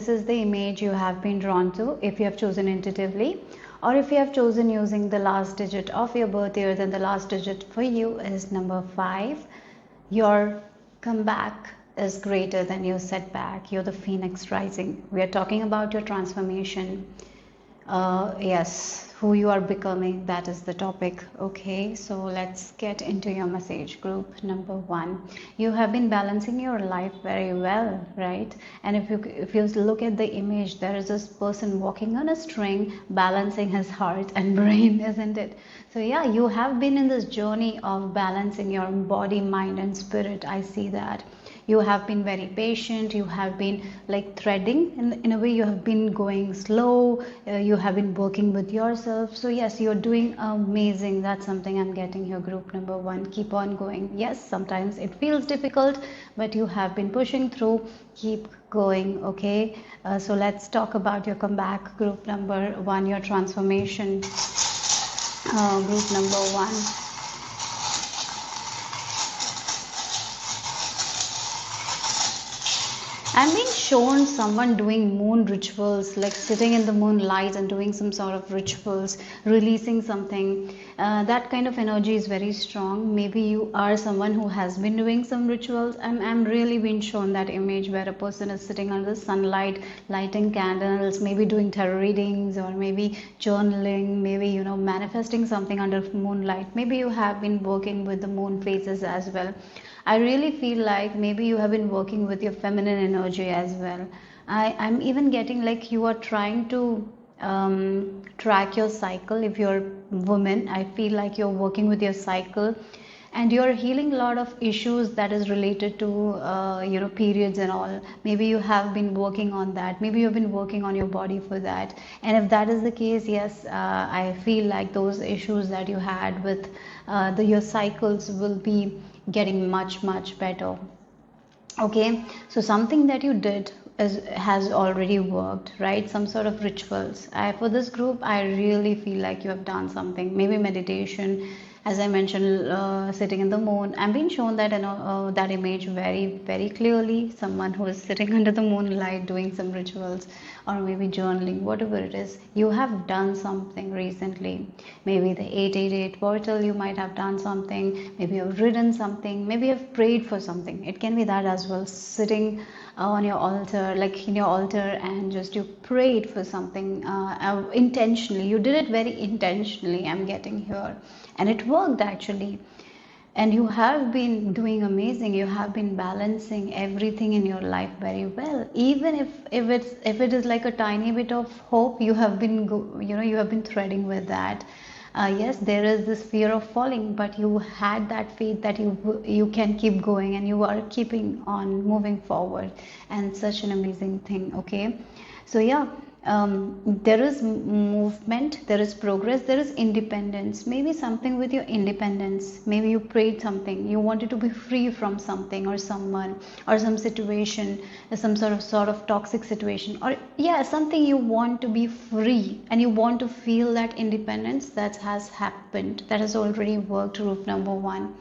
this is the image you have been drawn to, if you have chosen intuitively, or if you have chosen using the last digit of your birth year, then the last digit for you is number 5. Your comeback is greater than your setback. You're the phoenix rising. We are talking about your transformation. Yes, who you are becoming, that is the topic. Okay, so let's get into your message. Group number 1, you have been balancing your life very well, right? And if you look at the image, there is this person walking on a string balancing his heart and brain, isn't it? So yeah, you have been in this journey of balancing your body, mind and spirit. I see that. You have been very patient. You have been like threading in a way. You have been going slow. You have been working with yourself. So yes, you're doing amazing. That's something I'm getting here. Group number 1, keep on going. Yes, sometimes it feels difficult, but you have been pushing through. Keep going. Okay, so let's talk about your comeback. Group number 1, your transformation. Group number 1. I'm being shown someone doing moon rituals, like sitting in the moonlight and doing some sort of rituals, releasing something. That kind of energy is very strong. Maybe you are someone who has been doing some rituals. I'm really being shown that image where a person is sitting under the sunlight, lighting candles, maybe doing tarot readings, or maybe journaling, maybe, you know, manifesting something under moonlight. Maybe you have been working with the moon phases as well. I really feel like maybe you have been working with your feminine energy as well. I'm even getting like you are trying to track your cycle. If you're a woman, I feel like you're working with your cycle and you're healing a lot of issues that is related to you know, periods and all. Maybe you have been working on that. Maybe you've been working on your body for that. And if that is the case, yes, I feel like those issues that you had with your cycles will be getting much better. Okay, so something that you did has already worked, right? Some sort of rituals. For this group, I really feel like you have done something. Maybe meditation, as I mentioned, sitting in the moon. I'm being shown that, you know, that image very clearly. Someone who is sitting under the moonlight doing some rituals, or maybe journaling, whatever it is. You have done something recently. Maybe the 888 portal, you might have done something. Maybe you've written something. Maybe you've prayed for something. It can be that as well. Sitting on your altar, like in your altar, and just you prayed for something intentionally. You did it very intentionally, I'm getting here. And it worked actually. And you have been doing amazing. You have been balancing everything in your life very well. Even if it is like a tiny bit of hope, you have been you have been threading with that. Yes, there is this fear of falling, but you had that faith that you can keep going, and you are keeping on moving forward, and such an amazing thing. Okay, so yeah. There is movement, there is progress, there is independence. Maybe something with your independence. Maybe you prayed something, you wanted to be free from something or someone or some situation, some sort of toxic situation, or yeah, something you want to be free and you want to feel that independence. That has happened, that has already worked. Roof number 1.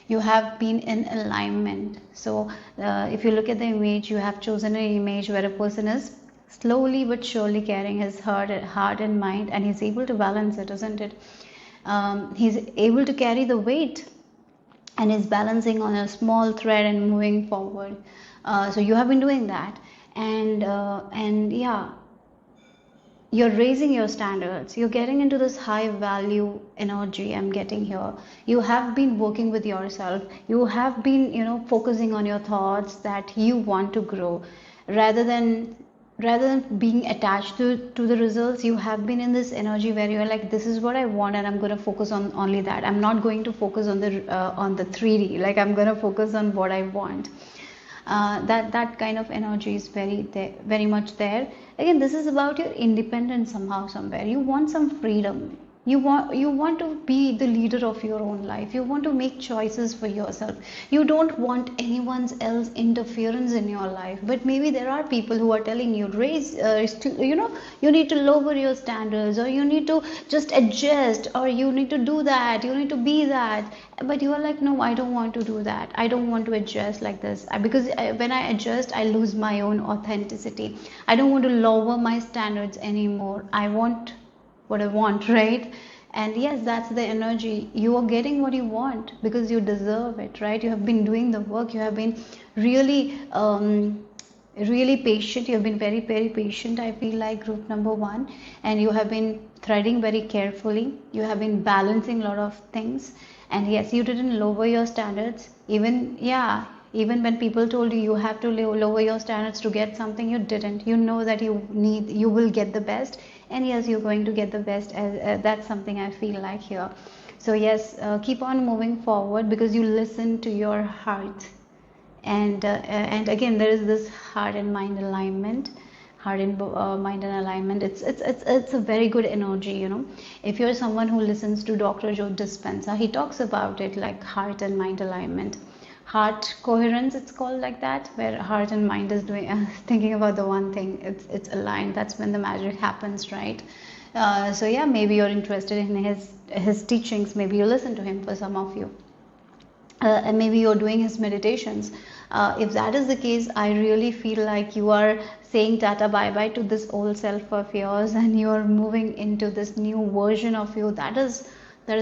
You have been in alignment. So if you look at the image, you have chosen an image where a person is slowly but surely carrying his heart and mind, and he's able to balance it, isn't it? He's able to carry the weight, and is balancing on a small thread and moving forward. So you have been doing that, and yeah, you're raising your standards. You're getting into this high value energy, I'm getting here. You have been working with yourself. You have been, you know, focusing on your thoughts that you want to grow, rather than being attached to the results. You have been in this energy where you're like, this is what I want, and I'm going to focus on only that. I'm not going to focus on the 3D. Like, I'm going to focus on what I want. That kind of energy is very much there. Again, this is about your independence somehow, somewhere. You want some freedom. You want to be the leader of your own life. You want to make choices for yourself. You don't want anyone else interference in your life. But maybe there are people who are telling you, raise you need to lower your standards, or you need to just adjust, or you need to do that, you need to be that. But you are like, no, I don't want to do that. I don't want to adjust like this, because when I adjust, I lose my own authenticity. I don't want to lower my standards anymore. I want what I want, right? And yes, that's the energy. You are getting what you want because you deserve it, right? You have been doing the work. You have been really, really patient. You have been very, very patient, I feel like, group number one. And you have been threading very carefully. You have been balancing a lot of things. And yes, you didn't lower your standards. Even when people told you you have to lower your standards to get something, you didn't. You know that you will get the best, and yes, you're going to get the best. That's something I feel like here. So yes, keep on moving forward because you listen to your heart, and again, there is this heart and mind alignment. Heart and mind and alignment. It's a very good energy. If you're someone who listens to Dr. Joe Dispenza, he talks about it like heart and mind alignment. Heart coherence, it's called like that, where heart and mind is doing thinking about the one thing. It's aligned. That's when the magic happens, right? So yeah, maybe you're interested in his teachings. Maybe you listen to him, for some of you, and maybe you're doing his meditations. If that is the case, I really feel like you are saying tata bye bye to this old self of yours, and you are moving into this new version of you that is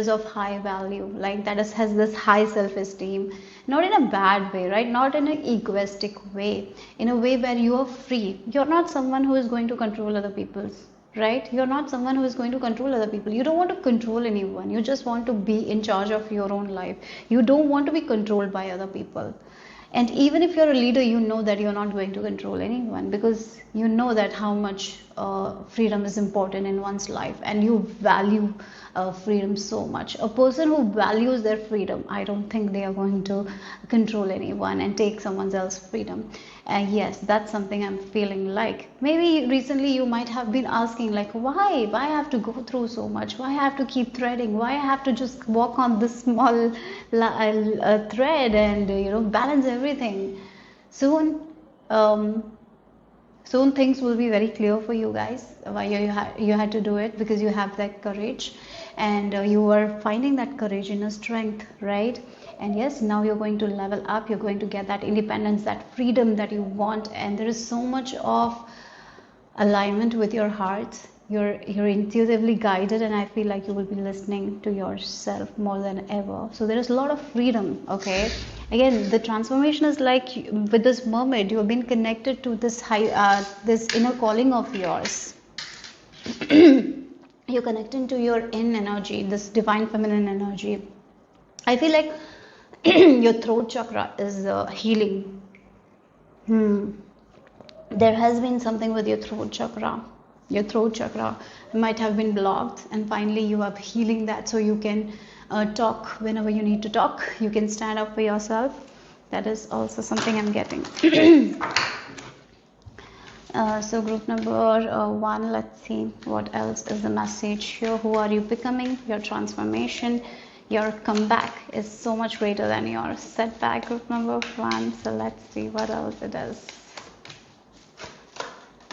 of high value, like has this high self-esteem, not in a bad way, right? Not in an egoistic way, in a way where you are free. You're not someone who is going to control other people's, right? You're not someone who is going to control other people. You don't want to control anyone. You just want to be in charge of your own life. You don't want to be controlled by other people. And even if you're a leader, you know that you're not going to control anyone, because you know that how much freedom is important in one's life, and you value freedom so much. A person who values their freedom, I don't think they are going to control anyone and take someone else's freedom. And yes, that's something I'm feeling like. Maybe recently you might have been asking, like, why I have to go through so much? Why I have to keep threading? Why I have to just walk on this small thread and balance everything? Soon, soon things will be very clear for you guys why you had to do it, because you have that courage, and you are finding that courage in a strength, right? And yes, now you're going to level up. You're going to get that independence, that freedom that you want, and there is so much of alignment with your heart. You're intuitively guided, and I feel like you will be listening to yourself more than ever. So there is a lot of freedom. Okay, again, the transformation is like with this mermaid. You have been connected to this this inner calling of yours. You're connecting to your in energy, this divine feminine energy. I feel like your throat chakra is healing. There has been something with your throat chakra. Your throat chakra might have been blocked, and finally you are healing that, so you can talk whenever you need to talk. You can stand up for yourself. That is also something I'm getting. So group number one, let's see what else is the message here. Who are you becoming? Your transformation, your comeback is so much greater than your setback, group number one. So let's see what else it is.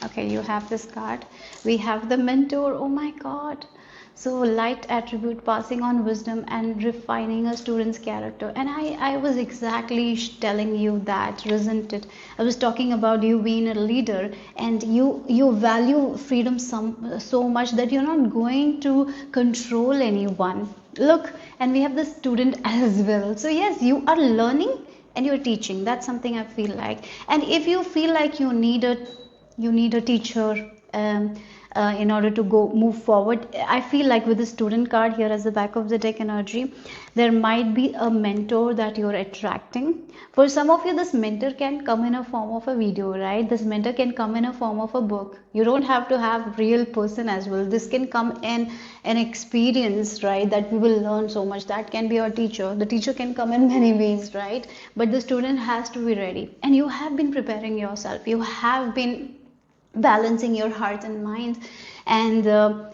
Okay, you have this card. We have the mentor. Oh my god. So light attribute, passing on wisdom and refining a student's character. And I was exactly telling you that, wasn't it? I was talking about you being a leader, and you value freedom so much that you're not going to control anyone. Look, and we have the student as well. So yes, you are learning and you're teaching. That's something I feel like. And if you feel like you need a teacher in order to move forward, I feel like with the student card here as the back of the deck energy, there might be a mentor that you're attracting. For some of you, this mentor can come in a form of a video, right? This mentor can come in a form of a book. You don't have to have real person as well. This can come in an experience, right, that we will learn so much. That can be your teacher. The teacher can come in many ways, right? But the student has to be ready, and you have been preparing yourself. You have been balancing your heart and mind, And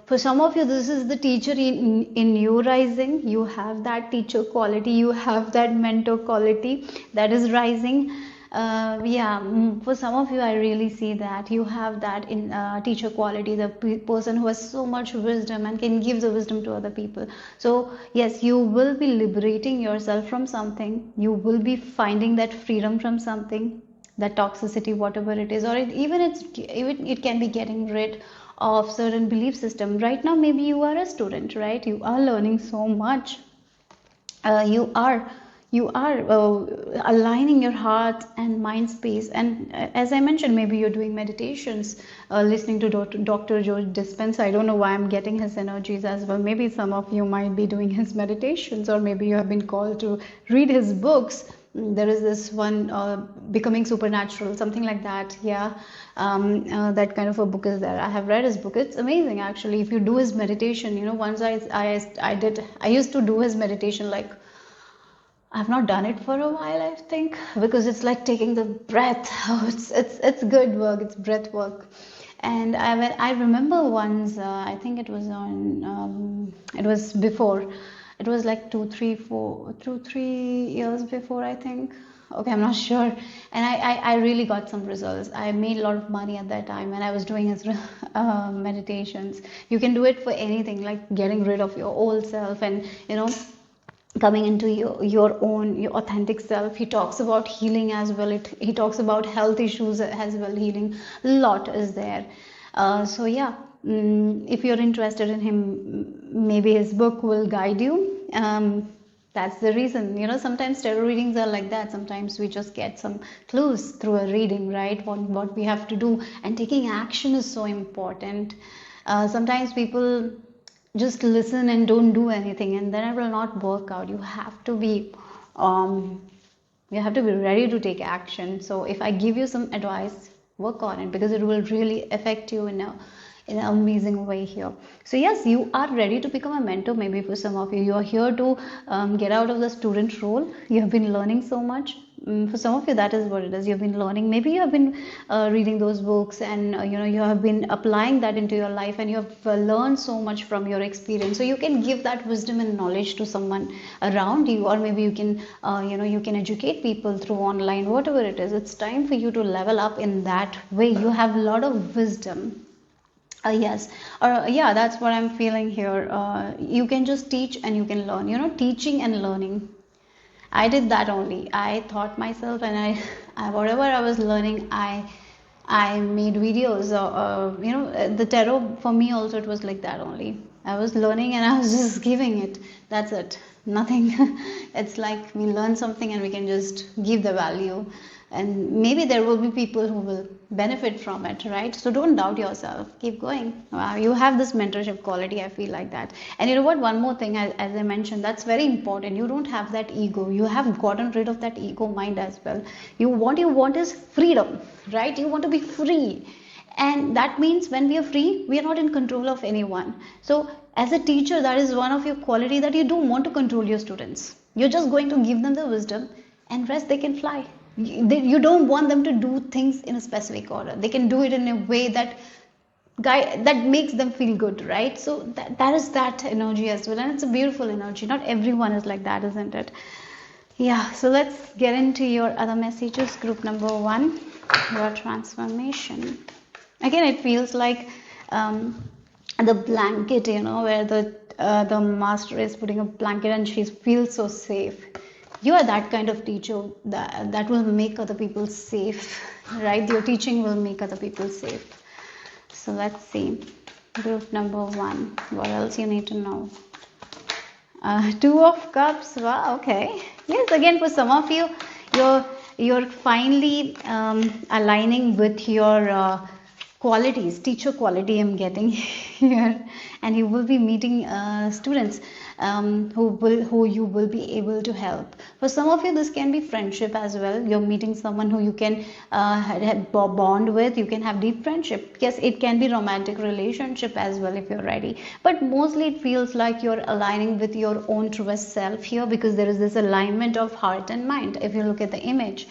for some of you, this is the teacher in you rising. You have that teacher quality, you have that mentor quality that is rising. Yeah, for some of you, I really see that you have that in teacher quality, the person who has so much wisdom and can give the wisdom to other people. So yes, you will be liberating yourself from something, you will be finding that freedom from something, that toxicity, whatever it is, or even it can be getting rid of certain belief system. Right now, maybe you are a student, right? You are learning so much. You are aligning your heart and mind space, and as I mentioned, maybe you're doing meditations, listening to Dr. Joe Dispenza. I don't know why I'm getting his energies as well. Maybe some of you might be doing his meditations, or maybe you have been called to read his books. There is this one, Becoming Supernatural, something like that. Yeah, that kind of a book is there. I have read his book. It's amazing, actually. If you do his meditation, once I used to do his meditation, like, I've not done it for a while, I think, because it's like taking the breath. Oh, it's good work. It's breath work. And I remember once, I think it was it was before, it was like 2-3 years before, I think. Okay, I'm not sure. And I really got some results. I made a lot of money at that time, and I was doing his meditations. You can do it for anything, like getting rid of your old self, and coming into your own, your authentic self. He talks about healing as well. He talks about health issues as well. Healing, a lot is there. So yeah, if you're interested in him, maybe his book will guide you. That's the reason, sometimes tarot readings are like that. Sometimes we just get some clues through a reading, right? What we have to do, and taking action is so important. Sometimes people just listen and don't do anything, and then it will not work out. You have to be ready to take action. So if I give you some advice, work on it, because it will really affect you in an amazing way here. So yes, you are ready to become a mentor. Maybe for some of you, you are here to get out of the student role. You have been learning so much. For some of you, that is what it is. You've been learning. Maybe you have been reading those books, and you have been applying that into your life, and you have learned so much from your experience. So you can give that wisdom and knowledge to someone around you, or maybe you can you can educate people through online, whatever it is. It's time for you to level up in that way. You have a lot of wisdom. Yes, or yeah, that's what I'm feeling here. You can just teach and you can learn. Teaching and learning. I did that only. I taught myself, and I whatever I was learning, I made videos. The tarot for me also, it was like that only. I was learning and I was just giving it. That's it. Nothing. It's like we learn something and we can just give the value. And maybe there will be people who will benefit from it, right? So don't doubt yourself. Keep going. You have this mentorship quality. I feel like that. And you know what? One more thing, as I mentioned, that's very important. You don't have that ego. You have gotten rid of that ego mind as well. What you want is freedom, right? You want to be free. And that means when we are free, we are not in control of anyone. So as a teacher, that is one of your quality, that you don't want to control your students. You're just going to give them the wisdom, and rest they can fly. You don't want them to do things in a specific order. They can do it in a way that makes them feel good, right? So that is that energy as well, and it's a beautiful energy. Not everyone is like that, isn't it? Yeah, so let's get into your other messages. Group number 1, your transformation. Again, it feels like the blanket, where the master is putting a blanket and she feels so safe. You are that kind of teacher that will make other people safe, right? Your teaching will make other people safe. So let's see. Group number 1. What else you need to know? 2 of Cups. Wow, okay. Yes, again, for some of you, you're finally aligning with your qualities, teacher quality I'm getting here, and you will be meeting students who you will be able to help. For some of you, this can be friendship as well. You're meeting someone who you can bond with. You can have deep friendship. Yes, it can be romantic relationship as well if you're ready, but mostly it feels like you're aligning with your own truest self here, because there is this alignment of heart and mind. If you look at the image,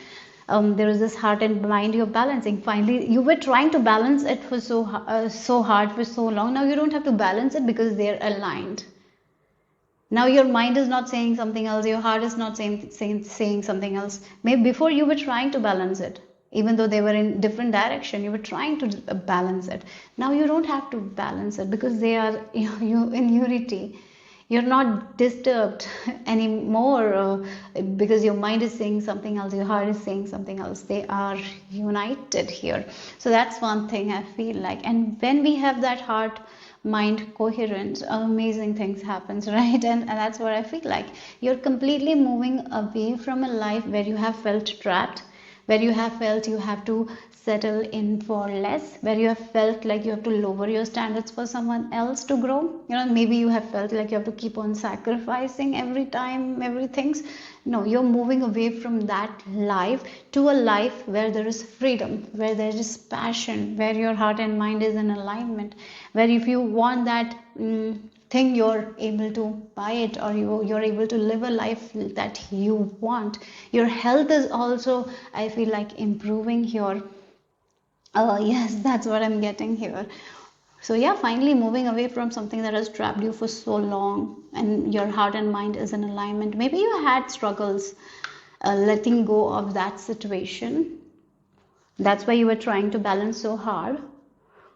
There is this heart and mind you're balancing. Finally, you were trying to balance it for so hard for so long. Now you don't have to balance it because they're aligned. Now your mind is not saying something else, your heart is not saying something else. Maybe before you were trying to balance it, even though they were in different direction, you were trying to balance it. Now you don't have to balance it because they are you in unity. You're not disturbed anymore because your mind is saying something else, your heart is saying something else. They are united here. So that's one thing I feel like. And when we have that heart mind coherence, amazing things happens, right? And that's what I feel like. You're completely moving away from a life where you have felt trapped, where you have felt you have to settle in for less, where you have felt like you have to lower your standards for someone else to grow. Maybe you have felt like you have to keep on sacrificing every time everything's. No, you're moving away from that life to a life where there is freedom, where there is passion, where your heart and mind is in alignment, where if you want that thing, you're able to buy it, or you're able to live a life that you want. Your health is also, I feel like, improving here. Yes, that's what I'm getting here. So yeah, finally moving away from something that has trapped you for so long, and your heart and mind is in alignment. Maybe you had struggles letting go of that situation. That's why you were trying to balance so hard.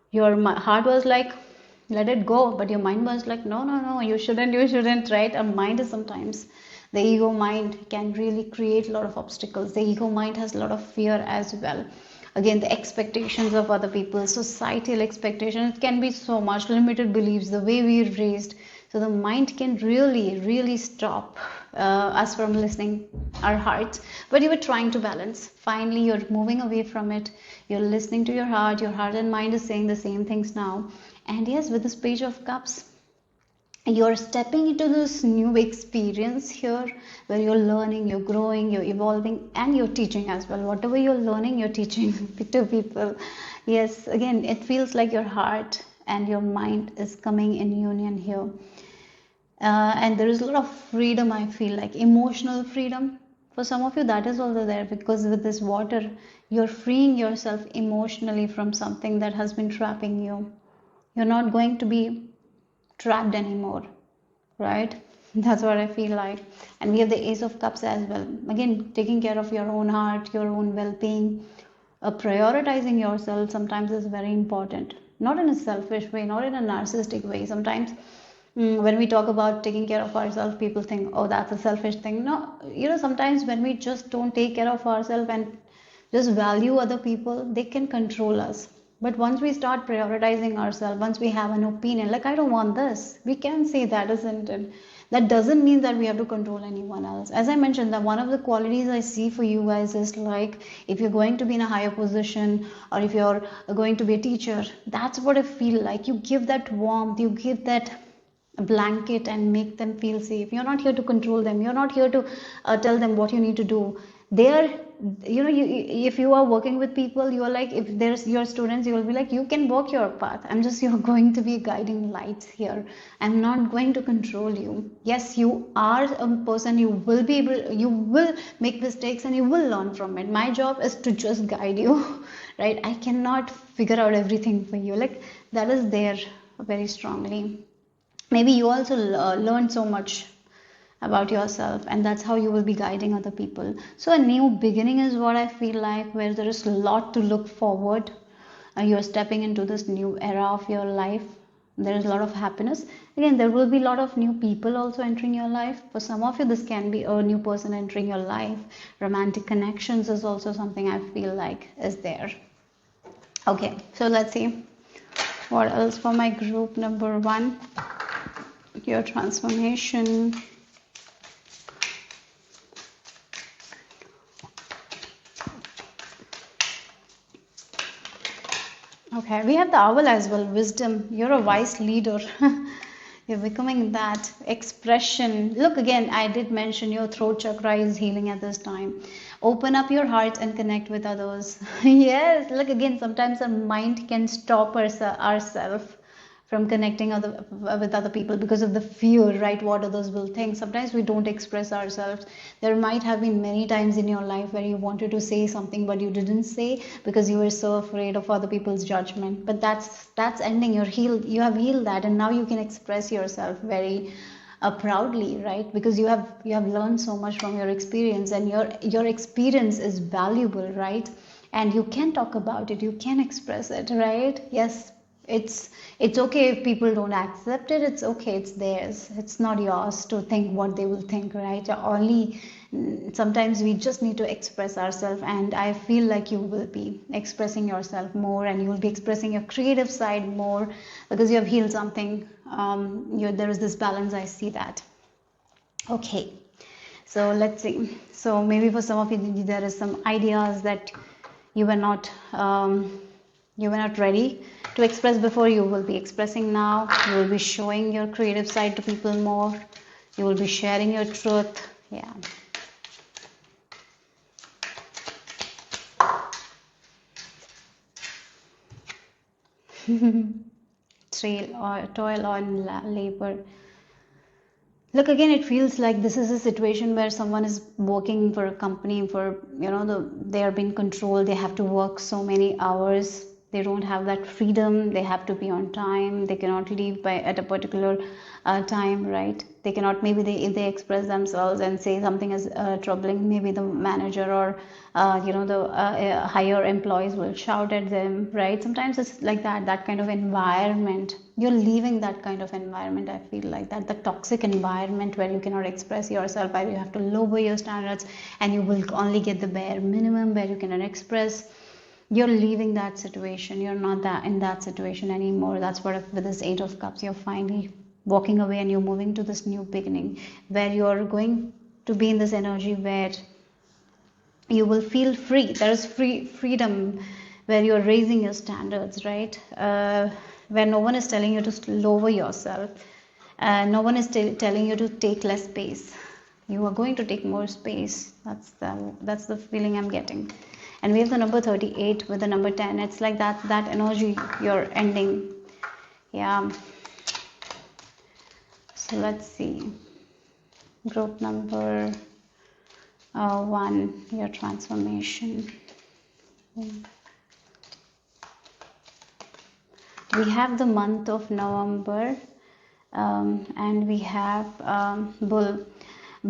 Your heart was like, let it go, but your mind was like, no, you shouldn't, right? Our mind is sometimes, the ego mind can really create a lot of obstacles. The ego mind has a lot of fear as well. Again, the expectations of other people, societal expectations, it can be so much, limited beliefs, the way we're raised. So the mind can really stop us from listening our hearts. But you were trying to balance. Finally, you're moving away from it. You're listening to your heart and mind is saying the same things now. And yes, with this Page of Cups, you're stepping into this new experience here where you're learning, you're growing, you're evolving, and you're teaching as well. Whatever you're learning, you're teaching to people. Yes, again, it feels like your heart and your mind is coming in union here. And there is a lot of freedom, I feel like, emotional freedom. For some of you, that is also there, because with this water, you're freeing yourself emotionally from something that has been trapping you. You're not going to be trapped anymore, right? That's what I feel like. And we have the Ace of Cups as well. Again, taking care of your own heart, your own well-being, prioritizing yourself sometimes is very important. Not in a selfish way, not in a narcissistic way. Sometimes when we talk about taking care of ourselves, people think, oh, that's a selfish thing. No, sometimes when we just don't take care of ourselves and just value other people, they can control us. But once we start prioritizing ourselves, once we have an opinion, like, I don't want this, we can say that, isn't it? That doesn't mean that we have to control anyone else. As I mentioned, that one of the qualities I see for you guys is like, if you're going to be in a higher position, or if you're going to be a teacher, that's what I feel like. You give that warmth, you give that blanket and make them feel safe. You're not here to control them. You're not here to tell them what you need to do. They're, if you are working with people, you're like, if there's your students, you will be like, you can walk your path. You're going to be guiding lights here. I'm not going to control you. Yes, you are a person, you will make mistakes and you will learn from it. My job is to just guide you, right? I cannot figure out everything for you. Like, that is there very strongly. Maybe you also learned so much about yourself, and that's how you will be guiding other people. So a new beginning is what I feel like, where there is a lot to look forward. You're stepping into this new era of your life. There is a lot of happiness. Again, there will be a lot of new people also entering your life. For some of you, this can be a new person entering your life. Romantic connections is also something I feel like is there. Okay, so let's see what else for my group number 1. Your transformation. Okay, we have the Owl as well. Wisdom. You're a wise leader. You're becoming that. Expression. Look, again, I did mention your throat chakra is healing at this time. Open up your heart and connect with others. Yes, look, again, sometimes our mind can stop ourselves, from connecting with other people because of the fear, right? What others will think. Sometimes we don't express ourselves. There might have been many times in your life where you wanted to say something but you didn't say because you were so afraid of other people's judgment. But that's ending. You have healed that, and now you can express yourself very proudly, right? Because you have learned so much from your experience, and your experience is valuable, right? And you can talk about it, you can express it, right? Yes, it's okay if people don't accept it. It's okay, it's theirs. It's not yours to think what they will think, right? Only sometimes we just need to express ourselves, and I feel like you will be expressing yourself more, and you will be expressing your creative side more because you have healed something. There is this balance, I see that. Okay, so let's see. So maybe for some of you there is some ideas that you were not ready to express before. You will be expressing now. You will be showing your creative side to people more. You will be sharing your truth. Yeah. Toil on labor. Look, again, it feels like this is a situation where someone is working for a company for, they are being controlled. They have to work so many hours. They don't have that freedom. They have to be on time. They cannot leave at a particular time, right? They cannot, maybe if they express themselves and say something is troubling, maybe the manager or the higher employees will shout at them, right? Sometimes it's like that kind of environment. You're leaving that kind of environment. I feel like that, the toxic environment where you cannot express yourself, where you have to lower your standards and you will only get the bare minimum, where you cannot express. You're leaving that situation. You're not in that situation anymore. That's what, with this Eight of Cups, you're finally walking away and you're moving to this new beginning, where you're going to be in this energy where you will feel free. There is freedom, where you're raising your standards, right? Where no one is telling you to lower yourself. No one is telling you to take less space. You are going to take more space. That's the feeling I'm getting. And we have the number 38 with the number 10. It's like that energy you're ending. Yeah. So let's see. Group number 1, your transformation. We have the month of November, and we have Bull.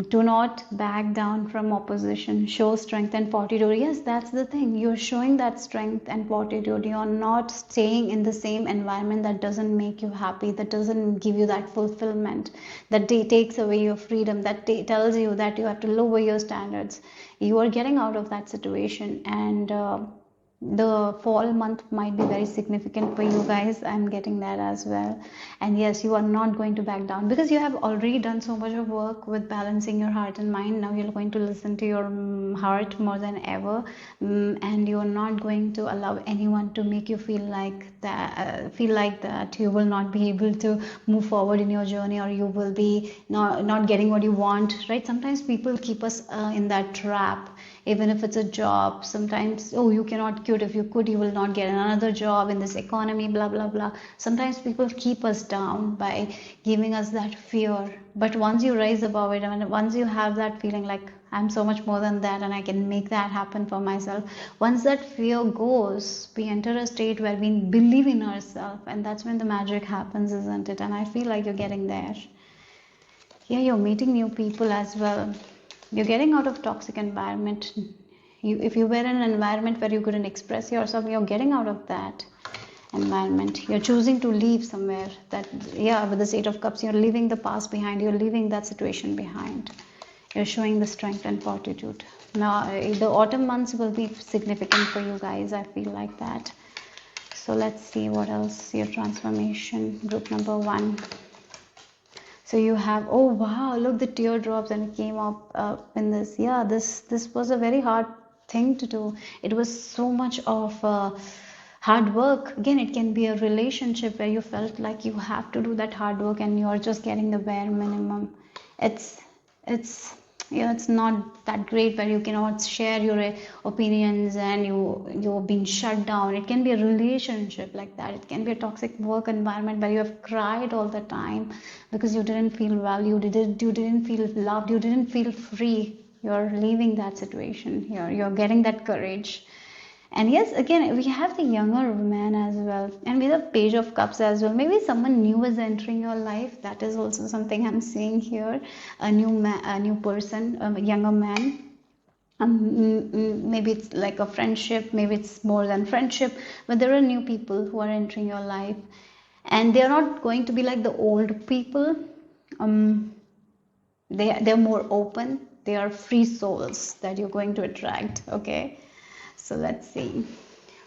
Do not back down from opposition. Show strength and fortitude. Yes, that's the thing. You're showing that strength and fortitude. You're not staying in the same environment that doesn't make you happy, that doesn't give you that fulfillment, that takes away your freedom, that tells you that you have to lower your standards. You are getting out of that situation, and the fall month might be very significant for you guys. I'm getting that as well. And yes, you are not going to back down because you have already done so much of work with balancing your heart and mind. Now you're going to listen to your heart more than ever, and you're not going to allow anyone to make you feel like that you will not be able to move forward in your journey, or you will be not getting what you want, right? Sometimes people keep us in that trap. Even if it's a job, sometimes, oh, you cannot quit. If you quit, you will not get another job in this economy, blah blah blah. Sometimes people keep us down by giving us that fear. But once you rise above it, and once you have that feeling like I'm so much more than that and I can make that happen for myself, once that fear goes, we enter a state where we believe in ourselves, and that's when the magic happens, isn't it? And I feel like you're getting there. Yeah, you're meeting new people as well. You're getting out of toxic environment. If you were in an environment where you couldn't express yourself, you're getting out of that environment. You're choosing to leave somewhere. With the Eight of Cups, you're leaving the past behind. You're leaving that situation behind. You're showing the strength and fortitude. Now, the autumn months will be significant for you guys. I feel like that. So let's see what else. Your transformation, group number 1. So you have, oh wow, look, the teardrops, and it came up in this. Yeah, this was a very hard thing to do. It was so much of hard work. Again, it can be a relationship where you felt like you have to do that hard work and you're just getting the bare minimum. It's it's not that great where you cannot share your opinions and you're being shut down. It can be a relationship like that. It can be a toxic work environment where you have cried all the time because you didn't feel valued, you didn't feel loved, you didn't feel free. You're leaving that situation here, you're getting that courage. And yes, again, we have the younger man as well, and we have Page of Cups as well. Maybe someone new is entering your life. That is also something I'm seeing here. A new man, a new person, a younger man. Maybe it's like a friendship, maybe it's more than friendship, but there are new people who are entering your life, and they are not going to be like the old people. They're more open. They are free souls that you're going to attract. Okay. So let's see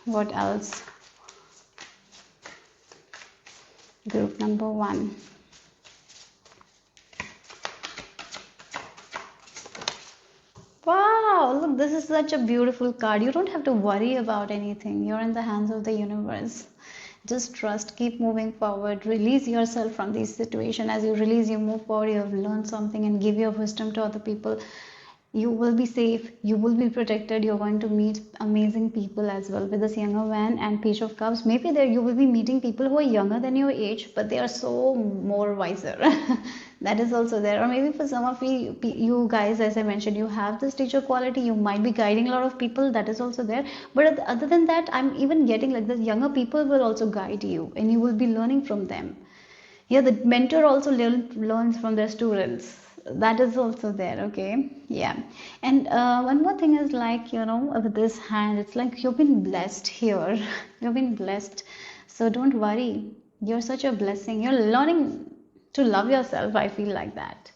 what else. Group number 1. Wow, look, this is such a beautiful card. You don't have to worry about anything. You're in the hands of the universe. Just trust, keep moving forward, release yourself from this situation. As you release, you move forward, you have learned something, and give your wisdom to other people. You will be safe, you will be protected, you're going to meet amazing people as well. With this younger man and Page of Cups, maybe there you will be meeting people who are younger than your age, but they are so more wiser. That is also there. Or maybe for some of you guys, as I mentioned, you have this teacher quality, you might be guiding a lot of people. That is also there. But other than that, I'm even getting like the younger people will also guide you, and you will be learning from them. Yeah, the mentor also learns from their students. That is also there. Okay, yeah. And one more thing is like, with this hand, it's like you've been blessed here. You've been blessed, so don't worry. You're such a blessing. You're learning to love yourself. I feel like that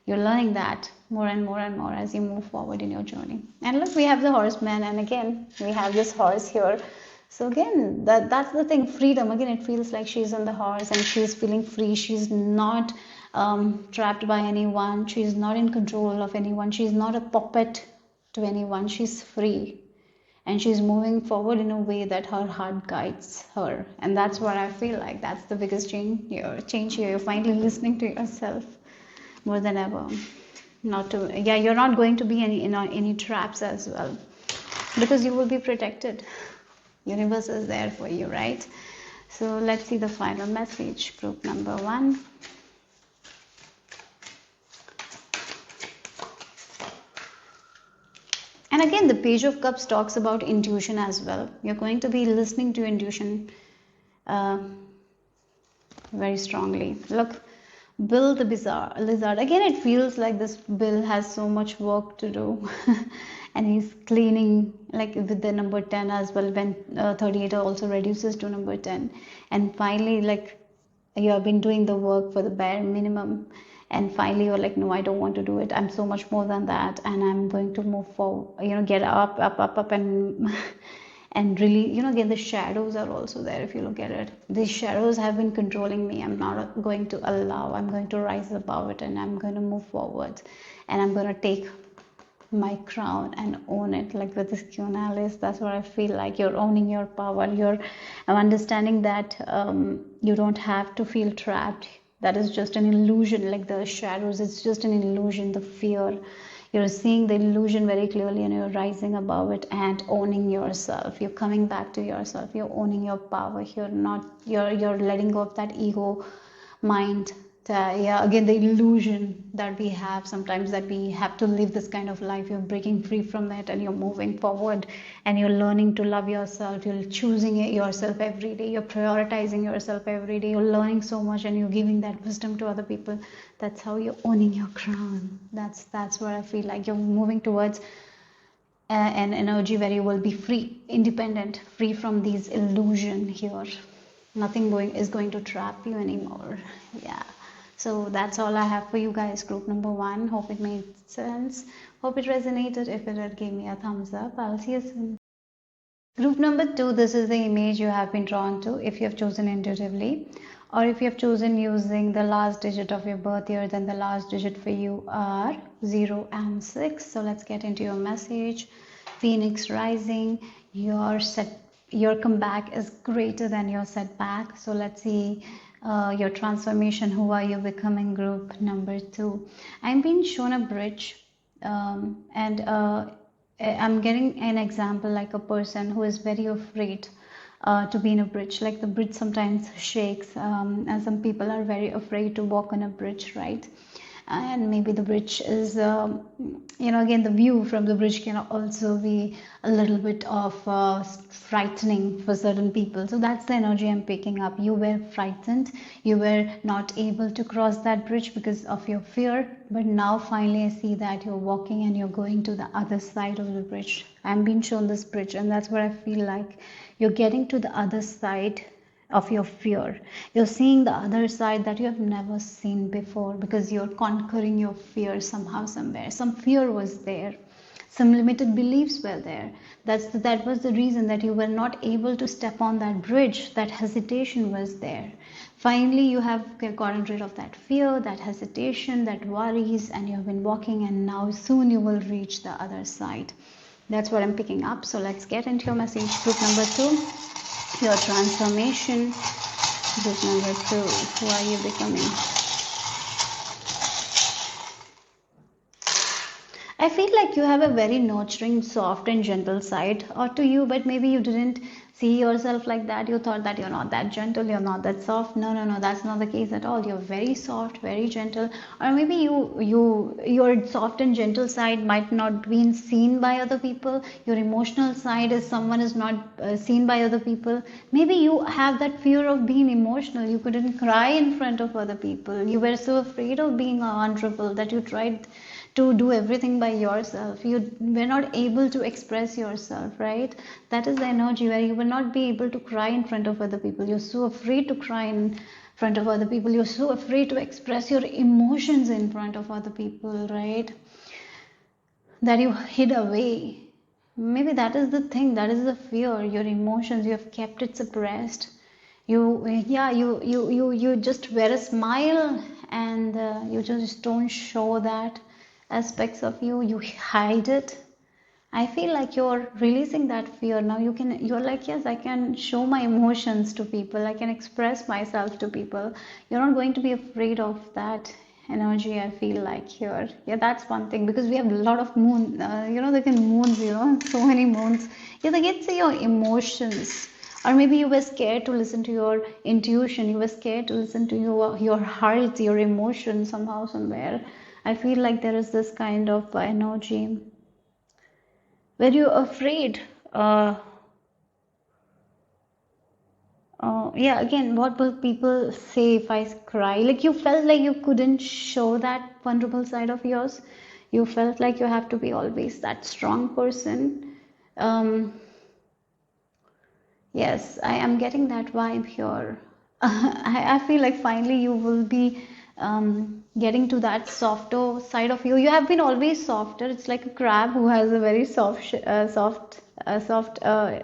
you're learning that more and more and more as you move forward in your journey. And look, we have the horseman, and again we have this horse here. So again, that's the thing, freedom. Again, it feels like she's on the horse and she's feeling free. She's not trapped by anyone. She's not in control of anyone. She's not a puppet to anyone. She's free, and she's moving forward in a way that her heart guides her. And that's what I feel like. That's the biggest change here. You're finally listening to yourself more than ever. You're not going to be any traps as well, because you will be protected. Universe is there for you, right? So let's see the final message. Group number 1. And again, the Page of Cups talks about intuition as well. You're going to be listening to intuition very strongly. Look, Bill the lizard. Again, it feels like this Bill has so much work to do. And he's cleaning, like with the number 10 as well, when 38 also reduces to number 10. And finally, like, you have been doing the work for the bare minimum, and finally you're like, no, I don't want to do it. I'm so much more than that, and I'm going to move forward, get up, and and really, again, the shadows are also there. If you look at it, these shadows have been controlling me. I'm not going to allow. I'm going to rise above it, and I'm going to move forward, and I'm going to take my crown and own it. Like with this Quinalis, that's what I feel like. You're owning your power. I'm understanding that you don't have to feel trapped. That is just an illusion. Like the shadows, it's just an illusion. The fear, you're seeing the illusion very clearly, and you're rising above it and owning yourself. You're coming back to yourself. You're owning your power. You're letting go of that ego mind. Again, the illusion that we have sometimes, that we have to live this kind of life. You're breaking free from it, and you're moving forward, and you're learning to love yourself. You're choosing yourself every day. You're prioritizing yourself every day. You're learning so much, and you're giving that wisdom to other people. That's how you're owning your crown. That's what I feel like. You're moving towards an energy where you will be free, independent, free from these illusion here. Nothing is going to trap you anymore. Yeah. So that's all I have for you guys. Group number 1. Hope it made sense. Hope it resonated. If it did, give me a thumbs up. I'll see you soon. Group number 2. This is the image you have been drawn to, if you have chosen intuitively, or if you have chosen using the last digit of your birth year. Then the last digit for you are 0 and 6. So let's get into your message. Phoenix rising. Your comeback is greater than your setback. So let's see your transformation. Who are you becoming? Group number 2. I'm being shown a bridge. And I'm getting an example like a person who is very afraid to be in a bridge. Like the bridge sometimes shakes, and some people are very afraid to walk on a bridge, right? And maybe the bridge is, again, the view from the bridge can also be a little bit of frightening for certain people. So that's the energy I'm picking up. You were frightened, you were not able to cross that bridge because of your fear, but now finally I see that you're walking and you're going to the other side of the bridge. I'm being shown this bridge, and that's what I feel like. You're getting to the other side of your fear. You're seeing the other side that you have never seen before, because you're conquering your fear somehow, somewhere. Some fear was there, some limited beliefs were there. That was the reason that you were not able to step on that bridge. That hesitation was there. Finally you have gotten rid of that fear, that hesitation, that worries, and you have been walking, and now soon you will reach the other side. That's what I'm picking up. So let's get into your message. Group number 2, your transformation. Group number 2, who are you becoming? I feel like you have a very nurturing, soft and gentle side to you, but maybe you didn't see yourself like that. You thought that you're not that gentle, you're not that soft. No, that's not the case at all. You're very soft, very gentle. Or maybe your soft and gentle side might not be seen by other people. Your emotional side is someone is not seen by other people. Maybe you have that fear of being emotional. You couldn't cry in front of other people. You were so afraid of being vulnerable that you tried to do everything by yourself. You were not able to express yourself, right? That is the energy where you will not be able to cry in front of other people. You're so afraid to cry in front of other people. You're so afraid to express your emotions in front of other people, right? That you hid away. Maybe that is the thing, that is the fear. Your emotions, you have kept it suppressed. You just wear a smile, and you just don't show that aspects of you. You hide it. I feel like you're releasing that fear now. You're like, yes, I can show my emotions to people, I can express myself to people. You're not going to be afraid of that energy, I feel like here. Yeah, that's one thing, because we have a lot of moon, there can moons, so many moons. They get to your emotions. Or maybe you were scared to listen to your intuition, you were scared to listen to your heart, your emotions somehow, somewhere. I feel like there is this kind of energy where you're afraid. Again, what will people say if I cry? Like you felt like you couldn't show that vulnerable side of yours. You felt like you have to be always that strong person. Yes, I am getting that vibe here. I feel like finally you will be getting to that softer side of you. You have been always softer. It's like a crab who has a very soft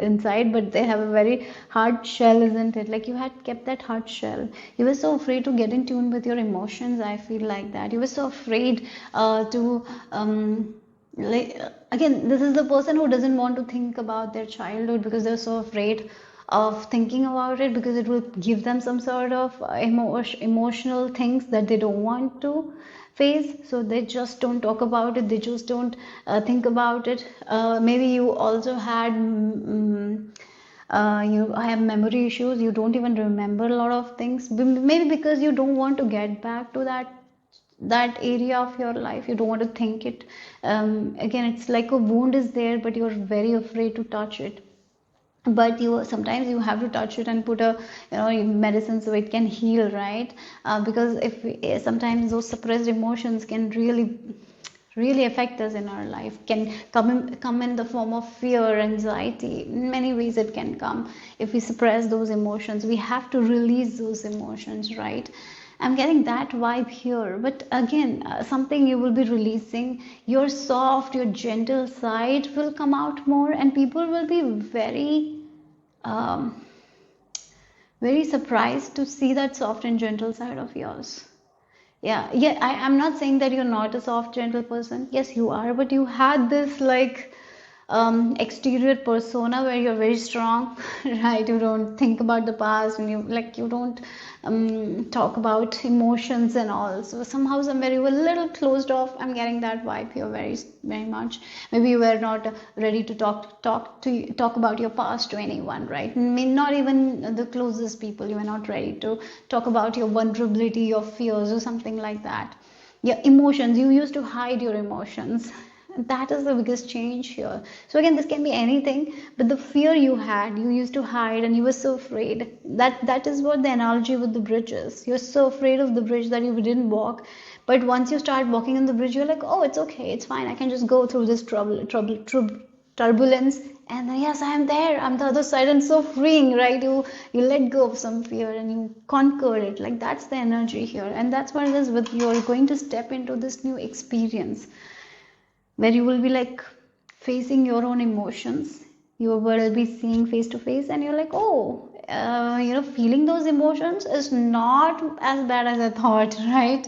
inside, but they have a very hard shell, isn't it? Like you had kept that hard shell. You were so afraid to get in tune with your emotions. I feel like that. You were so afraid to. Again, this is the person who doesn't want to think about their childhood because they're so afraid of thinking about it, because it will give them some sort of emotional things that they don't want to face. So they just don't talk about it, they just don't think about it. Maybe you also had you have memory issues. You don't even remember a lot of things, maybe because you don't want to get back to that area of your life. You don't want to think it again. It's like a wound is there, but you're very afraid to touch it. But sometimes you have to touch it and put a medicine so it can heal, right? Because if sometimes those suppressed emotions can really affect us in our life, can come in the form of fear, anxiety. In many ways it can come. If we suppress those emotions, we have to release those emotions, right? I'm getting that vibe here. But again, something you will be releasing. Your soft, your gentle side will come out more, and people will be very surprised to see that soft and gentle side of yours. I'm not saying that you're not a soft, gentle person. Yes, you are, but you had this like exterior persona where you're very strong, right? You don't think about the past, and you don't talk about emotions and all. So somehow, somewhere you were a little closed off. I'm getting that vibe here very much. Maybe you were not ready to talk about your past to anyone, right? I mean, not even the closest people. You were not ready to talk about your vulnerability, your fears, or something like that. Your emotions, you used to hide your emotions. That is the biggest change here. So again, this can be anything, but the fear you had, you used to hide, and you were so afraid. That is what the analogy with the bridge is. You're so afraid of the bridge that you didn't walk. But once you start walking on the bridge, you're like, oh, it's okay, it's fine, I can just go through this turbulence, and then yes, I am there, I'm the other side, and so freeing, right? You let go of some fear and you conquer it. Like, that's the energy here, and that's what it is. With you're going to step into this new experience where you will be like facing your own emotions. You will be seeing face to face, and you're like, oh, feeling those emotions is not as bad as I thought, right?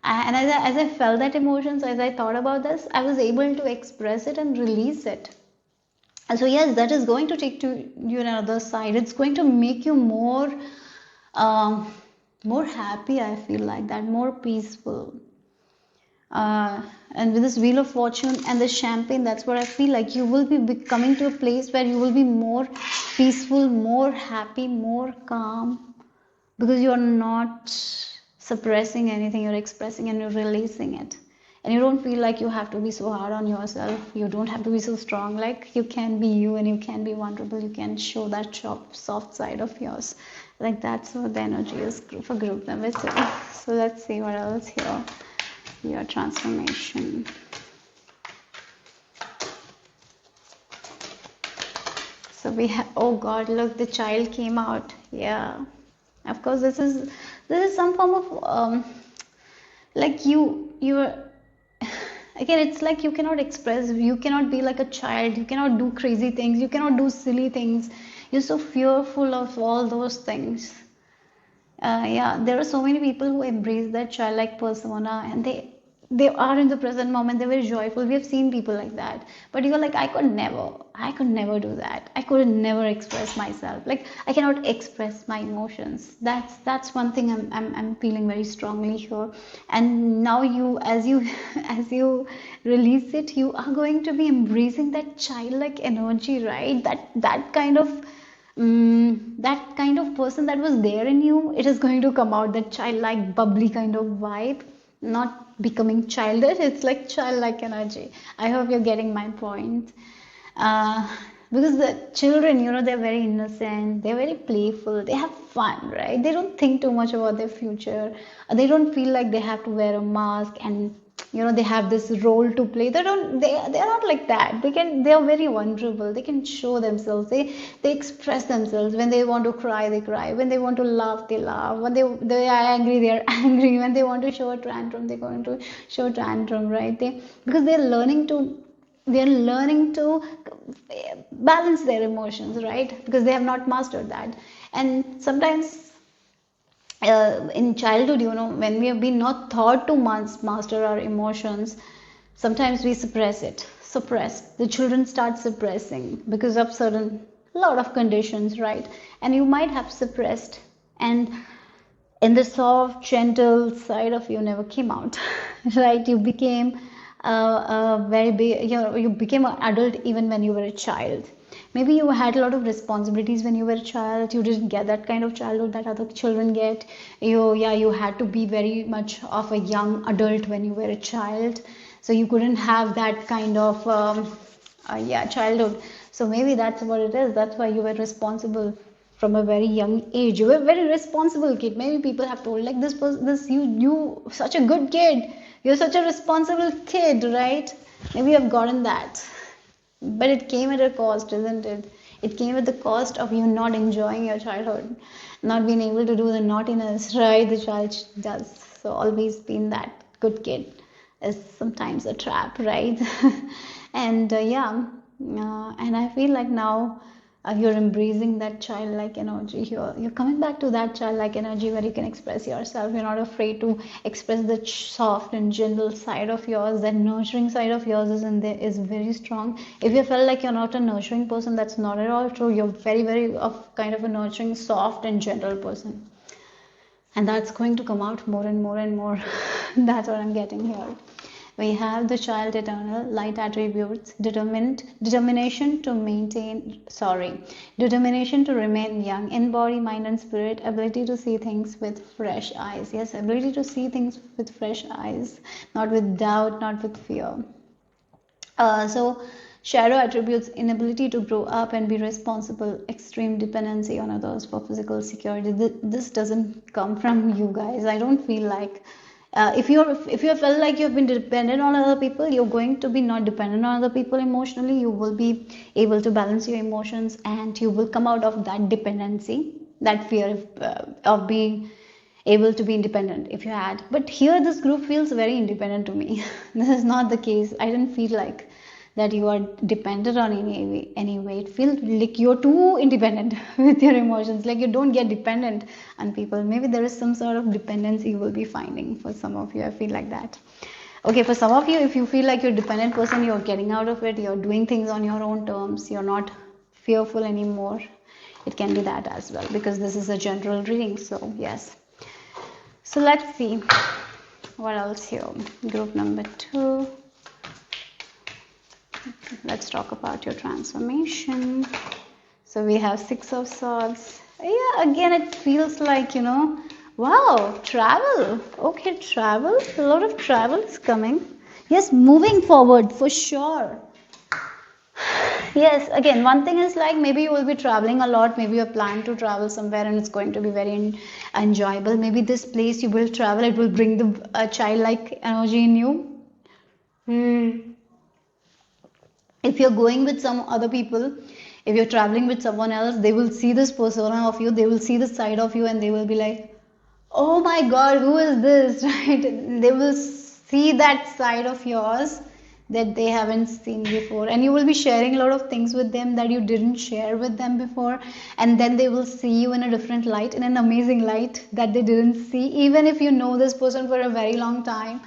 And as I felt that emotions, as I thought about this, I was able to express it and release it. And so yes, that is going to take to you another side. It's going to make you um, more happy. I feel like that, more peaceful. And with this wheel of fortune and the champagne, that's what I feel like. You will be coming to a place where you will be more peaceful, more happy, more calm, because you're not suppressing anything, you're expressing and you're releasing it. And you don't feel like you have to be so hard on yourself. You don't have to be so strong. Like, you can be you, and you can be vulnerable. You can show that soft side of yours. Like, that's what the energy is for group number 2. So let's see what else here. Your transformation. So we have, oh God, look, the child came out. Yeah, of course, this is some form of like you're again, it's like you cannot express, you cannot be like a child, you cannot do crazy things, you cannot do silly things. You're so fearful of all those things. Yeah, there are so many people who embrace that childlike persona, and they are in the present moment. They're very joyful. We have seen people like that. But you're like, I could never do that. I could never express myself. Like, I cannot express my emotions. That's one thing I'm feeling very strongly here. And now as you as you release it, you are going to be embracing that childlike energy, right? That kind of that kind of person that was there in you, it is going to come out, that childlike bubbly kind of vibe, not becoming childish. It's like childlike energy. I hope you're getting my point. Because the children, they're very innocent, they're very playful, they have fun, right? They don't think too much about their future. They don't feel like they have to wear a mask and they have this role to play. They're not like that. They are very vulnerable. They can show themselves. They express themselves. When they want to cry, they cry. When they want to laugh, they laugh. When they are angry, they are angry. When they want to show a tantrum, they're going to show a tantrum, right? Because they're learning to balance their emotions, right? Because they have not mastered that. And sometimes in childhood, when we have been not taught to master our emotions, sometimes we suppress. The children start suppressing because of certain lot of conditions, right? And you might have suppressed, and in the soft, gentle side of you never came out, right? You became very big, you became an adult even when you were a child. Maybe you had a lot of responsibilities when you were a child. You didn't get that kind of childhood that other children get. You had to be very much of a young adult when you were a child. So you couldn't have that kind of childhood. So maybe that's what it is. That's why you were responsible from a very young age. You were a very responsible kid. Maybe people have told, like, you such a good kid. You're such a responsible kid, right? Maybe you have gotten that. But it came at a cost, isn't it? It came at the cost of you not enjoying your childhood, not being able to do the naughtiness, right? The child does. So always being that good kid is sometimes a trap, right? And and I feel like now You're embracing that childlike energy here. You're coming back to that childlike energy where you can express yourself. You're not afraid to express the soft and gentle side of yours. That nurturing side of yours is in there, is very strong. If you feel like you're not a nurturing person, that's not at all true. You're very, very kind of a nurturing, soft and gentle person. And that's going to come out more and more and more. That's what I'm getting here. We have the child eternal, light attributes, determination to remain young in body, mind and spirit, ability to see things with fresh eyes. Yes, ability to see things with fresh eyes, not with doubt, not with fear. So shadow attributes, inability to grow up and be responsible, extreme dependency on others for physical security. This doesn't come from you guys. I don't feel like if you felt like you've been dependent on other people, you're going to be not dependent on other people emotionally. You will be able to balance your emotions, and you will come out of that dependency, that fear of being able to be independent if you had. But here this group feels very independent to me. This is not the case. I didn't feel like that you are dependent on any way. It feels like you're too independent with your emotions, like you don't get dependent on people. Maybe there is some sort of dependency you will be finding for some of you. I feel like that. Okay, for some of you, if you feel like you're a dependent person, you're getting out of it, you're doing things on your own terms, you're not fearful anymore. It can be that as well, because this is a general reading. So yes, so let's see what else here. Group number 2. Let's talk about your transformation. So we have 6 of Swords. Yeah, again it feels like, wow, travel. Okay, travel. A lot of travel is coming. Yes, moving forward for sure. Yes, again, one thing is like maybe you will be traveling a lot. Maybe you plan to travel somewhere and it's going to be very enjoyable. Maybe this place you will travel, it will bring the childlike energy in you. If you're going with some other people, if you're traveling with someone else, they will see this persona of you, they will see the side of you, and they will be like, oh my god, who is this? Right? They will see that side of yours that they haven't seen before, and you will be sharing a lot of things with them that you didn't share with them before, and then they will see you in a different light, in an amazing light that they didn't see, even if you know this person for a very long time.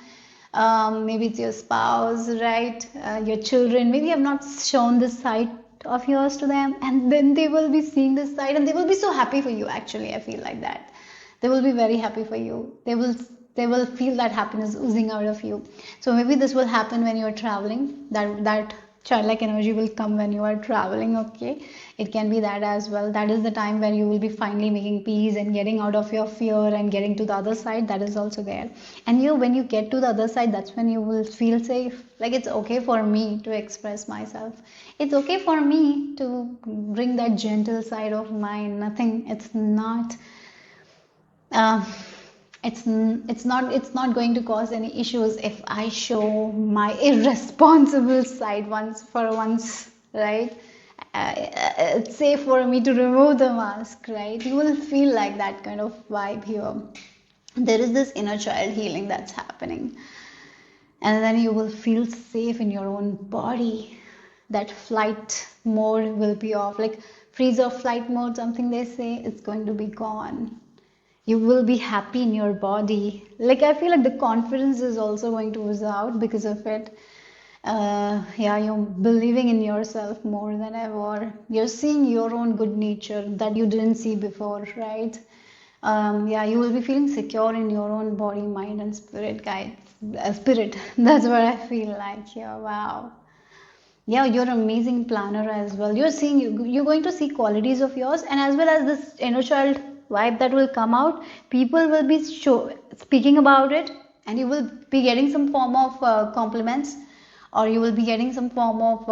Maybe it's your spouse, right? Your children. Maybe you have not shown this side of yours to them, and then they will be seeing this side, and they will be so happy for you. Actually, I feel like that. They will be very happy for you. They will feel that happiness oozing out of you. So maybe this will happen when you are traveling. That childlike energy will come when you are traveling. Okay, it can be that as well. That is the time when you will be finally making peace and getting out of your fear and getting to the other side. That is also there. And when you get to the other side, that's when you will feel safe. Like it's okay for me to express myself. It's okay for me to bring that gentle side of mine. Nothing. It's not. It's not going to cause any issues if I show my irresponsible side once, right? It's safe for me to remove the mask, right? You will feel like that kind of vibe here. There is this inner child healing that's happening, and then you will feel safe in your own body. That flight mode will be off, like freeze or flight mode, something they say. It's going to be gone. You will be happy in your body. Like I feel like the confidence is also going to ooze out because of it. You're believing in yourself more than ever. You're seeing your own good nature that you didn't see before, right? You will be feeling secure in your own body, mind and spirit, guys. Spirit. That's what I feel like. Yeah, wow. Yeah, you're an amazing planner as well. You're going to see qualities of yours, and as well as this inner child vibe that will come out. People will be speaking about it, and you will be getting some form of compliments, or you will be getting some form of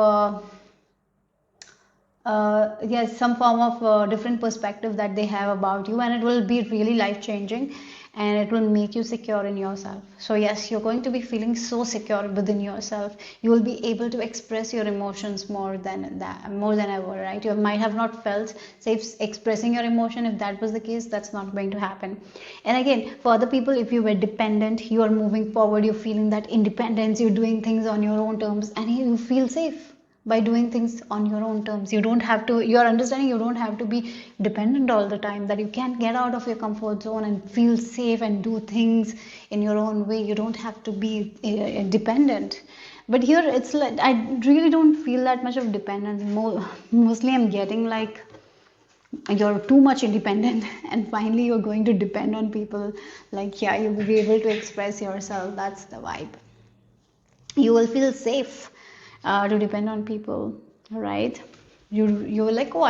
some form of different perspective that they have about you, and it will be really life changing, and it will make you secure in yourself. So yes, you're going to be feeling so secure within yourself. You will be able to express your emotions more than ever, right? You might have not felt safe expressing your emotion. If that was the case, that's not going to happen. And again, for other people, if you were dependent, you are moving forward, you're feeling that independence, you're doing things on your own terms, and you feel safe by doing things on your own terms. You don't have to, you're understanding, you don't have to be dependent all the time, that you can get out of your comfort zone and feel safe and do things in your own way. You don't have to be dependent. But here it's like, I really don't feel that much of dependence. Mostly I'm getting like, you're too much independent and finally you're going to depend on people. Like, yeah, you will be able to express yourself. That's the vibe. You will feel safe to depend on people, right? You're like, oh,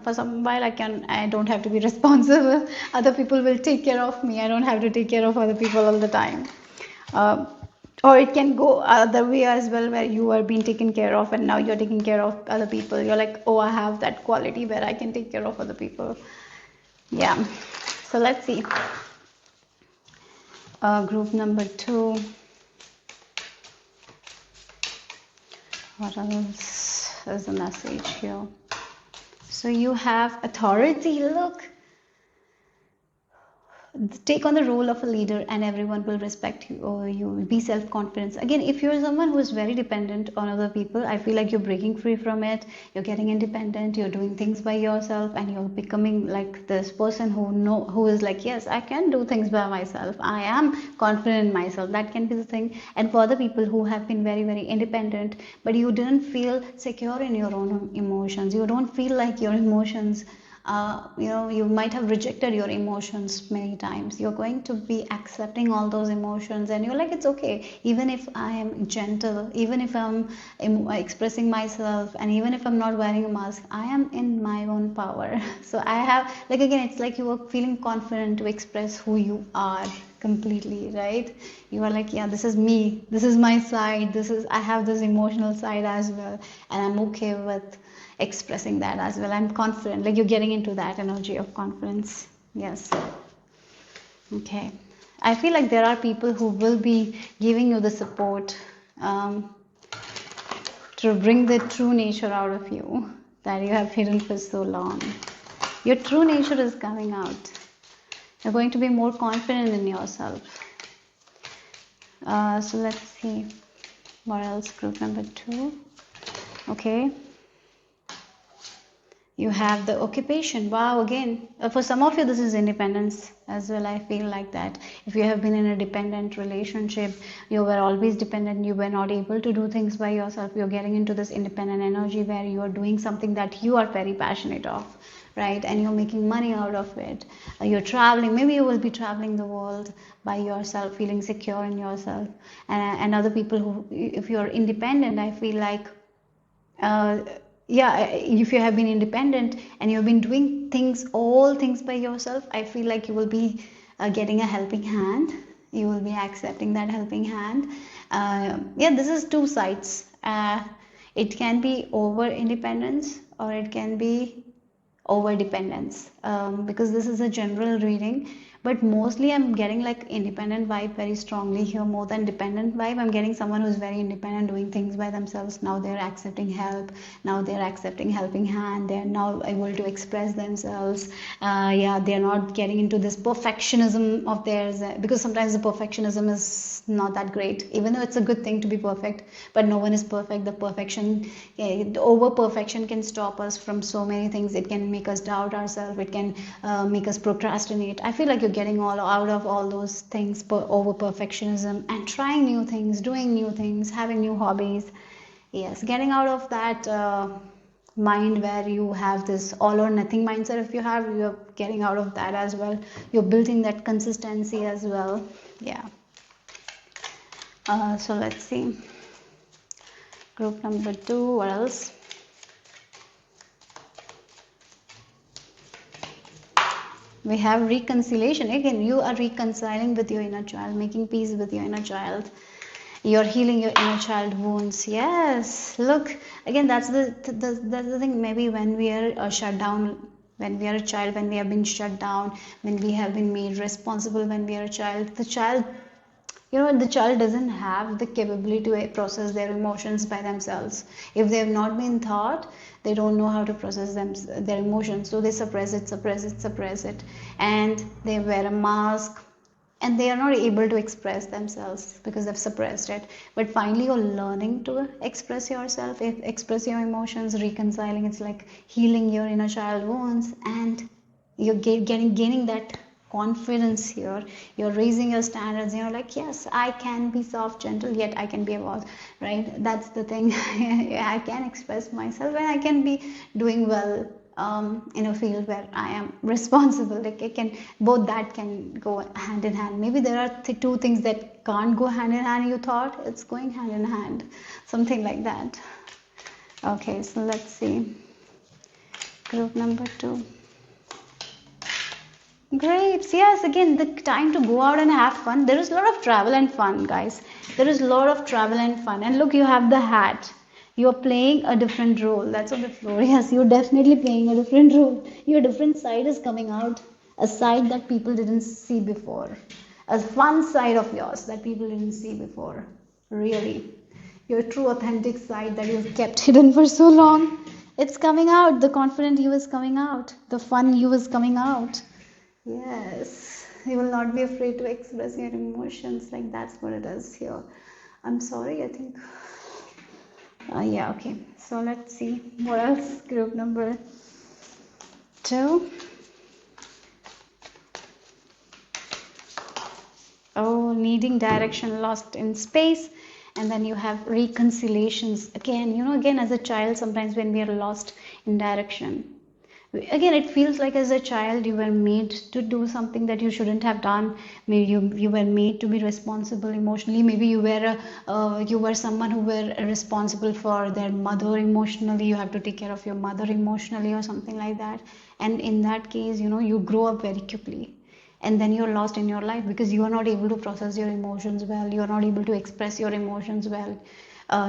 for some while I don't have to be responsible. Other people will take care of me. I don't have to take care of other people all the time. Or it can go other way as well, where you are being taken care of and now you're taking care of other people. You're like, oh, I have that quality where I can take care of other people. Yeah. So let's see. Group number 2. What else is the message here? So you have authority. Look. Take on the role of a leader and everyone will respect you, or you will be self-confident. Again, if you're someone who is very dependent on other people, I feel like you're breaking free from it. You're getting independent, you're doing things by yourself, and you're becoming like this person who is like, yes, I can do things by myself. I am confident in myself. That can be the thing. And for the people who have been very, very independent, but you didn't feel secure in your own emotions, you don't feel like your emotions, you might have rejected your emotions many times. You're going to be accepting all those emotions, and you're like, it's okay, even if I am gentle, even if I'm expressing myself, and even if I'm not wearing a mask, I am in my own power. So I have, like, again, it's like you are feeling confident to express who you are completely, right? You are like, yeah, this is me, this is my side, I have this emotional side as well, and I'm okay with expressing that as well. I'm confident, like you're getting into that energy of confidence. Yes. Okay. I feel like there are people who will be giving you the support to bring the true nature out of you that you have hidden for so long. Your true nature is coming out. You're going to be more confident in yourself. So let's see what else. Group number 2. Okay. You have the occupation. Wow, again, for some of you this is independence as well. I feel like that if you have been in a dependent relationship, you were always dependent, you were not able to do things by yourself, you're getting into this independent energy where you are doing something that you are very passionate of, right? And you're making money out of it. You're traveling, maybe you will be traveling the world by yourself, feeling secure in yourself. And other people who, if you're independent, I feel like yeah, if you have been independent and you've been doing all things by yourself, I feel like you will be getting a helping hand. You will be accepting that helping hand. Yeah, this is 2 sides. It can be over independence or it can be over dependence, because this is a general reading, but mostly I'm getting like independent vibe very strongly here, more than dependent vibe. I'm getting someone who's very independent, doing things by themselves. Now they're accepting help, now they're accepting helping hand, they're now able to express themselves. Yeah, they're not getting into this perfectionism of theirs, because sometimes the perfectionism is not that great, even though it's a good thing to be perfect, but no one is perfect. The perfection, over perfection can stop us from so many things. It can make us doubt ourselves, it can make us procrastinate. I feel like you're getting all out of all those things, over perfectionism, and trying new things, doing new things, having new hobbies. Yes, getting out of that mind where you have this all or nothing mindset. If you're getting out of that as well. You're building that consistency as well. Yeah. So let's see. Group number 2, what else? We have reconciliation. Again, you are reconciling with your inner child, making peace with your inner child. You're healing your inner child wounds. Yes, look, again, that's the thing. Maybe when we are shut down, when we are a child, when we have been shut down, when we have been made responsible, when we are a child, the child doesn't have the capability to process their emotions by themselves. If they have not been taught, they don't know how to process their emotions, so they suppress it, and they wear a mask, and they are not able to express themselves because they've suppressed it. But finally you're learning to express yourself, express your emotions, reconciling. It's like healing your inner child wounds, and you're gaining that confidence here. You're raising your standards. You're like, yes, I can be soft, gentle, yet I can be a boss, right? That's the thing. I can express myself, and I can be doing well in a field where I am responsible. Like it can, both that can go hand in hand. Maybe there are two things that can't go hand in hand. You thought it's going hand in hand, something like that. Okay, so let's see. Group number 2. Grapes, yes, again, the time to go out and have fun. There is a lot of travel and fun, guys. There is a lot of travel and fun. And look, you have the hat. You're playing a different role. That's on the floor. Yes, you're definitely playing a different role. Your different side is coming out. A side that people didn't see before. A fun side of yours that people didn't see before. Really. Your true authentic side that you've kept hidden for so long. It's coming out. The confident you is coming out. The fun you is coming out. Yes, you will not be afraid to express your emotions. Like that's what it is here. I'm sorry, I think. Yeah, okay. So let's see what else. Group number 2. Oh, needing direction, lost in space. And then you have reconciliations. Again, again as a child, sometimes when we are lost in direction. Again, it feels like as a child you were made to do something that you shouldn't have done. Maybe you were made to be responsible emotionally. Maybe you were someone who were responsible for their mother emotionally. You have to take care of your mother emotionally or something like that. And in that case, you grow up very quickly. And then you're lost in your life because you are not able to process your emotions well. You are not able to express your emotions well.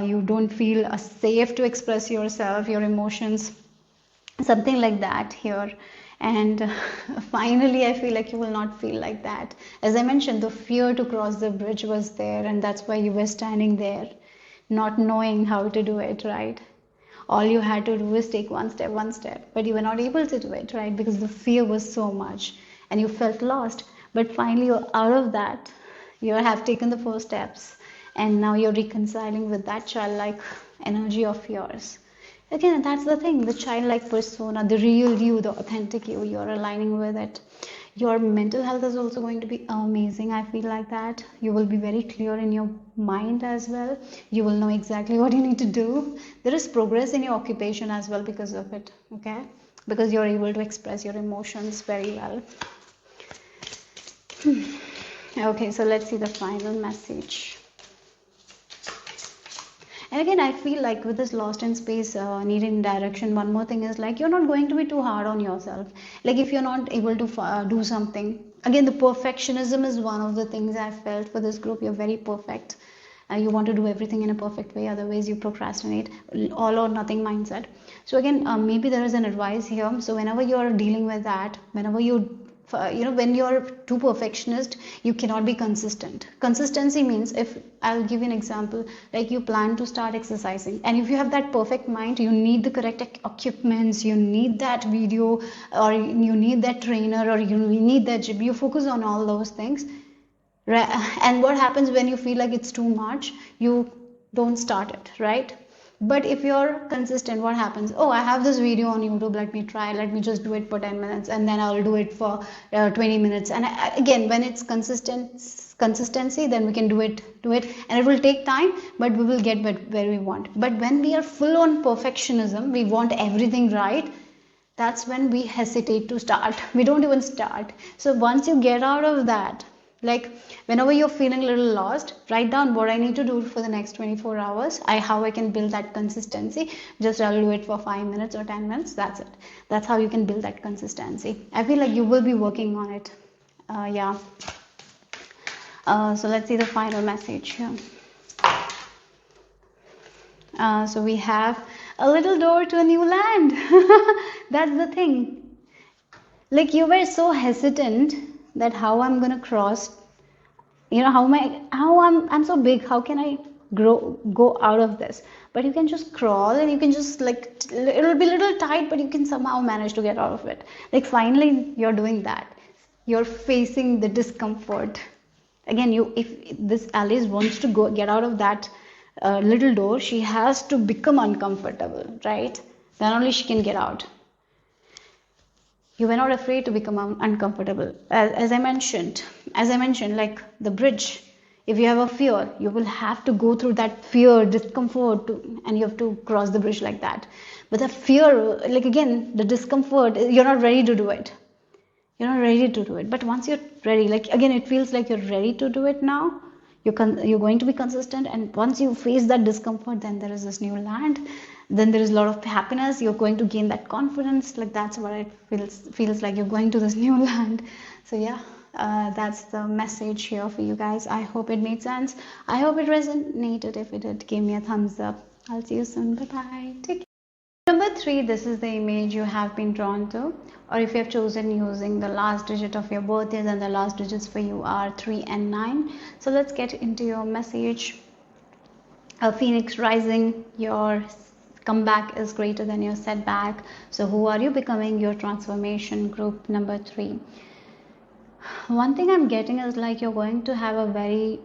You don't feel safe to express yourself, your emotions. Something like that here. And finally I feel like you will not feel like that. As I mentioned, the fear to cross the bridge was there, and that's why you were standing there not knowing how to do it, right? All you had to do is take one step, but you were not able to do it, right? Because the fear was so much and you felt lost. But finally you're out of that. You have taken the first steps, and now you're reconciling with that childlike energy of yours. Again, that's the thing, the childlike persona, the real you, the authentic you, you're aligning with it. Your mental health is also going to be amazing. I feel like that. You will be very clear in your mind as well. You will know exactly what you need to do. There is progress in your occupation as well because of it, okay? Because you're able to express your emotions very well. Okay, so let's see the final message. And again, I feel like with this lost in space, needing direction, one more thing is like you're not going to be too hard on yourself. Like if you're not able to do something, again, the perfectionism is one of the things I felt for this group. You're very perfect. You want to do everything in a perfect way, otherwise you procrastinate. All or nothing mindset. So again, maybe there is an advice here. So whenever you're dealing with that, whenever when you're too perfectionist, you cannot be consistent. Consistency means, if I'll give you an example, like you plan to start exercising, and if you have that perfect mind, you need the correct equipments, you need that video, or you need that trainer, or you need that gym. You focus on all those things, right? And what happens when you feel like it's too much? You don't start it, right? But if you're consistent, what happens? Oh, I have this video on YouTube, let me try, let me just do it for 10 minutes, and then I'll do it for 20 minutes. And again, when it's consistency, then we can do it, and it will take time, but we will get where we want. But when we are full on perfectionism, we want everything right, that's when we hesitate to start. We don't even start. So once you get out of that, like whenever you're feeling a little lost, write down what I need to do for the next 24 hours, how I can build that consistency. Just I'll do it for 5 minutes or 10 minutes, that's it. That's how you can build that consistency. I feel like you will be working on it. Yeah. So let's see the final message here. So we have a little door to a new land. That's the thing. Like you were so hesitant that how I'm gonna cross, how I'm so big, how can I go out of this? But you can just crawl, and you can just like, it'll be a little tight, but you can somehow manage to get out of it. Like finally you're doing that. You're facing the discomfort. Again, if this Alice wants to get out of that little door, she has to become uncomfortable, right? Then only she can get out. You were not afraid to become uncomfortable. As I mentioned, like the bridge, if you have a fear, you will have to go through that fear, discomfort, and you have to cross the bridge like that. But the fear, like again, the discomfort, you're not ready to do it. You're not ready to do it. But once you're ready, like again, it feels like you're ready to do it now. You're going to be consistent, and once you face that discomfort, then there is this new land. Then there is a lot of happiness. You're going to gain that confidence. Like that's what it feels like. You're going to this new land. So yeah, that's the message here for you guys. I hope it made sense. I hope it resonated. If it did, give me a thumbs up. I'll see you soon. Bye bye. Take care. Number 3, this is the image you have been drawn to, or if you have chosen using the last digit of your birthday, then the last digits for you are 3 and 9. So let's get into your message. A phoenix rising, your comeback is greater than your setback. So who are you becoming? Your transformation. Group number 3. One thing I'm getting is like you're going to have a very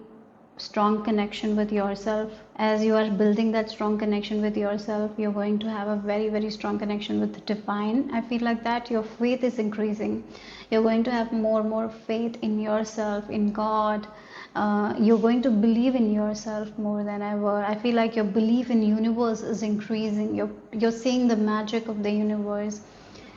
strong connection with yourself. As you are building that strong connection with yourself, you're going to have a very strong connection with the divine. I feel like that your faith is increasing. You're going to have more faith in yourself, in God. You're going to believe in yourself more than ever. I feel like your belief in universe is increasing. You're seeing the magic of the universe,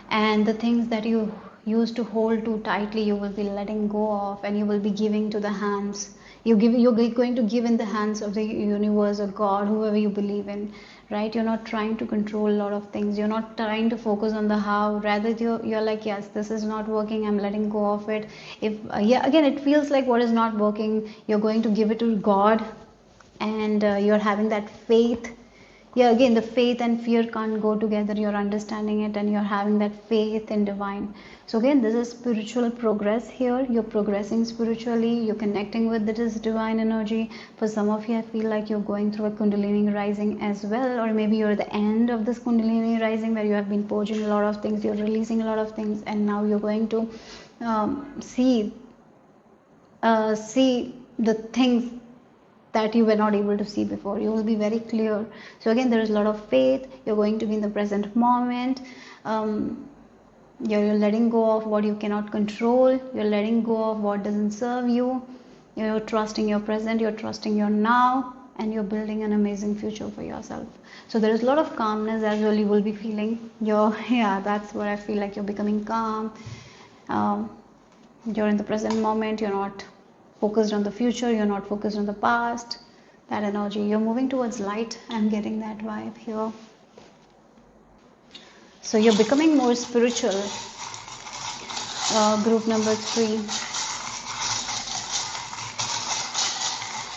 and the things that you used to hold too tightly, you will be letting go of, and you will be giving to the hands. You're going to give in the hands of the universe or God, whoever you believe in, right? You're not trying to control a lot of things. You're not trying to focus on the how. Rather, you're like, yes, this is not working. I'm letting go of it. If again, it feels like what is not working, you're going to give it to God, and you're having that faith. Yeah, again, the faith and fear can't go together. You're understanding it, and you're having that faith in divine. So again, this is spiritual progress here. You're progressing spiritually. You're connecting with this divine energy. For some of you, I feel like you're going through a kundalini rising as well, or maybe you're at the end of this kundalini rising where you have been purging a lot of things. You're releasing a lot of things, and now you're going to see the things that you were not able to see before. You will be very clear. So again, there is a lot of faith. You're going to be in the present moment. You're letting go of what you cannot control. You're letting go of what doesn't serve you. You're trusting your present. You're trusting your now, and you're building an amazing future for yourself. So there is a lot of calmness as well. You will be feeling. That's what I feel like. You're becoming calm. You're in the present moment. You're not focused on the future, you're not focused on the past. That energy, you're moving towards light. I'm getting that vibe here. So you're becoming more spiritual. Group number 3.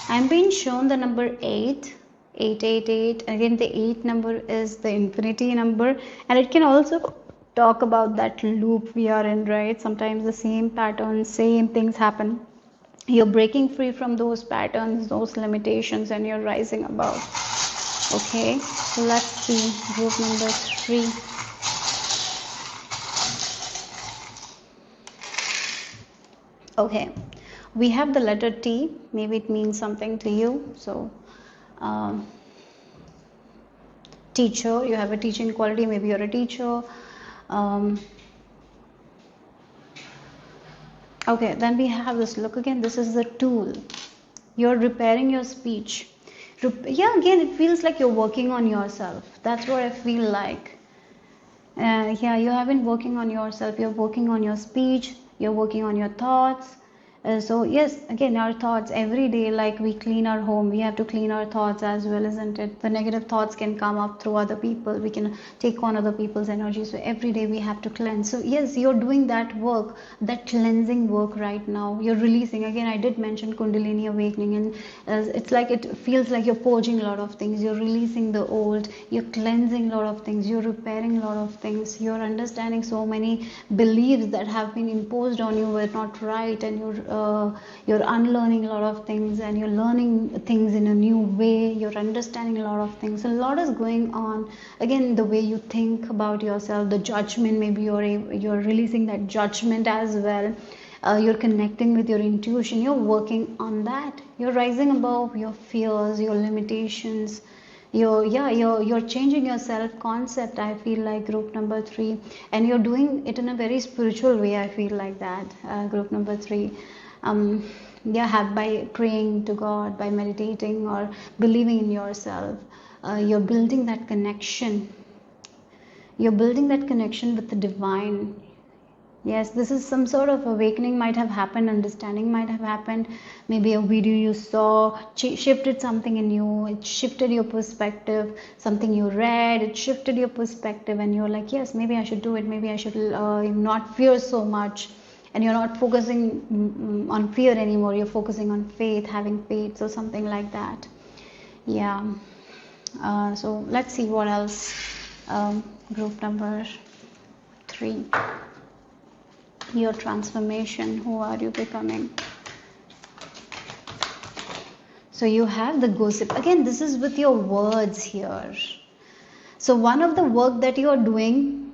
I'm being shown the number 8. 888. Again, the 8 number is the infinity number, and it can also talk about that loop we are in, right? Sometimes the same patterns, same things happen. You're breaking free from those patterns, those limitations, and you're rising above. Okay, so let's see group number 3. Okay, we have the letter T. Maybe it means something to you. So teacher, you have a teaching quality. Maybe you're a teacher. Okay, then we have this. Look again, this is the tool. You're repairing your speech. Yeah, again, it feels like you're working on yourself. That's what I feel like. Yeah, you have been working on yourself. You're working on your speech. You're working on your thoughts. So yes, again, our thoughts every day, like we clean our home, we have to clean our thoughts as well, isn't it? The negative thoughts can come up through other people. We can take on other people's energy. So every day we have to cleanse. So yes, you're doing that work, that cleansing work right now. You're releasing. Again, I did mention Kundalini awakening, and it's like it feels like you're purging a lot of things. You're releasing the old. You're cleansing a lot of things. You're repairing a lot of things. You're understanding so many beliefs that have been imposed on you were not right, and you're unlearning a lot of things, and you're learning things in a new way. You're understanding a lot of things. A lot is going on. Again, the way you think about yourself, the judgment, maybe you're releasing that judgment as well. You're connecting with your intuition, you're working on that, you're rising above your fears, your limitations, you're changing your self concept. I feel like group number 3, and you're doing it in a very spiritual way. I feel like that, group number 3. By praying to God, by meditating, or believing in yourself, you're building that connection. You're building that connection with the divine. Yes, this is some sort of awakening might have happened, understanding might have happened. Maybe a video you saw shifted something in you, it shifted your perspective, something you read, it shifted your perspective, and you're like, yes, maybe I should do it, maybe I should not fear so much. And you're not focusing on fear anymore, you're focusing on faith, having faith, so something like that. Yeah. So let's see what else. Group number 3. Your transformation. Who are you becoming? So you have the gossip. Again, this is with your words here. So one of the work that you are doing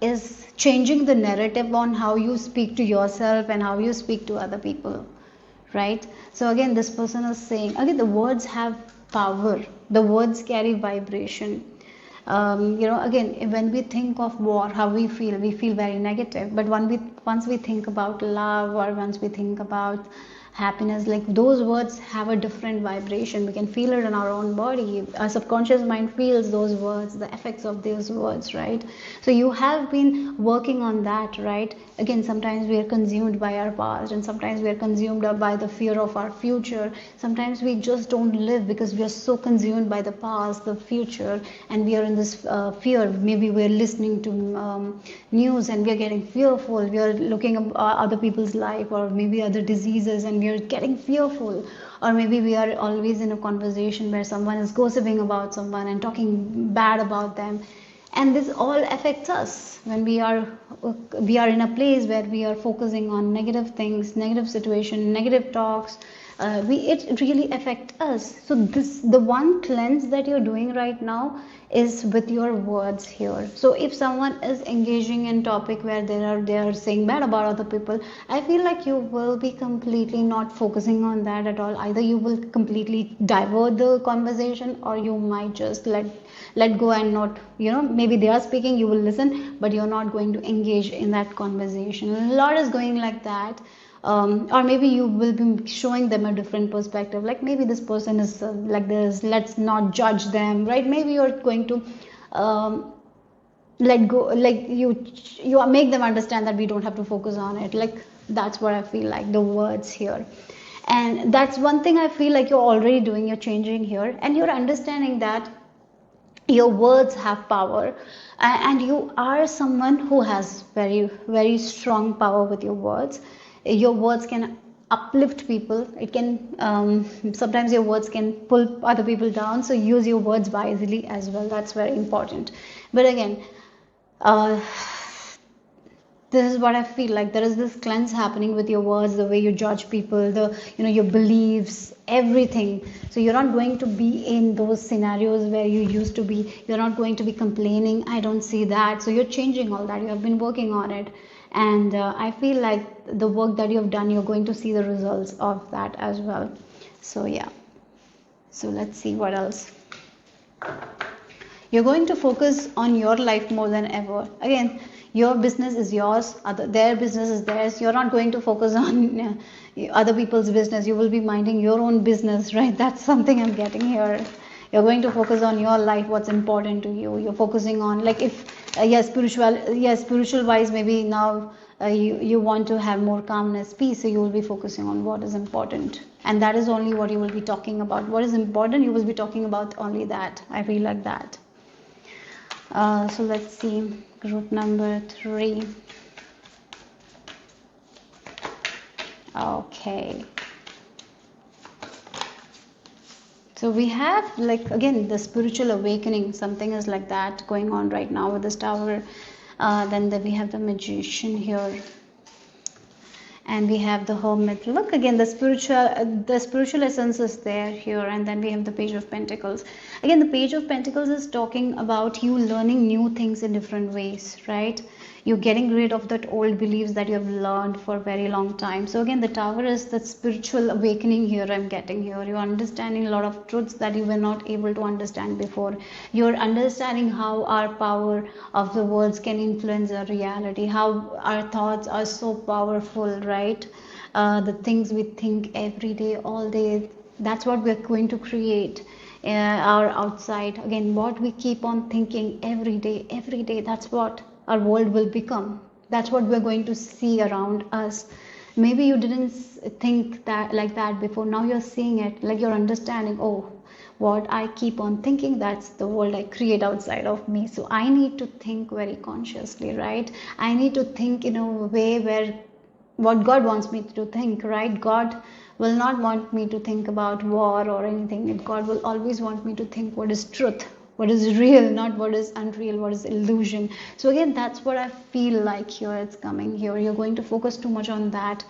is changing the narrative on how you speak to yourself and how you speak to other people, right? So again, this person is saying, again, the words have power. The words carry vibration. Again, when we think of war, how we feel very negative. But once we think about love, or once we think about happiness, like those words have a different vibration. We can feel it in our own body. Our subconscious mind feels those words, the effects of those words, right? So you have been working on that, right? Again, sometimes we are consumed by our past, and sometimes we are consumed by the fear of our future. Sometimes we just don't live because we are so consumed by the past, the future, and we are in this fear. Maybe we are listening to news and we are getting fearful. We are looking at other people's life, or maybe other diseases, and we are getting fearful. Or maybe we are always in a conversation where someone is gossiping about someone and talking bad about them, and this all affects us when we are in a place where we are focusing on negative things, negative situation, negative talks. It really affects us. So the one cleanse that you're doing right now is with your words here. So if someone is engaging in topic where they are saying bad about other people, I feel like you will be completely not focusing on that at all. Either you will completely divert the conversation, or you might just let go and not, maybe they are speaking, you will listen, but you're not going to engage in that conversation. A lot is going like that. Or maybe you will be showing them a different perspective, like maybe this person is like this, let's not judge them, right? Maybe you're going to let go, like you make them understand that we don't have to focus on it. Like that's what I feel like, the words here. And that's one thing I feel like you're already doing, you're changing here, and you're understanding that your words have power, and you are someone who has very, very strong power with your words. Your words can uplift people. It can sometimes your words can pull other people down, so use your words wisely as well. That's very important. But again, this is what I feel like. There is this cleanse happening with your words, the way you judge people, your beliefs, everything. So you're not going to be in those scenarios where you used to be. You're not going to be complaining. I don't see that. So you're changing all that. You have been working on it. And I feel like the work that you have done, you're going to see the results of that as well. So yeah. So let's see what else. You're going to focus on your life more than ever. Again, your business is yours, their business is theirs. You're not going to focus on other people's business. You will be minding your own business, right? That's something I'm getting here. You're going to focus on your life, what's important to you. You're focusing on, like, if spiritual wise, maybe now you want to have more calmness, peace, so you will be focusing on what is important, and that is only what you will be talking about. What is important, you will be talking about only that. I feel like that. So let's see, group number 3. Okay. So we have, like, again, the spiritual awakening. Something is like that going on right now with this tower. Then we have the magician here. And we have the hermit. Look, again, the spiritual essence is there here. And then we have the page of pentacles. Again, the page of pentacles is talking about you learning new things in different ways, right? You're getting rid of that old beliefs that you have learned for a very long time. So again, the Tower is the spiritual awakening here. I'm getting here. You're understanding a lot of truths that you were not able to understand before. You're understanding how our power of the words can influence our reality, how our thoughts are so powerful, right? The things we think every day, all day, that's what we're going to create. Our outside, again, what we keep on thinking every day, that's what our world will become. That's what we're going to see around us. Maybe you didn't think that like that before. Now you're seeing it, like you're understanding, oh, what I keep on thinking, that's the world I create outside of me. So I need to think very consciously, right? I need to think in a way where what God wants me to think, right? God will not want me to think about war or anything. God will always want me to think what is truth, what is real, not what is unreal, what is illusion. So again, that's what I feel like here. It's coming here. You're going to focus too much on that.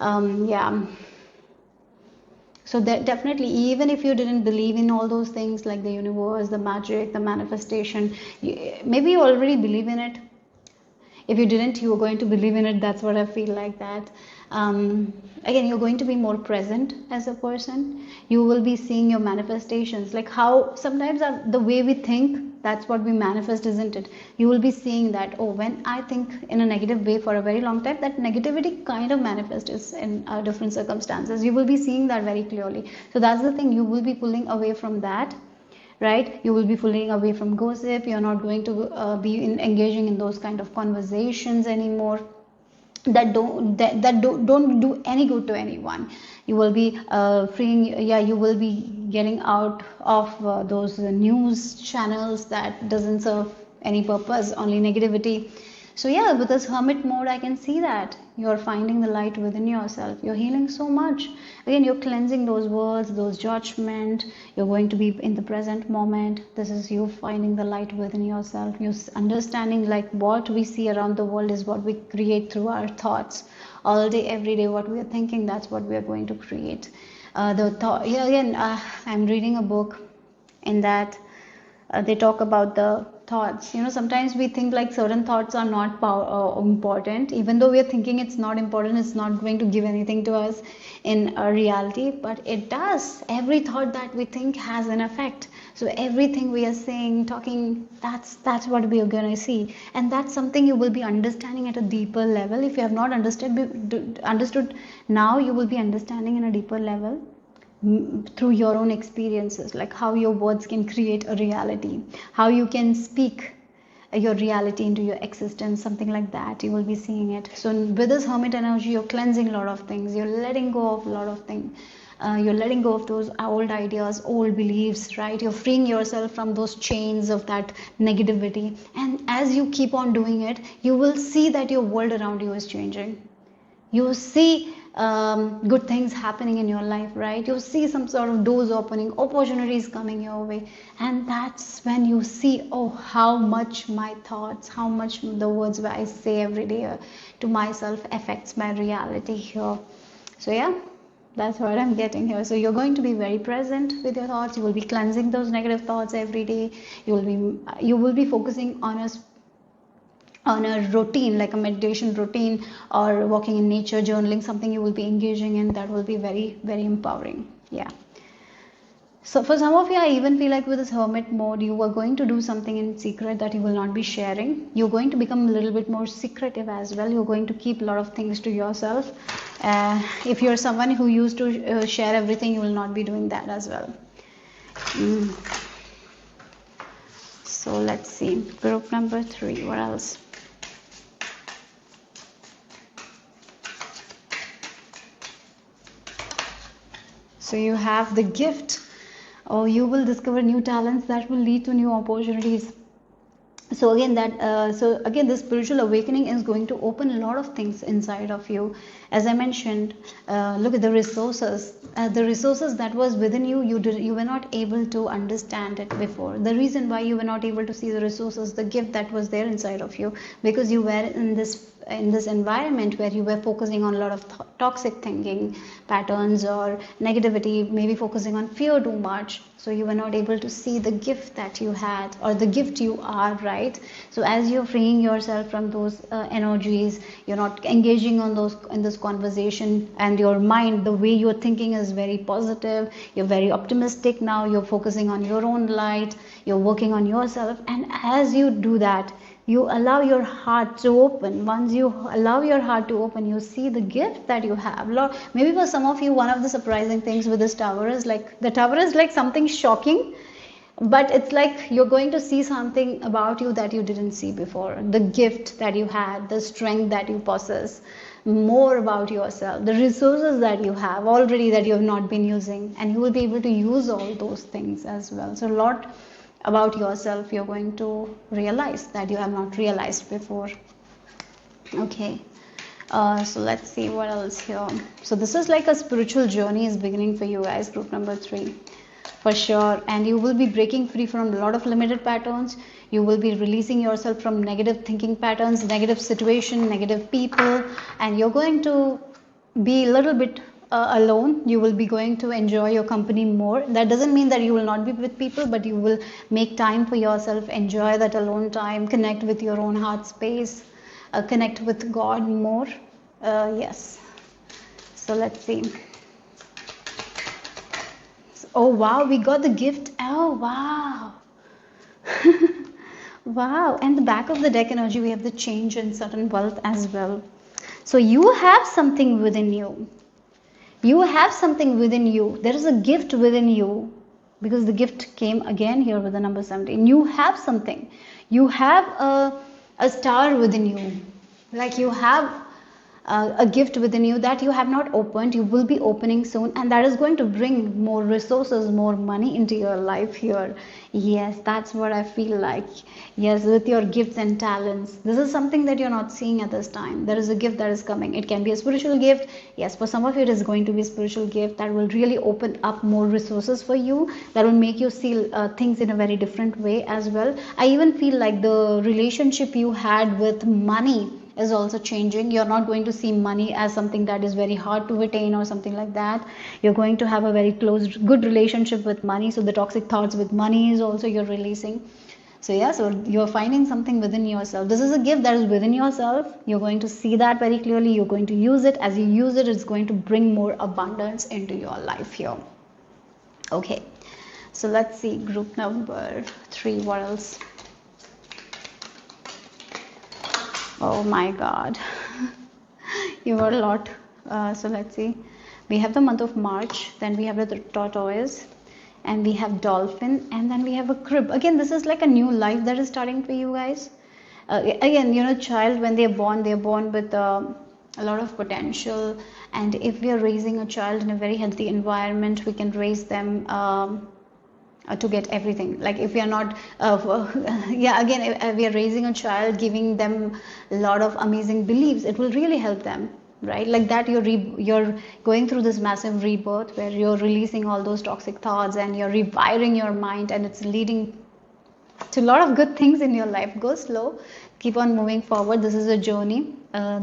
Yeah. So that definitely, even if you didn't believe in all those things like the universe, the magic, the manifestation, maybe you already believe in it. If you didn't, you were going to believe in it. That's what I feel like that. Again, you're going to be more present as a person. You will be seeing your manifestations, like how sometimes the way we think, that's what we manifest, isn't it? You will be seeing that, oh, when I think in a negative way for a very long time, that negativity kind of manifests in different circumstances. You will be seeing that very clearly. So that's the thing, you will be pulling away from that, right? You will be pulling away from gossip. You're not going to be engaging in those kind of conversations anymore that don't do any good to anyone. You will be freeing, yeah, you will be getting out of those news channels that doesn't serve any purpose, only negativity. So yeah, with this hermit mode, I can see that you're finding the light within yourself. You're healing so much. Again, you're cleansing those words, those judgment. You're going to be in the present moment. This is you finding the light within yourself. You're understanding like what we see around the world is what we create through our thoughts. All day, every day, what we are thinking, that's what we are going to create. Yeah, again, I'm reading a book in that they talk about the thoughts. Sometimes we think like certain thoughts are not important, even though we are thinking it's not important, it's not going to give anything to us in reality, but it does. Every thought that we think has an effect. So everything we are saying, talking, that's what we are going to see, and that's something you will be understanding at a deeper level. If you have not understood now, you will be understanding in a deeper level through your own experiences, like how your words can create a reality, how you can speak your reality into your existence, something like that. You will be seeing it. So with this hermit energy, you're cleansing a lot of things, you're letting go of a lot of things, you're letting go of those old ideas, old beliefs, right? You're freeing yourself from those chains of that negativity, and as you keep on doing it, you will see that your world around you is changing. You see good things happening in your life, right? You see some sort of doors opening, opportunities coming your way, and that's when you see, oh, how much my thoughts, how much the words I say every day to myself affects my reality here. So yeah, that's what I'm getting here. So you're going to be very present with your thoughts. You will be cleansing those negative thoughts every day. You will be focusing on a routine, like a meditation routine, or walking in nature, journaling, something you will be engaging in that will be very, very empowering. Yeah. So for some of you, I even feel like with this hermit mode, you are going to do something in secret that you will not be sharing. You're going to become a little bit more secretive as well. You're going to keep a lot of things to yourself. If you're someone who used to share everything, you will not be doing that as well. So let's see. Group number 3. What else? So you have the gift, or you will discover new talents that will lead to new opportunities. So again, the spiritual awakening is going to open a lot of things inside of you. As I mentioned, look at the resources. The resources that was within you, you were not able to understand it before. The reason why you were not able to see the resources, the gift that was there inside of you, because you were in this in this environment where you were focusing on a lot of toxic thinking patterns or negativity, maybe focusing on fear too much, so you were not able to see the gift that you had or the gift you are, right? So as you're freeing yourself from those energies, you're not engaging on those in this conversation, and your mind, the way you're thinking is very positive, you're very optimistic now, you're focusing on your own light, you're working on yourself. And as you do that, you allow your heart to open. Once you allow your heart to open, you see the gift that you have. Maybe for some of you, one of the surprising things with this tower is like, the tower is like something shocking, but it's like you're going to see something about you that you didn't see before. The gift that you had, the strength that you possess, more about yourself, the resources that you have already that you have not been using, and you will be able to use all those things as well. So a lot about yourself you're going to realize that you have not realized before. Okay, so let's see what else here. So this is like a spiritual journey is beginning for you guys, group number 3, for sure. And you will be breaking free from a lot of limited patterns. You will be releasing yourself from negative thinking patterns, negative situation, negative people, and you're going to be a little bit alone. You will be going to enjoy your company more. That doesn't mean that you will not be with people, but you will make time for yourself, enjoy that alone time, connect with your own heart space, connect with God more. Yes. So let's see. Oh wow, we got the gift. Oh wow. Wow. And the back of the deck energy, we have the change and sudden wealth as well. So you have something within you. You have something within you. There is a gift within you, because the gift came again here with the number 17. You have something. You have a star within you. Like you have a gift within you that you have not opened. You will be opening soon, and that is going to bring more resources, more money into your life here. Yes, that's what I feel like. Yes, with your gifts and talents, this is something that you're not seeing at this time. There is a gift that is coming. It can be a spiritual gift. Yes, for some of you it is going to be a spiritual gift that will really open up more resources for you, that will make you see things in a very different way as well. I even feel like the relationship you had with money is also changing. You're not going to see money as something that is very hard to attain or something like that. You're going to have a very close, good relationship with money. So the toxic thoughts with money is also you're releasing. So yeah, so you're finding something within yourself. This is a gift that is within yourself. You're going to see that very clearly. You're going to use it. As you use it, it's going to bring more abundance into your life here. Okay, so let's see group number 3. What else? Oh my God, you got a lot. So let's see. We have the month of March, then we have the tortoise, and we have dolphin, and then we have a crib. Again, this is like a new life that is starting for you guys. Again, you know, child, when they're born with a lot of potential, and if we are raising a child in a very healthy environment, we can raise them to get everything. Like if we are not yeah, again, if we are raising a child, giving them a lot of amazing beliefs, it will really help them, right? Like that, you're going through this massive rebirth where you're releasing all those toxic thoughts and you're rewiring your mind, and it's leading to a lot of good things in your life. Go slow, keep on moving forward. This is a journey.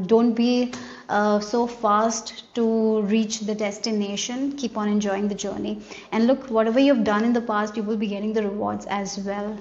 Don't be so fast to reach the destination. Keep on enjoying the journey, and look, whatever you've done in the past, you will be getting the rewards as well.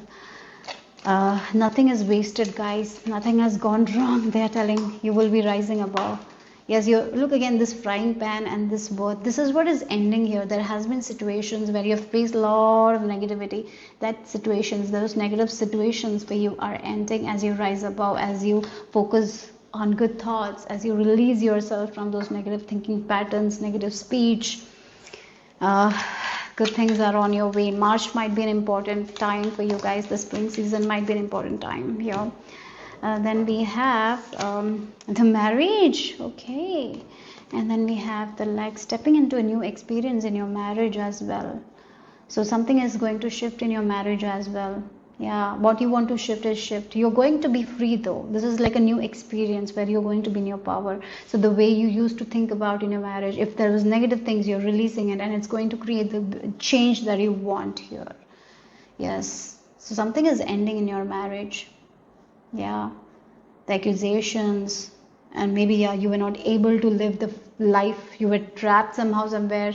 Nothing is wasted, guys. Nothing has gone wrong. They are telling you will be rising above. Yes, you look again, this frying pan and this birth, this is what is ending here. There has been situations where you have faced a lot of negativity. That situations, those negative situations for you are ending as you rise above, as you focus on good thoughts, as you release yourself from those negative thinking patterns, negative speech. Good things are on your way. March might be an important time for you guys. The spring season might be an important time here. Then we have the marriage. Okay, and then we have the like stepping into a new experience in your marriage as well. So something is going to shift in your marriage as well. Yeah, what you want to shift is shift. You're going to be free though. This is like a new experience where you're going to be in your power. So the way you used to think about in your marriage, if there was negative things, you're releasing it, and it's going to create the change that you want here. Yes, so something is ending in your marriage. Yeah, the accusations, and maybe you were not able to live the life, you were trapped somehow somewhere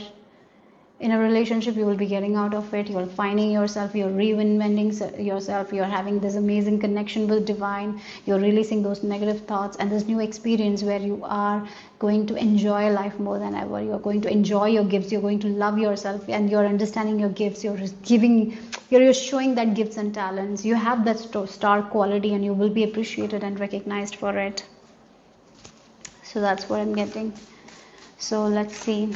in a relationship. You will be getting out of it, you're finding yourself, you're reinventing yourself, you're having this amazing connection with divine, you're releasing those negative thoughts, and this new experience where you are going to enjoy life more than ever. You're going to enjoy your gifts, you're going to love yourself, and you're understanding your gifts, you're giving, you're showing that gifts and talents, you have that star quality, and you will be appreciated and recognized for it. So that's what I'm getting. So let's see.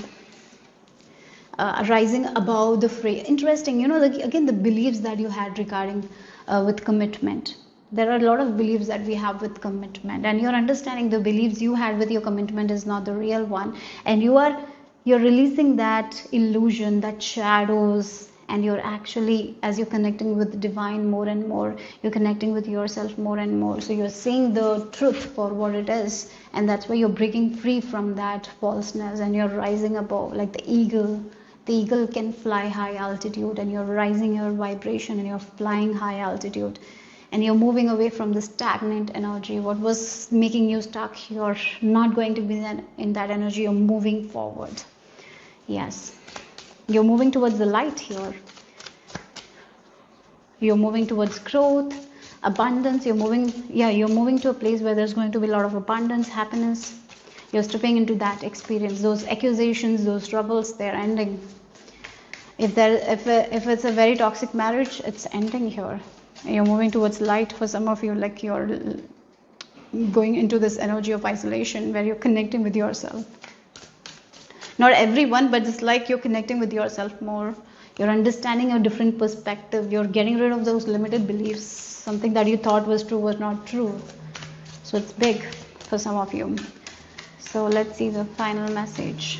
Rising above the fray. Interesting, again, the beliefs that you had regarding with commitment. There are a lot of beliefs that we have with commitment, and you're understanding the beliefs you had with your commitment is not the real one, and you're releasing that illusion, that shadows, and you're actually, as you're connecting with the divine more and more, you're connecting with yourself more and more, so you're seeing the truth for what it is, and that's why you're breaking free from that falseness, and you're rising above like the eagle. The eagle can fly high altitude, and you're rising your vibration, and you're flying high altitude, and you're moving away from the stagnant energy. What was making you stuck, you're not going to be in that energy. You're moving forward. Yes, you're moving towards the light here. You're moving towards growth, abundance. You're moving to a place where there's going to be a lot of abundance, happiness. You're stepping into that experience. Those accusations, those troubles, they're ending. If it's a very toxic marriage, it's ending here. You're moving towards light. For some of you, like you're going into this energy of isolation where you're connecting with yourself. Not everyone, but it's like you're connecting with yourself more. You're understanding a different perspective. You're getting rid of those limited beliefs. Something that you thought was true was not true. So it's big for some of you. So let's see the final message.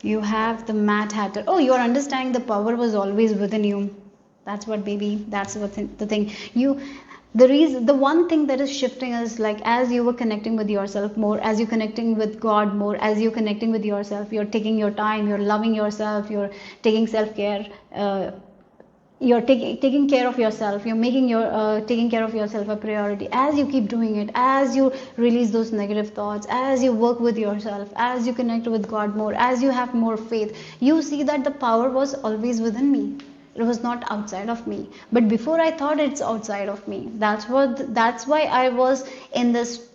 You have the Mad Hatter. Oh, you're understanding the power was always within you. That's what, baby. That's what the thing. The one thing that is shifting is like as you were connecting with yourself more, as you're connecting with God more, as you're connecting with yourself, you're taking your time, you're loving yourself, you're taking self-care. You're taking care of yourself, you're making your taking care of yourself a priority. As you keep doing it, as you release those negative thoughts, as you work with yourself, as you connect with God more, as you have more faith, you see that the power was always within me. It was not outside of me, but before I thought it's outside of me. That's why I was in this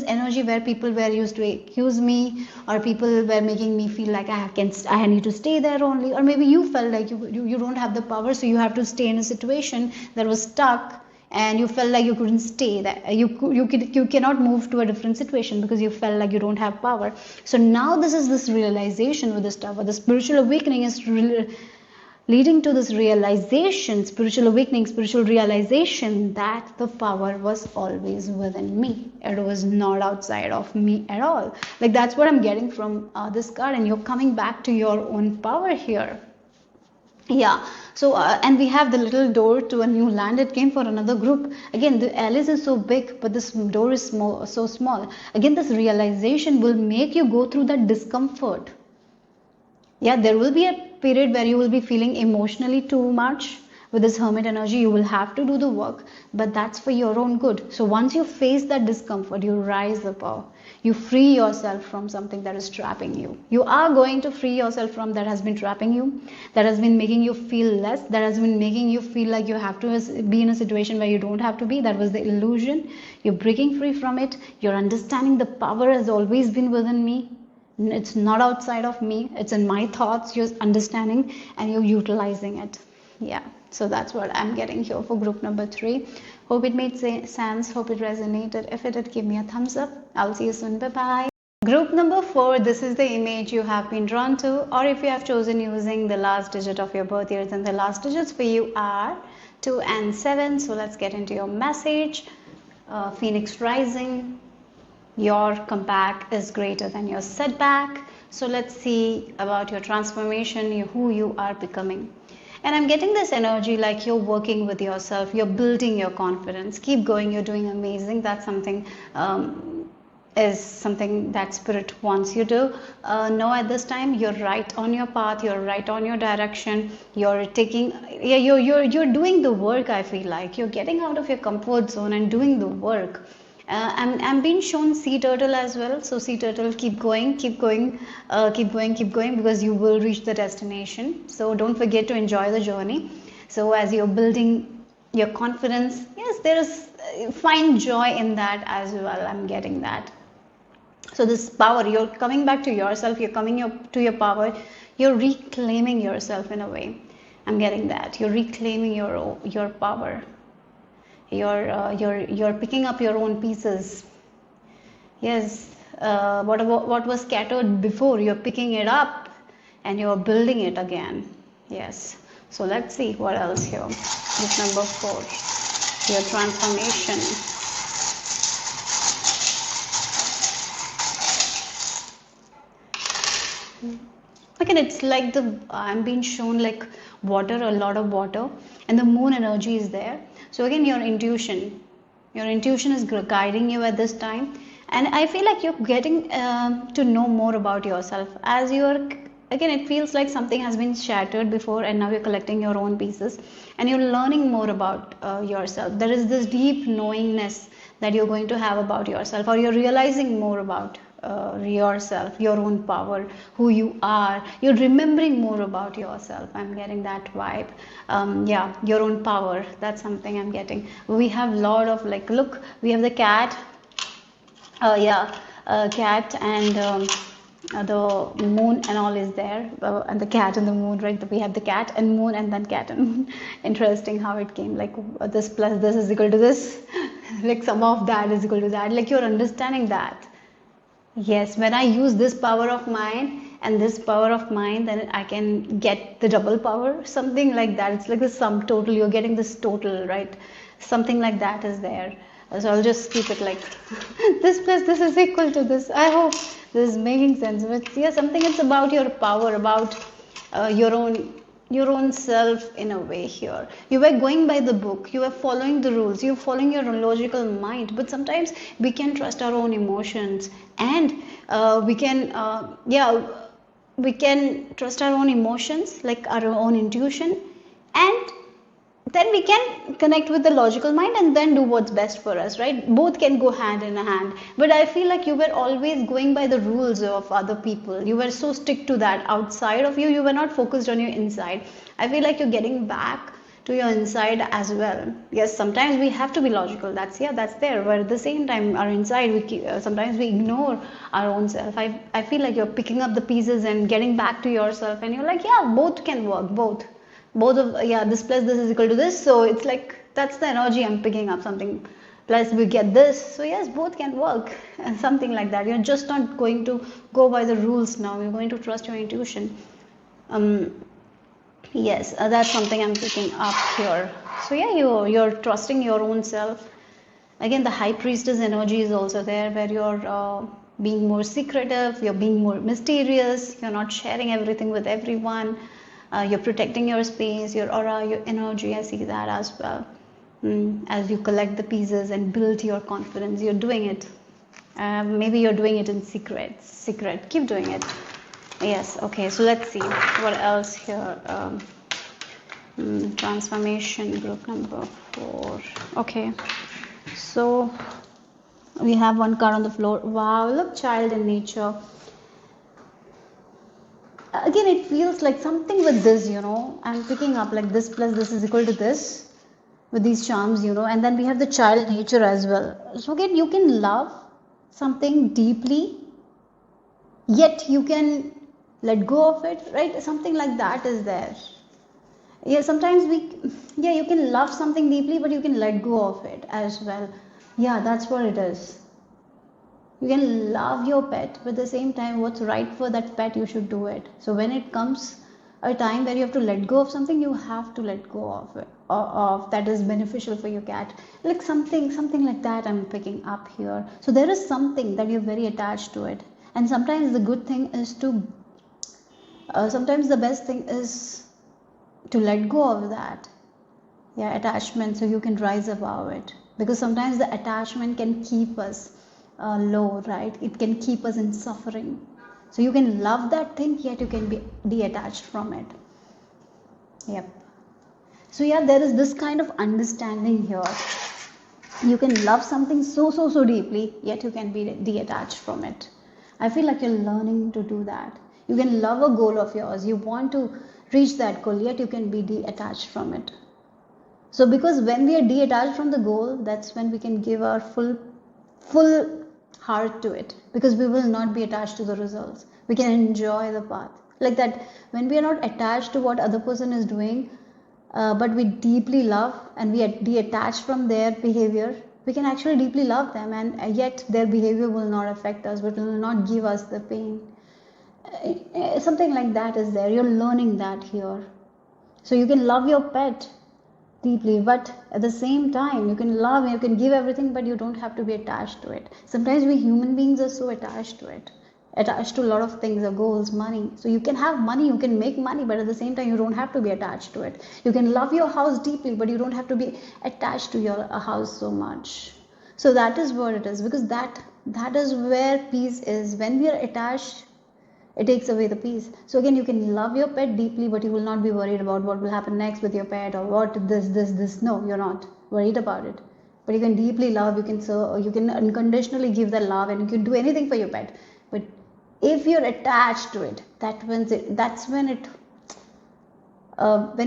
energy where people were used to accuse me, or people were making me feel like I need to stay there only, or maybe you felt like you don't have the power, so you have to stay in a situation that was stuck, and you felt like you couldn't stay there. You cannot move to a different situation because you felt like you don't have power. So now this realization with this tower, the spiritual awakening is leading to this realization, spiritual awakening, spiritual realization that the power was always within me. It was not outside of me at all. Like that's what I'm getting from this card, and you're coming back to your own power here. Yeah, so and we have the little door to a new land. It came for another group. Again, the Alice is so big, but this door is so small. Again, this realization will make you go through that discomfort. Yeah, there will be a period where you will be feeling emotionally too much with this hermit energy. You will have to do the work, but that's for your own good. So once you face that discomfort, you rise above. You free yourself from something that is trapping you. You are going to free yourself from that has been trapping you, that has been making you feel less, that has been making you feel like you have to be in a situation where you don't have to be. That was the illusion. You're breaking free from it. You're understanding the power has always been within me. It's not outside of me. It's in my thoughts. You're understanding and you're utilizing it. Yeah. So that's what I'm getting here for group number 3. Hope it made sense. Hope it resonated. If it did, give me a thumbs up. I'll see you soon. Bye-bye. Group number 4, this is the image you have been drawn to, or if you have chosen using the last digit of your birth year, then the last digits for you are 2 and 7. So let's get into your message. Phoenix rising. Your comeback is greater than your setback. So let's see about your transformation, who you are becoming. And I'm getting this energy like you're working with yourself, you're building your confidence. Keep going, you're doing amazing. That's something is something that spirit wants you to know at this time. You're right on your path, you're right on your direction, you're taking, yeah, you're doing the work. I feel like you're getting out of your comfort zone and doing the work. I'm being shown sea turtle as well. So sea turtle, keep going, keep going, keep going, keep going, because you will reach the destination. So don't forget to enjoy the journey. So as you're building your confidence, yes, there is find joy in that as well. I'm getting that. So this power, you're coming back to yourself, you're coming to your power, you're reclaiming yourself in a way. I'm getting that. You're reclaiming your power. You're picking up your own pieces. Yes, what was scattered before, you're picking it up and you're building it again. Yes. So let's see what else here. This number 4, your transformation. Again, it's like I'm being shown like water, a lot of water, and the moon energy is there. So again, your intuition is guiding you at this time, and I feel like you're getting to know more about yourself as you're. Again, it feels like something has been shattered before, and now you're collecting your own pieces, and you're learning more about yourself. There is this deep knowingness that you're going to have about yourself, or you're realizing more about yourself, your own power, who you are. You're remembering more about yourself. I'm getting that vibe. Yeah, your own power. That's something I'm getting. We have a lot of like, look, we have the cat. Yeah, cat and the moon and all is there, and the cat and the moon, right? We have the cat and moon and then cat and moon. Interesting how it came, like this plus this is equal to this, like some of that is equal to that, like you're understanding that. Yes, when I use this power of mine and this power of mine, then I can get the double power, something like that. It's like the sum total, you're getting this total, right? Something like that is there. So I'll just keep it like this plus this is equal to this. I hope this is making sense. But yeah, something it's about your power, about your own self in a way here. You were going by the book, you were following the rules, you're following your logical mind, but sometimes we can trust our own emotions, and we can we can trust our own emotions, like our own intuition, and then we can connect with the logical mind and then do what's best for us, right? Both can go hand in hand. But I feel like you were always going by the rules of other people. You were so strict to that outside of you. You were not focused on your inside. I feel like you're getting back to your inside as well. Yes, sometimes we have to be logical. That's there. But at the same time, our inside, sometimes we ignore our own self. I feel like you're picking up the pieces and getting back to yourself, and you're like, yeah, both can work. Both of, yeah, this plus this is equal to this. So it's like, that's the energy I'm picking up, something plus we get this. So yes, both can work, and something like that. You're just not going to go by the rules now. You're going to trust your intuition. Yes, that's something I'm picking up here. So yeah, you're trusting your own self. Again, the high priestess energy is also there, where you're being more secretive, you're being more mysterious, you're not sharing everything with everyone. You're protecting your space, your aura, your energy. I see that as well. As you collect the pieces and build your confidence, you're doing it. Maybe you're doing it in secret. Keep doing it. Yes. Okay. So let's see what else here. Transformation group number 4. Okay. So we have one card on the floor. Wow. Look, child in nature. Again, it feels like something with this, I'm picking up like this plus this is equal to this with these charms, and then we have the child nature as well. So again, you can love something deeply, yet you can let go of it, right? Something like that is there. Yeah, sometimes you can love something deeply, but you can let go of it as well. Yeah, that's what it is. You can love your pet, but at the same time, what's right for that pet, you should do it. So when it comes a time where you have to let go of something, you have to let go of it, of that is beneficial for your cat. Like something like that I'm picking up here. So there is something that you're very attached to it. And sometimes the good thing is sometimes the best thing is to let go of that. Yeah, attachment, so you can rise above it. Because sometimes the attachment can keep us low, right? It can keep us in suffering. So you can love that thing, yet you can be detached from it. Yep. So yeah, there is this kind of understanding here. You can love something so deeply, yet you can be detached from it. I feel like you're learning to do that. You can love a goal of yours. You want to reach that goal, yet you can be detached from it. So because when we are detached from the goal, that's when we can give our full heart to it, because we will not be attached to the results. We can enjoy the path. Like that, when we are not attached to what other person is doing, but we deeply love and we are detached from their behavior, we can actually deeply love them, and yet their behavior will not affect us, but will not give us the pain. Something like that is there. You're learning that here. So you can love your pet deeply, but at the same time you can love, you can give everything, but you don't have to be attached to it. Sometimes we human beings are so attached to it, attached to a lot of things, goals, money. So you can have money, you can make money, but at the same time you don't have to be attached to it. You can love your house deeply, but you don't have to be attached to your house so much. So that is what it is, because that is where peace is. When we are attached, it takes away the peace. So again, you can love your pet deeply, but you will not be worried about what will happen next with your pet, or what this. No, you're not worried about it. But you can deeply love, you can serve, you can unconditionally give the love, and you can do anything for your pet. But if you're attached to it, that's when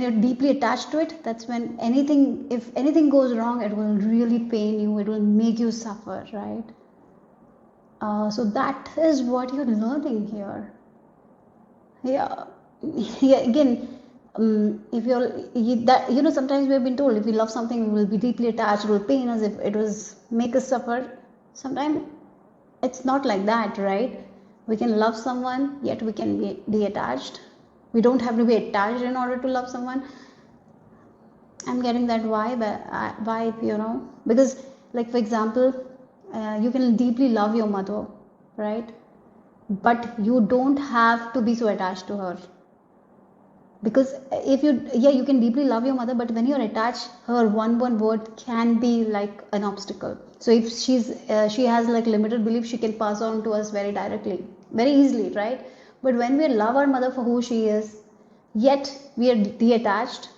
you're deeply attached to it, that's when if anything goes wrong, it will really pain you, it will make you suffer, right? So that is what you're learning here. Yeah, yeah. Again, if sometimes we have been told if we love something, we will be deeply attached. It will pain us if it was make us suffer. Sometimes it's not like that, right? We can love someone, yet we can be detached. We don't have to be attached in order to love someone. I'm getting that vibe, because, like, for example, you can deeply love your mother, right? But you don't have to be so attached to her, because if you can deeply love your mother, but when you're attached, her one word can be like an obstacle. So if she has like limited belief, she can pass on to us very directly, very easily, right? But when we love our mother for who she is, yet we are detached,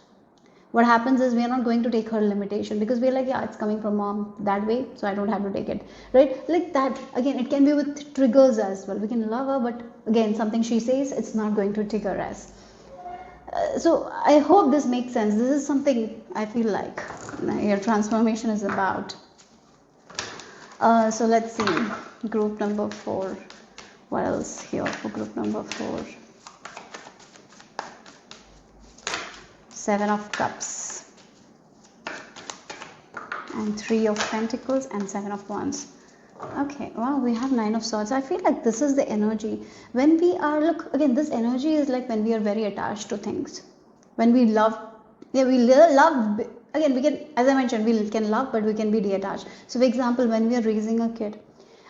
what happens is we are not going to take her limitation, because we're like, yeah, it's coming from mom that way, so I don't have to take it, right? Like that. Again, it can be with triggers as well. We can love her, but again, something she says, it's not going to trigger us. So I hope this makes sense. This is something I feel like your transformation is about. So let's see, group number 4. What else here for group number 4? 7 of Cups, and 3 of Pentacles, and 7 of Wands. Okay, wow, we have 9 of Swords. I feel like this is the energy. When we are, look, again, this energy is like when we are very attached to things. When we love, love, again, we can, as I mentioned, we can love, but we can be detached. So, for example, when we are raising a kid,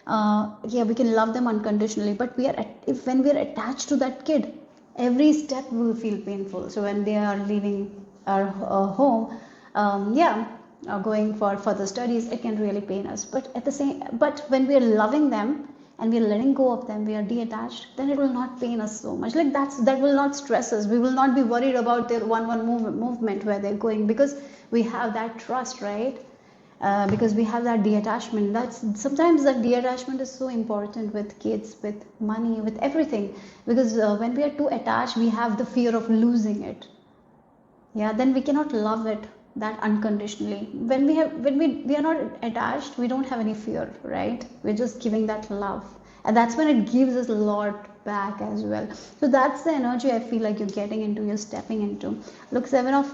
we can love them unconditionally, but when we are attached to that kid, every step will feel painful. So when they are leaving our home, going for further studies, it can really pain us. But when we are loving them and we are letting go of them, we are detached, then it will not pain us so much. Like that will not stress us. We will not be worried about their one movement where they're going, because we have that trust, right? Because we have that detachment. Sometimes that detachment is so important with kids, with money, with everything, because when we are too attached, we have the fear of losing it. Yeah, then we cannot love it that unconditionally. When we are not attached, we don't have any fear, right? We're just giving that love, and that's when it gives us a lot back as well. So that's the energy I feel like you're getting into, you're stepping into. Look, 7 of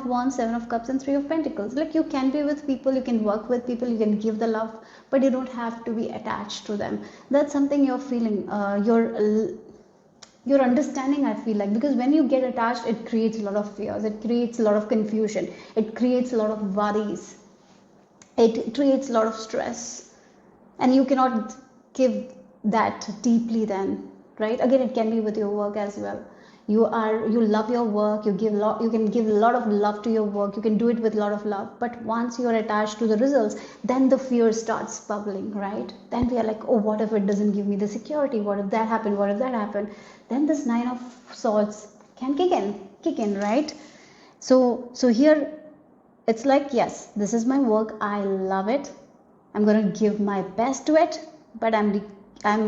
Wands, 7 of Cups, and 3 of Pentacles. Like, you can be with people, you can work with people, you can give the love, but you don't have to be attached to them. That's something you're feeling, your understanding, I feel like, because when you get attached, it creates a lot of fears, it creates a lot of confusion, it creates a lot of worries, it creates a lot of stress, and you cannot give that deeply then, right? Again, it can be with your work as well. You love your work, you can give a lot of love to your work, you can do it with a lot of love. But once you are attached to the results, then the fear starts bubbling, right? Then we are like, oh, what if it doesn't give me the security? What if that happened? What if that happened? Then this Nine of Swords can kick in, right? So here it's like, yes, this is my work, I love it, I'm going to give my best to it, but I'm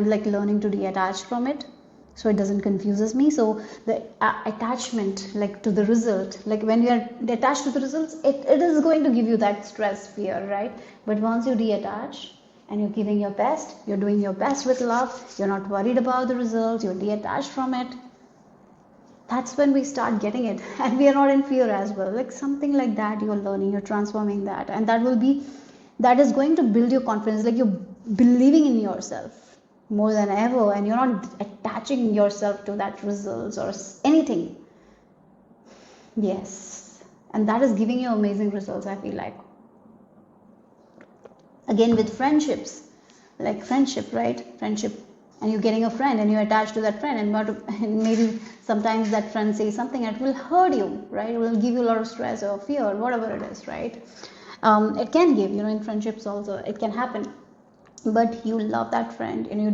like learning to detach from it, so it doesn't confuses me. So the attachment, like to the result, like when you are attached to the results, it is going to give you that stress, fear, right? But once you detach and you're giving your best, you're doing your best with love, you're not worried about the results, you're detached from it, that's when we start getting it. And we are not in fear as well, like something like that. You're learning, you're transforming that, and that is going to build your confidence, like you're believing in yourself more than ever, and you're not attaching yourself to that results or anything. Yes, and that is giving you amazing results, I feel like. Again, with friendships, like friendship, right? Friendship, and you're getting a friend and you're attached to that friend, and maybe sometimes that friend says something that will hurt you, right? It will give you a lot of stress or fear or whatever it is, right? It can give, in friendships also it can happen. But you love that friend and you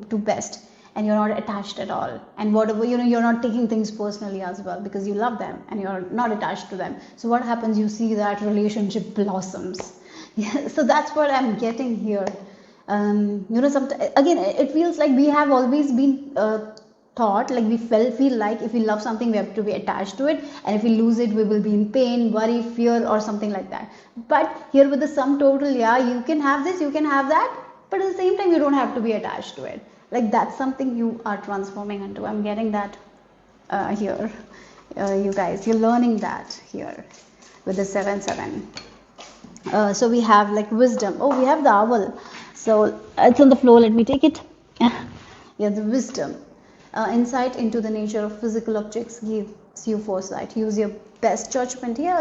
do best, and you're not attached at all, and whatever, you're not taking things personally as well, because you love them and you're not attached to them. So what happens, you see that relationship blossoms. Yeah, so that's what I'm getting here. Sometimes again it feels like we have always been taught, like we feel like if we love something we have to be attached to it, and if we lose it we will be in pain, worry, fear, or something like that. But here with the sum total, yeah, you can have this, you can have that, but at the same time you don't have to be attached to it. Like that's something you are transforming into. I'm getting that here. You guys, you're learning that here with the 7-7. So we have like wisdom. Oh, we have the owl. So it's on the floor. Let me take it. Yeah, the wisdom. Insight into the nature of physical objects gives you foresight. Use your best judgment. Yeah,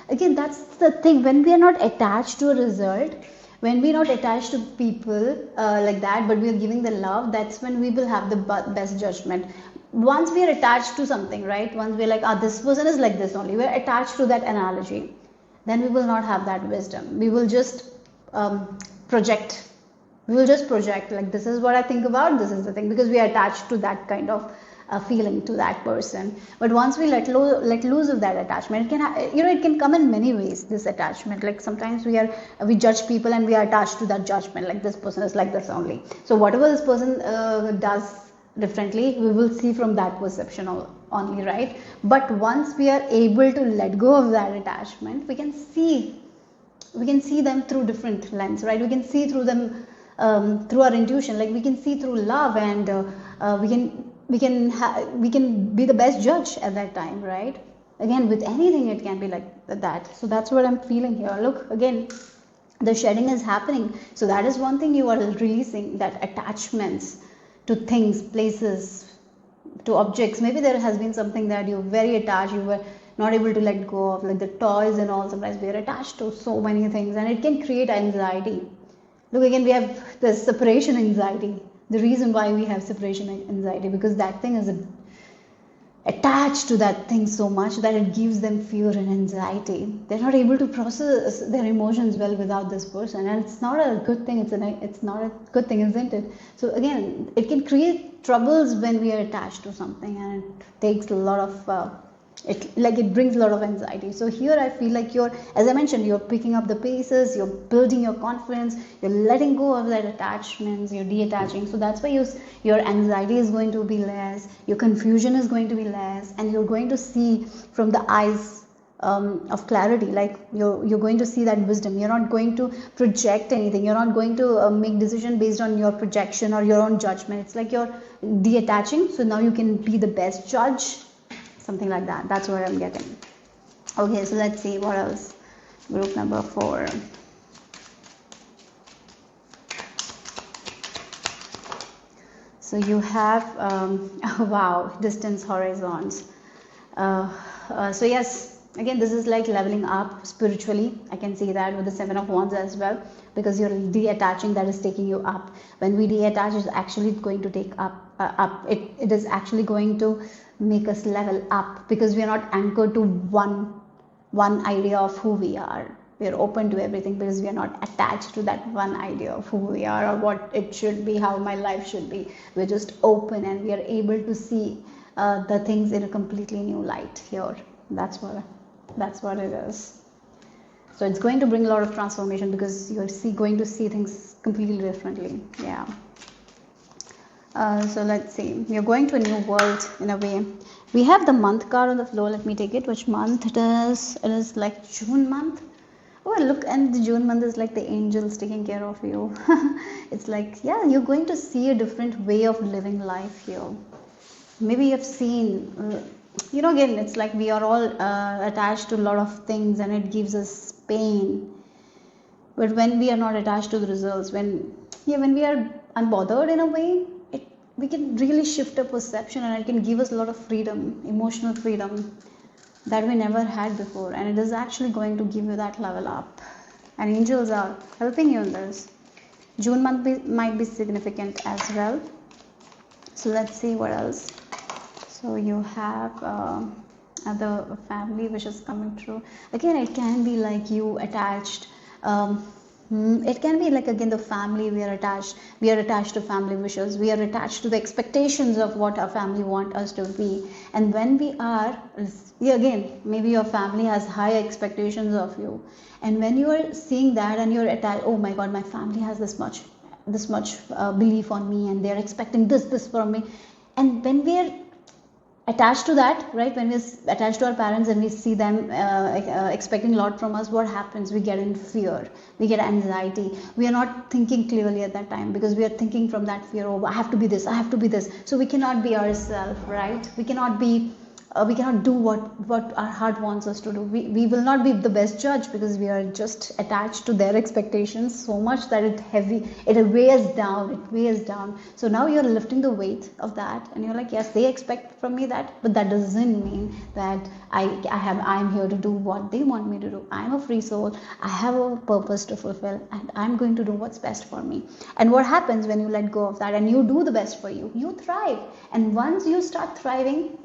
again, that's the thing. When we are not attached to a result, when we're not attached to people like that, but we are giving the love, that's when we will have the best judgment. Once we are attached to something, right? Once we're like, this person is like this only, we're attached to that analogy, then we will not have that wisdom. We will just project. We will just project, like this is what I think about, this is the thing, because we are attached to that kind of feeling to that person. But once we let loose of that attachment, it can come in many ways, this attachment. Like sometimes we judge people and we are attached to that judgment, like this person is like this only. So whatever this person does differently, we will see from that perception only, right? But once we are able to let go of that attachment, we can see them through different lens, right? We can see through them through our intuition, like we can see through love, and we can be the best judge at that time, right? Again, with anything it can be like that. So that's what I'm feeling here. Look, again, the shedding is happening. So that is one thing you are releasing, that attachments to things, places, to objects. Maybe there has been something that you're very attached, you were not able to let go of, like the toys and all. Sometimes we are attached to so many things, and it can create anxiety. Look, again, we have the separation anxiety. The reason why we have separation anxiety, because that thing is attached to that thing so much that it gives them fear and anxiety. They're not able to process their emotions well without this person, and it's not a good thing. It's not a good thing, isn't it? So again, it can create troubles when we are attached to something, and it takes a lot of it brings a lot of anxiety. So here I feel like as I mentioned, you're picking up the paces, you're building your confidence, you're letting go of that attachments, you're detaching. So that's why your anxiety is going to be less, your confusion is going to be less, and you're going to see from the eyes of clarity. Like you're going to see that wisdom. You're not going to project anything. You're not going to make decision based on your projection or your own judgment. It's like you're detaching. So now you can be the best judge. Something like that. That's what I'm getting. Okay, so let's see what else. Group number 4. So you have, wow, distance horizons. So yes, again, this is like leveling up spiritually. I can see that with the 7 of Wands as well, because you're detaching, that is taking you up. When we detach, it's actually going to take up It is actually going to make us level up, because we are not anchored to one idea of who we are. We are open to everything because we are not attached to that one idea of who we are or what it should be, how my life should be. We're just open and we are able to see the things in a completely new light here. That's what it is. So it's going to bring a lot of transformation because you're going to see things completely differently. Yeah. So let's see. We are going to a new world in a way. We have the month card on the floor. Let me take it. Which month it is? It is like June month. Oh, look, and the June month is like the angels taking care of you. It's like, yeah, you're going to see a different way of living life here. Maybe you've seen, again, it's like we are all attached to a lot of things and it gives us pain. But when we are not attached to the results, when we are unbothered in a way, we can really shift our perception and it can give us a lot of freedom, emotional freedom that we never had before. And it is actually going to give you that level up. And angels are helping you in this. June month might be significant as well. So let's see what else. So you have the family wishes coming true. Again, it can be like you attached. It can be like, again, the family, we are attached to family wishes, we are attached to the expectations of what our family want us to be. And when we are, again, maybe your family has high expectations of you, and when you are seeing that and you're attached, oh my god, my family has this much belief on me and they're expecting this from me. And when we are attached to that, right, when we're attached to our parents and we see them expecting a lot from us, what happens? We get in fear, we get anxiety, we are not thinking clearly at that time because we are thinking from that fear. Oh, I have to be this, so we cannot be ourselves, right? We cannot do what our heart wants us to do. We will not be the best judge because we are just attached to their expectations so much that it weighs down. So now you're lifting the weight of that and you're like, yes, they expect from me that, but that doesn't mean that I'm here to do what they want me to do. I'm a free soul, I have a purpose to fulfill, and I'm going to do what's best for me. And what happens when you let go of that and you do the best for you? You thrive. And once you start thriving,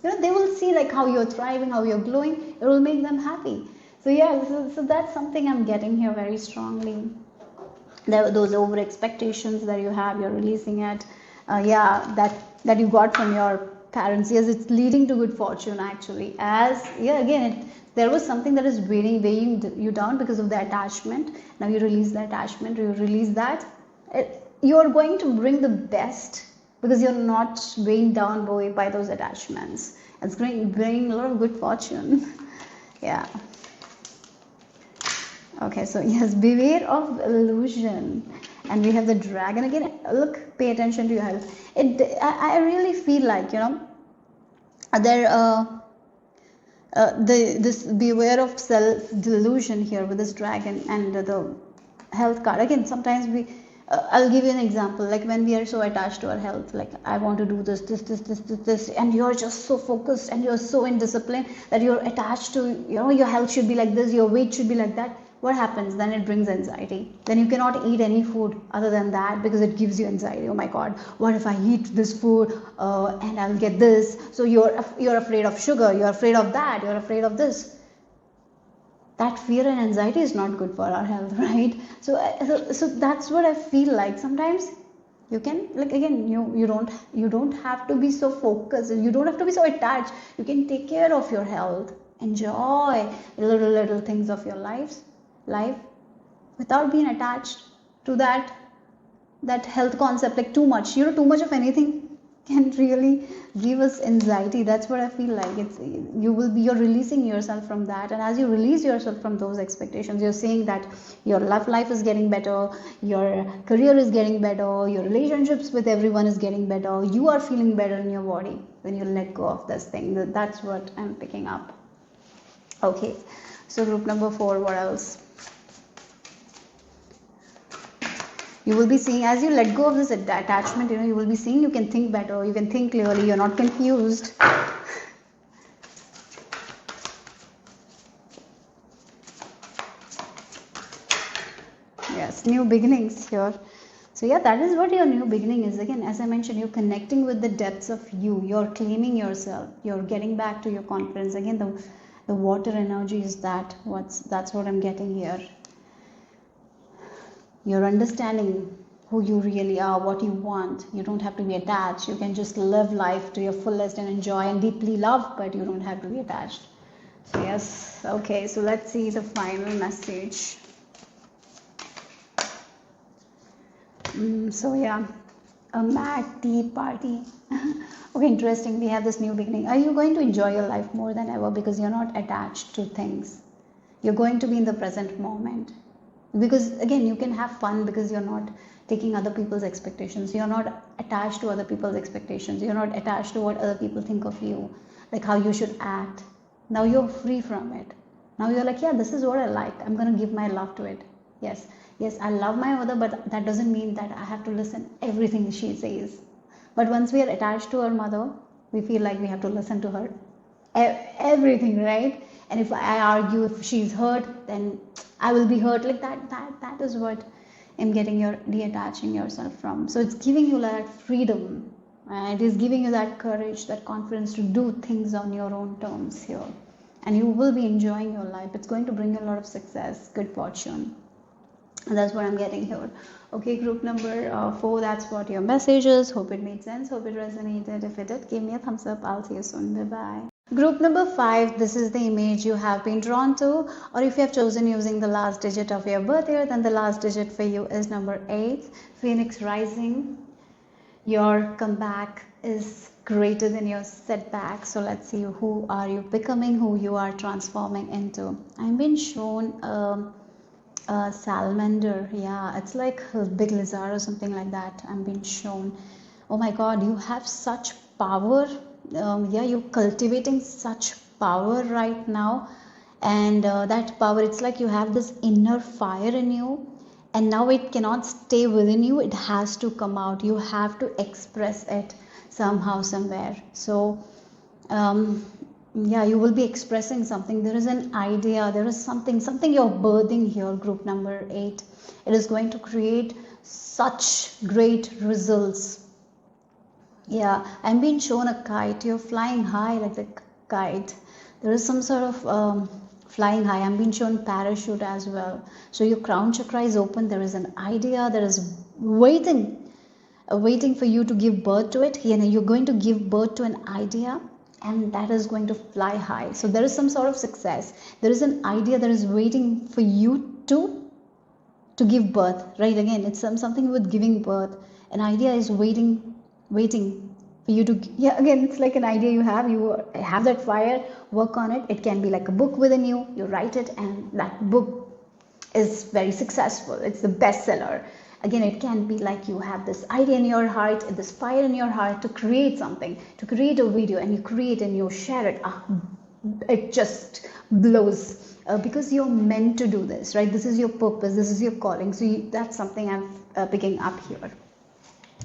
they will see like how you're thriving, how you're glowing. It will make them happy. So yeah, so that's something I'm getting here very strongly. Those over expectations that you have, you're releasing it. That you got from your parents. Yes, it's leading to good fortune actually. There was something that is weighing you down because of the attachment. Now you release the attachment. You release that. You're going to bring the best, because you're not weighing down by those attachments. It's going to bring a lot of good fortune. Yeah. Okay, so yes, beware of illusion. And we have the dragon again. Look, pay attention to your health. I really feel like, this beware of self-delusion here with this dragon and the health card. Again, sometimes I'll give you an example. Like when we are so attached to our health, like I want to do this, and you're just so focused and you're so in discipline that you're attached to, your health should be like this, your weight should be like that. What happens? Then it brings anxiety. Then you cannot eat any food other than that because it gives you anxiety. Oh my God, what if I eat this food and I'll get this? So you're afraid of sugar, you're afraid of that, you're afraid of this. That fear and anxiety is not good for our health, right? So that's what I feel like. Sometimes you can, like, again, you don't have to be so focused, you don't have to be so attached. You can take care of your health, enjoy little things of your life without being attached to that health concept. Like too much of anything can really give us anxiety. That's what I feel like. You're releasing yourself from that, and as you release yourself from those expectations, you're saying that your love life is getting better, your career is getting better, your relationships with everyone is getting better, you are feeling better in your body when you let go of this thing. That's what I'm picking up. Okay, so group number 4, what else? You will be seeing, as you let go of this attachment, you will be seeing you can think better, you can think clearly, you're not confused. Yes, new beginnings here. So yeah, that is what your new beginning is. Again, as I mentioned, you're connecting with the depths of you. You're claiming yourself. You're getting back to your confidence. Again, the water energy is that's what I'm getting here. You're understanding who you really are, what you want. You don't have to be attached. You can just live life to your fullest and enjoy and deeply love, but you don't have to be attached. So yes, okay, so let's see the final message. So yeah, a mad tea party. Okay, interesting. We have this new beginning. Are you going to enjoy your life more than ever because you're not attached to things? You're going to be in the present moment. Because again, you can have fun because you're not taking other people's expectations. You're not attached to other people's expectations. You're not attached to what other people think of you, like how you should act. Now you're free from it. Now you're like, yeah, this is what I like. I'm going to give my love to it. Yes, yes, I love my mother, but that doesn't mean that I have to listen everything she says. But once we are attached to our mother, we feel like we have to listen to her everything, right? And if I argue, if she's hurt, then I will be hurt. Like that is what I'm getting. You're detaching yourself from. So it's giving you that freedom. It is giving you that courage, that confidence to do things on your own terms here. And you will be enjoying your life. It's going to bring you a lot of success, good fortune. And that's what I'm getting here. Okay, group number 4, that's what your message is. Hope it made sense. Hope it resonated. If it did, give me a thumbs up. I'll see you soon. Bye-bye. Group number 5, this is the image you have been drawn to, or if you have chosen using the last digit of your birth year, then the last digit for you is number 8, Phoenix rising. Your comeback is greater than your setback. So let's see, who are you becoming, who you are transforming into. I've been shown a salamander. Yeah, it's like a big lizard or something like that. I'm being shown. Oh my god, you have such power. Yeah, you're cultivating such power right now, and that power, it's like you have this inner fire in you, and now it cannot stay within you. It has to come out. You have to express it somehow, somewhere. So yeah, you will be expressing something. There is an idea, there is something you're birthing here. Group number 8, it is going to create such great results. Yeah, I'm being shown a kite. You're flying high like the kite. There is some sort of flying high. I'm being shown parachute as well. So your crown chakra is open. There is an idea. There is waiting for you to give birth to it. You're going to give birth to an idea, and that is going to fly high. So there is some sort of success. There is an idea that is waiting for you to give birth, right? Again, it's something with giving birth. An idea is waiting for you to, yeah, again, it's like an idea you have that fire, work on it. It can be like a book within you. You write it, and that book is very successful. It's the bestseller. Again, it can be like you have this idea in your heart, this fire in your heart to create something, to create a video, and you create and you share it. It just blows because you're meant to do this, right? This is your purpose, this is your calling. So that's something I'm picking up here.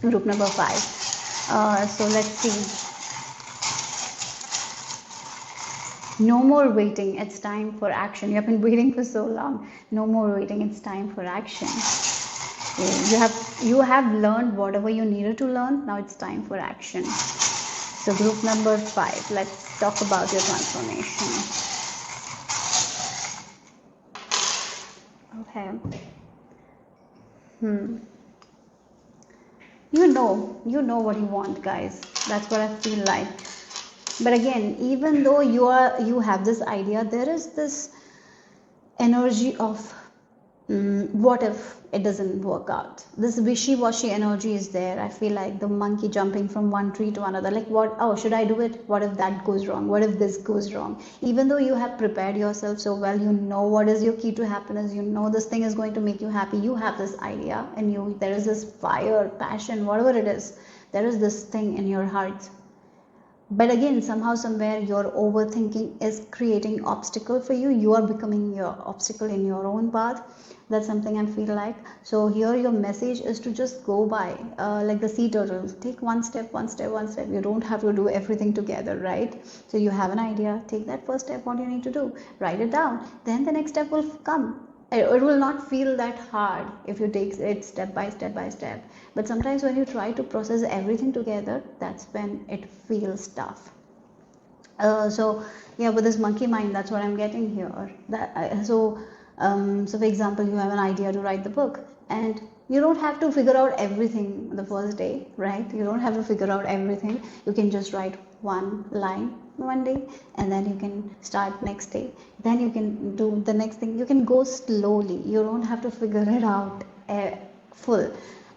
Group number 5. So let's see. No more waiting. It's time for action. You have been waiting for so long. No more waiting. It's time for action. You have learned whatever you needed to learn. Now it's time for action. So group number 5. Let's talk about your transformation. Okay. You know what you want, guys. That's what I feel like. But again, even though you have this idea, there is this energy of what if it doesn't work out. This wishy-washy energy is there. I feel like the monkey jumping from one tree to another. Like, what? Oh, should I do it? What if that goes wrong? What if this goes wrong? Even though you have prepared yourself so well, you know what is your key to happiness. You know this thing is going to make you happy. You have this idea, and there is this fire, passion, whatever it is. There is this thing in your heart. But again, somehow, somewhere, your overthinking is creating obstacle for you. You are becoming your obstacle in your own path. That's something I feel like. So here your message is to just go by like the sea turtles. Take one step, one step, one step. You don't have to do everything together, right? So you have an idea. Take that first step, what you need to do. Write it down. Then the next step will come. it will not feel that hard if you take it step by step by step. But sometimes when you try to process everything together, that's when it feels tough. So yeah, with this monkey mind, that's what I'm getting here. So for example, you have an idea to write the book, and you don't have to figure out everything the first day, right? You don't have to figure out everything. You can just write one line one day, and then you can start next day. Then you can do the next thing. You can go slowly. You don't have to figure it out full.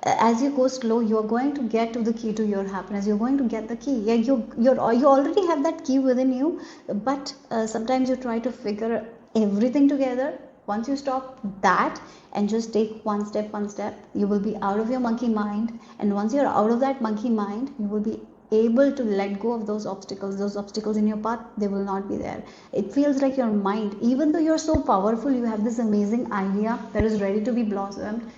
As you go slow, you're going to get to the key to your happiness. You're going to get the key. Yeah, you already have that key within you, but sometimes you try to figure everything together. Once you stop that and just take one step, you will be out of your monkey mind. And once you're out of that monkey mind, you will be able to let go of those obstacles in your path. They will not be there. It feels like your mind, even though you're so powerful, you have this amazing idea that is ready to be blossomed,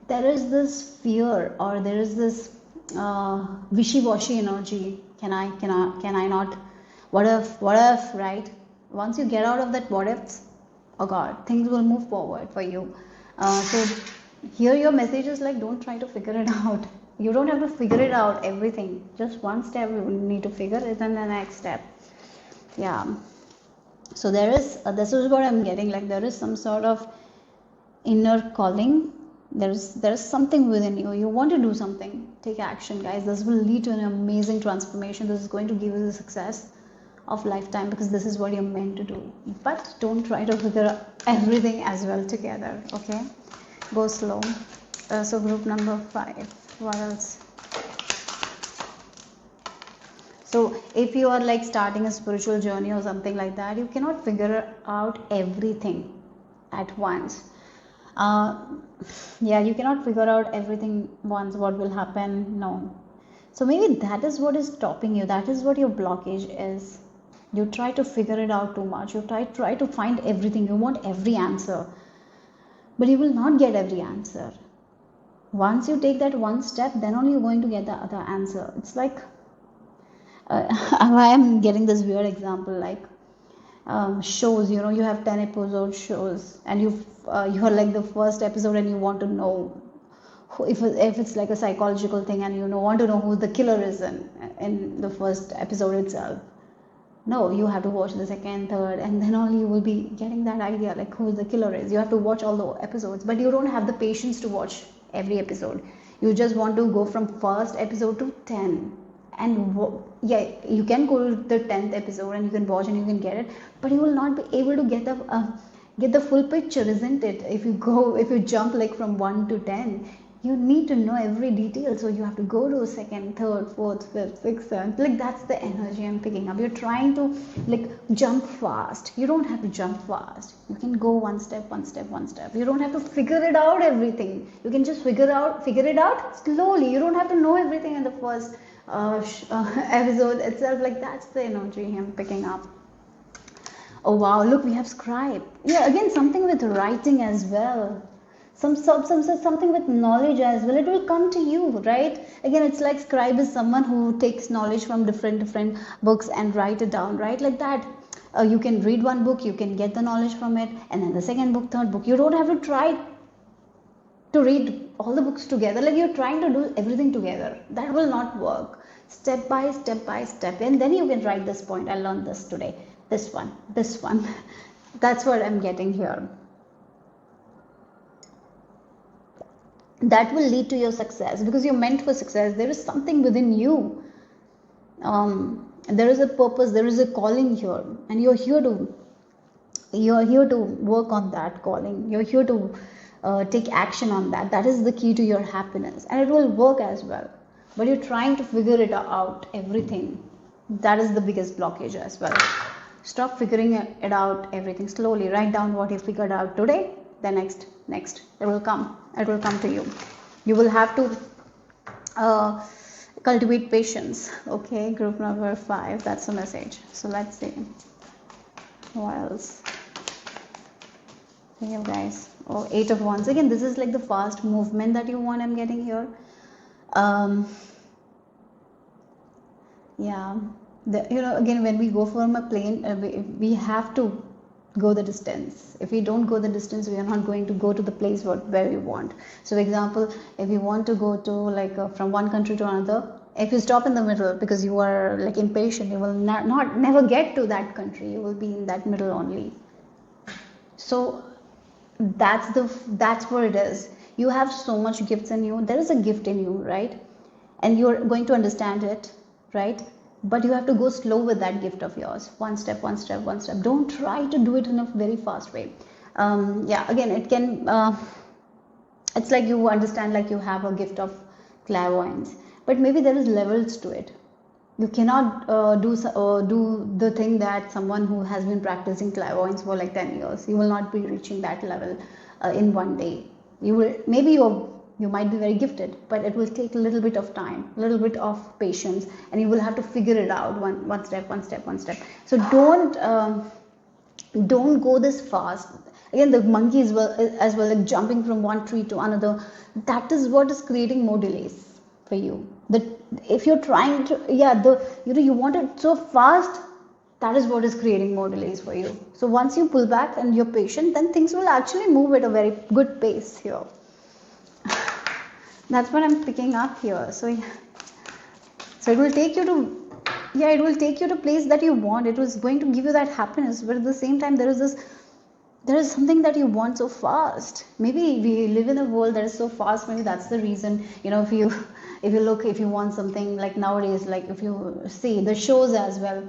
there is this fear, or there is this wishy-washy energy. Can I not, what if, right? Once you get out of that what ifs, oh god, things will move forward for you. So here your message is like, don't try to figure it out. You don't have to figure it out everything. Just one step you need to figure it, and the next step. Yeah. So there is this is what I'm getting, like there is some sort of inner calling. There's something within you. You want to do something. Take action, guys. This will lead to an amazing transformation. This is going to give you the success of lifetime, because this is what you're meant to do. But don't try to figure everything as well together. Okay, go slow. So group number 5. What else? So if you are like starting a spiritual journey or something like that, you cannot figure out everything at once. Yeah, you cannot figure out everything once. What will happen? No. So maybe that is what is stopping you. That is what your blockage is. You try to figure it out too much. You try to find everything. You want every answer, but you will not get every answer. Once you take that one step, then only you're going to get the other answer. It's like I am getting this weird example, like shows. You know, you have 10 episode shows, and you are like the first episode, and you want to know if it's like a psychological thing, and you want to know who the killer is in the first episode itself. No, you have to watch the second, third, and then only you will be getting that idea, like who the killer is. You have to watch all the episodes, but you don't have the patience to watch every episode. You just want to go from first episode to 10, and yeah, you can go to the 10th episode and you can watch and you can get it, but you will not be able to get the full picture, isn't it? If you jump like from 1 to 10, you need to know every detail. So you have to go to second, third, fourth, fifth, sixth, seventh. Like that's the energy I'm picking up. You're trying to like jump fast. You don't have to jump fast. You can go one step. You don't have to figure it out everything. You can just figure it out slowly. You don't have to know everything in the first episode itself. Like that's the energy I'm picking up. Oh wow, look, we have scribe. Yeah, again something with writing as well. Something with knowledge as well. It will come to you, right? Again, it's like scribe is someone who takes knowledge from different books and write it down, right? Like that. You can read one book, you can get the knowledge from it, and then the second book, third book. You don't have to try to read all the books together. Like you're trying to do everything together. That will not work. Step by step, and then you can write this point. I learned this today. This one. That's what I'm getting here. That will lead to your success, because you're meant for success. There is something within you. There is a purpose, there is a calling here, and you're here to work on that calling. You're here to take action on that. That is the key to your happiness, and it will work as well. But you're trying to figure it out, everything. That is the biggest blockage as well. Stop figuring it out everything. Slowly write down what you figured out today. The next it will come to you. You will have to cultivate patience. Okay, group number 5, that's the message. So let's see what else. Okay, guys. 8 of Wands. Again, this is like the fast movement that you want. I'm getting here. Yeah, again, when we go from a plane, we have to go the distance. If we don't go the distance, we are not going to go to the place where we want. So for example, if you want to go to like from one country to another, if you stop in the middle because you are like impatient, you will never get to that country. You will be in that middle only. So that's what it is. You have so much gifts in you. There is a gift in you, right? And you're going to understand it, right? But you have to go slow with that gift of yours. One step, one step, one step. Don't try to do it in a very fast way. Yeah, again, it can it's like you understand, like you have a gift of clairvoyance, but maybe there is levels to it. You cannot do the thing that someone who has been practicing clairvoyance for like 10 years. You will not be reaching that level in one day. You will, maybe you might be very gifted, but it will take a little bit of time, a little bit of patience, and you will have to figure it out one step, one step, one step. So don't go this fast. Again, the monkey as well, like jumping from one tree to another. That is what is creating more delays for you. That if you're trying to, you want it so fast, that is what is creating more delays for you. So once you pull back and you're patient, then things will actually move at a very good pace here. That's what I'm picking up here. So it will take you to, it will take you to place that you want. It was going to give you that happiness, but at the same time, there is something that you want so fast. Maybe we live in a world that is so fast. Maybe that's the reason. If you want something like nowadays, like if you see the shows as well,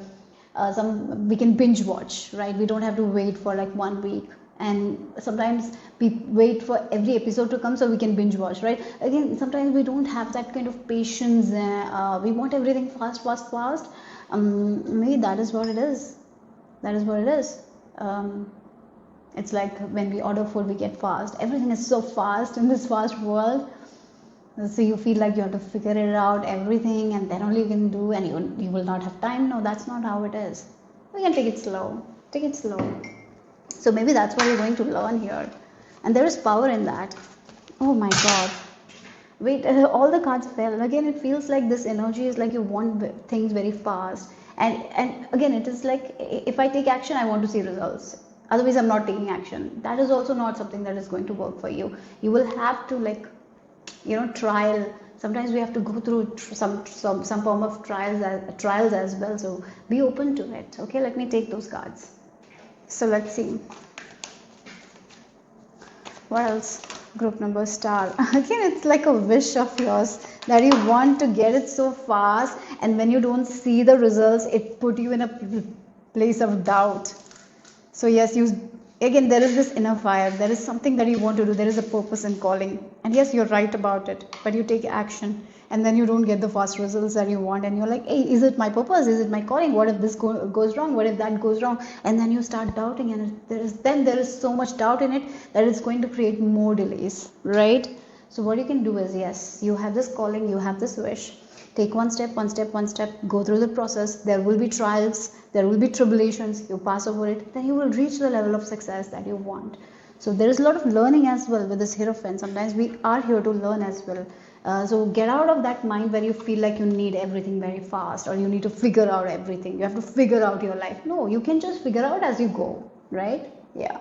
we can binge watch, right? We don't have to wait for like 1 week. And sometimes we wait for every episode to come so we can binge watch, right? Again, sometimes we don't have that kind of patience. We want everything fast. Maybe that is what it is. It's like when we order food, we get fast. Everything is so fast in this fast world. So you feel like you have to figure it out, everything, and then only you can do, and you will not have time. No, that's not how it is. We can take it slow. So maybe that's what you're going to learn here. And there is power in that. Oh my God. Wait, all the cards fell. Again, it feels like this energy is like you want things very fast. And again, it is like if I take action, I want to see results. Otherwise, I'm not taking action. That is also not something that is going to work for you. You will have to trial. Sometimes we have to go through some form of trials as well. So be open to it. Okay, let me take those cards. So let's see. What else? Group number star. Again, it's like a wish of yours that you want to get it so fast, and when you don't see the results, it put you in a place of doubt. So yes, again, there is this inner fire. There is something that you want to do. There is a purpose in calling. And yes, you're right about it. But you take action and then you don't get the fast results that you want. And you're like, hey, is it my purpose? Is it my calling? What if this goes wrong? What if that goes wrong? And then you start doubting. And there is so much doubt in it that it's going to create more delays, right? So what you can do is, yes, you have this calling, you have this wish. Take one step, go through the process. There will be trials, there will be tribulations. You pass over it, then you will reach the level of success that you want. So there is a lot of learning as well with this Hierophant. Sometimes we are here to learn as well. So get out of that mind where you feel like you need everything very fast, or you need to figure out everything. You have to figure out your life. No, you can just figure out as you go, right? Yeah.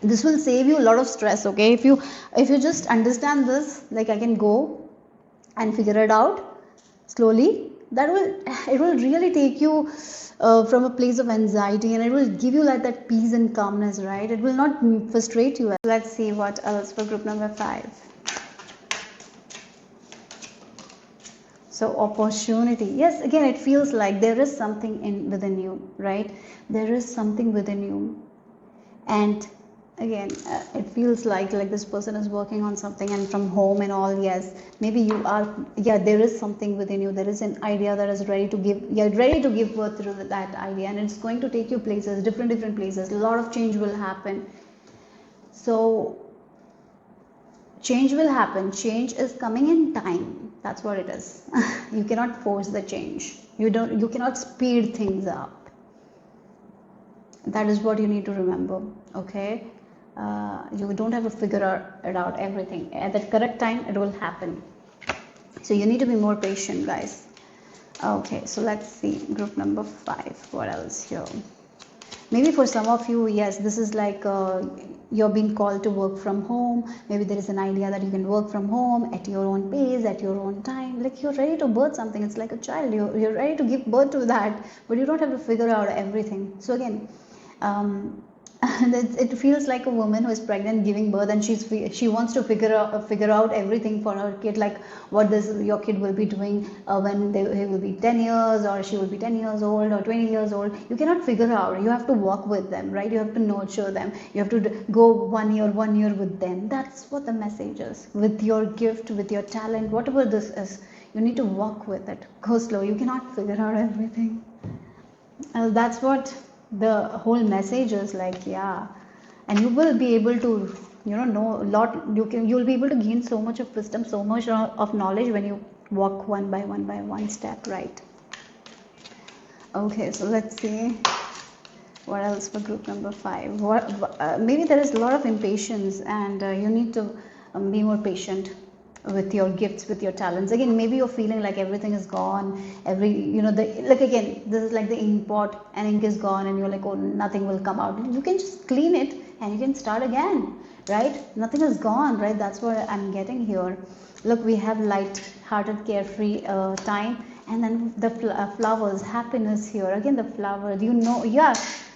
This will save you a lot of stress, okay? If you just understand this, like I can go and figure it out slowly, it will really take you from a place of anxiety, and it will give you like that peace and calmness, right? It will not frustrate you. Let's see what else for group number 5. So opportunity. Yes, again, it feels like there is something within you, right? There is something within you, and again, it feels like this person is working on something, and from home and all. Yes, maybe you are. Yeah, there is something within you. There is an idea that is ready to give. You're ready to give birth to that idea, and it's going to take you places, different places. A lot of change will happen. So change will happen. Change is coming in time. That's what it is. You cannot force the change. You cannot speed things up. That is what you need to remember. Okay. You don't have to figure it out everything at the correct time. It will happen. So you need to be more patient, guys. Okay, so let's see group number 5. What else here? Maybe for some of you, yes, this is like you're being called to work from home. Maybe there is an idea that you can work from home at your own pace, at your own time. Like you're ready to birth something. It's like a child. You're ready to give birth to that, but you don't have to figure out everything. So again, and it feels like a woman who is pregnant giving birth, and she wants to figure out everything for her kid, like what this your kid will be doing when he will be 10 years, or she will be 10 years old or 20 years old. You cannot figure out. You have to walk with them, right? You have to nurture them. You have to go 1 year with them. That's what the message is. With your gift, with your talent, whatever this is, you need to walk with it. Go slow. You cannot figure out everything. That's what the whole message is like. Yeah, and you will be able to know a lot. You'll be able to gain so much of wisdom, so much of knowledge when you walk one by one step, right? Okay, so let's see what else for group number 5. Maybe there is a lot of impatience, and you need to be more patient with your gifts, with your talents. Again, maybe you're feeling like everything is gone, like again, this is like the ink pot, and ink is gone, and you're like, oh, nothing will come out. You can just clean it and you can start again, right? Nothing is gone, right? That's what I'm getting here. Look, we have light-hearted, carefree time, and then the flowers, happiness here. Again, the flower, yeah,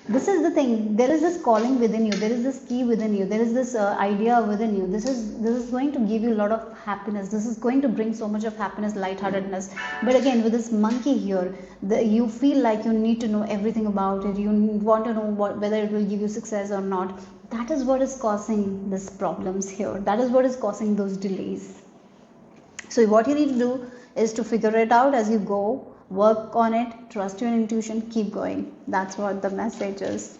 this is the thing. There is this calling within you. There is this key within you. There is this idea within you. This is going to give you a lot of happiness. This is going to bring so much of happiness, lightheartedness. But again, with this monkey here, you feel like you need to know everything about it. You want to know whether it will give you success or not. That is what is causing these problems here. That is what is causing those delays. So what you need to do is to figure it out as you go. Work on it, trust your intuition, keep going. That's what the message is.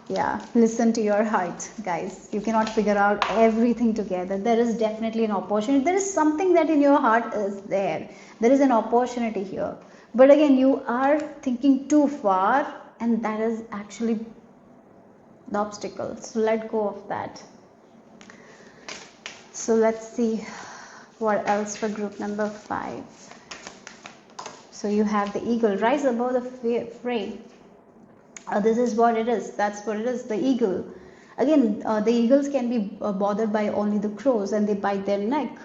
Yeah, listen to your heart, guys. You cannot figure out everything together. There is definitely an opportunity. There is something that in your heart is there. There is an opportunity here. But again, you are thinking too far, and that is actually the obstacle. So let go of that. So let's see what else for group number 5. So you have the eagle, rise above the fray. This is what it is. That's what it is. The eagle. Again, the eagles can be bothered by only the crows, and they bite their neck,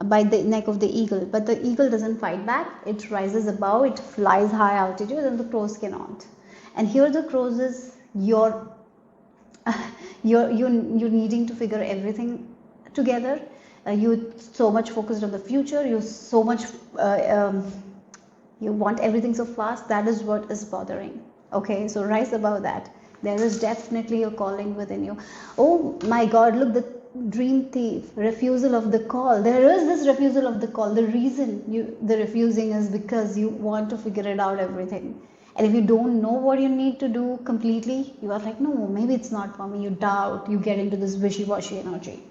bite the neck of the eagle. But the eagle doesn't fight back. It rises above. It flies high altitude, and the crows cannot. And here the crows is you're needing to figure everything together. You so much focused on the future. You so much. You want everything so fast. That is what is bothering. Okay, so rise above that. There is definitely a calling within you. Oh my God, look, the dream thief, refusal of the call. There is this refusal of the call. The reason the refusing is because you want to figure it out everything. And if you don't know what you need to do completely, you are like, no, maybe it's not for me. You doubt, you get into this wishy-washy energy.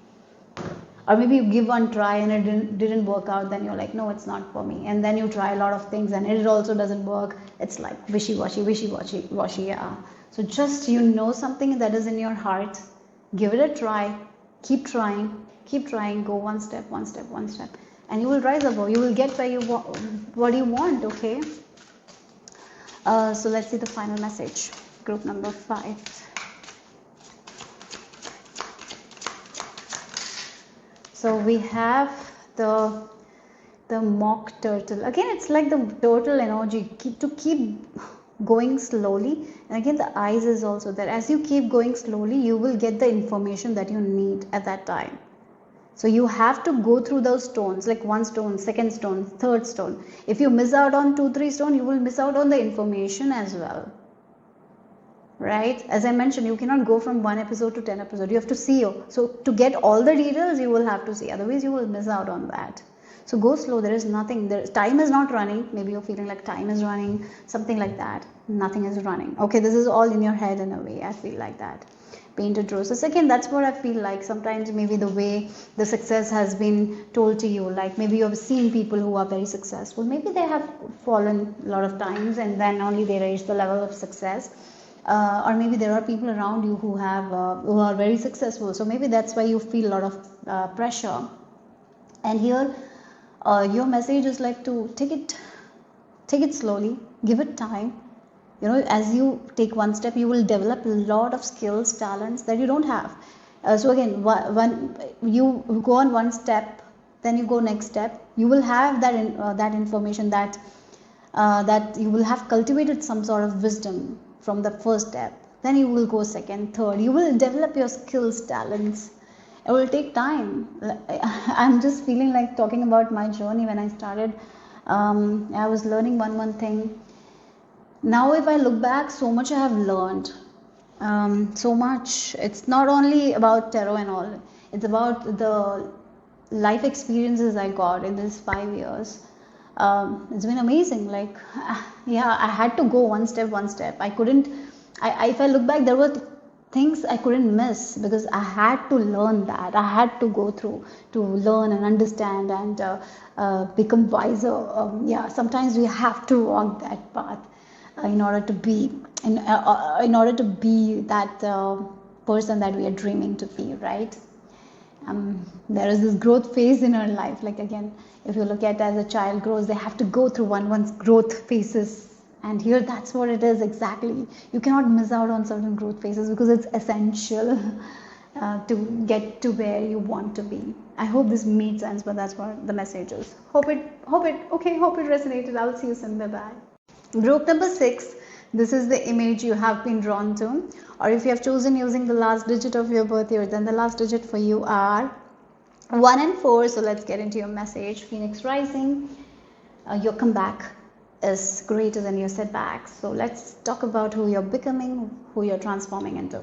Or maybe you give one try and it didn't work out, then you're like, no, it's not for me. And then you try a lot of things and it also doesn't work. It's like wishy-washy, yeah. So just something that is in your heart, give it a try, keep trying, go one step, and you will rise above. You will get what you want, okay? So let's see the final message, group number 5. So we have the mock turtle. Again, it's like the turtle energy. Keep going slowly. And again, the eyes is also there. As you keep going slowly, you will get the information that you need at that time. So you have to go through those stones, like one stone, second stone, third stone. If you miss out on 2-3 stones, you will miss out on the information as well. Right? As I mentioned, you cannot go from 1 episode to 10 episodes. You have to see. So to get all the details, you will have to see. Otherwise, you will miss out on that. So go slow. There is nothing. Time is not running. Maybe you're feeling like time is running. Something like that. Nothing is running. Okay, this is all in your head in a way. I feel like that. Painted roses. Again, that's what I feel like. Sometimes maybe the way the success has been told to you. Like maybe you have seen people who are very successful. Maybe they have fallen a lot of times and then only they reach the level of success. Or maybe there are people around you who are very successful. So maybe that's why you feel a lot of pressure. And here, your message is like to take take it slowly, give it time. As you take one step, you will develop a lot of skills, talents that you don't have. So again, when you go on one step, then you go next step, you will have that information, that you will have cultivated some sort of wisdom from the first step. Then you will go second, third, you will develop your skills, talents. It will take time. I'm just feeling like talking about my journey. When I started, I was learning one thing. Now if I look back, so much I have learned, so much. It's not only about tarot and all, it's about the life experiences I got in these 5 years. It's been amazing. Like, yeah, I had to go one step. I couldn't, if I look back, there were things I couldn't miss, because I had to learn that. I had to go through to learn and understand and become wiser. Yeah, sometimes we have to walk that path in order to be that person that we are dreaming to be, right? There is this growth phase in our life. Like, again, if you look at as a child grows, they have to go through one's growth phases. And here, that's what it is exactly. You cannot miss out on certain growth phases, because it's essential to get to where you want to be. I hope this made sense, but that's what the message is. Hope it resonated. I'll see you soon. Bye-bye. Group number 6, this is the image you have been drawn to, or if you have chosen using the last digit of your birth year, then the last digit for you are 1 and 4. So let's get into your message. Phoenix rising, your comeback is greater than your setbacks. So let's talk about who you're becoming, who you're transforming into.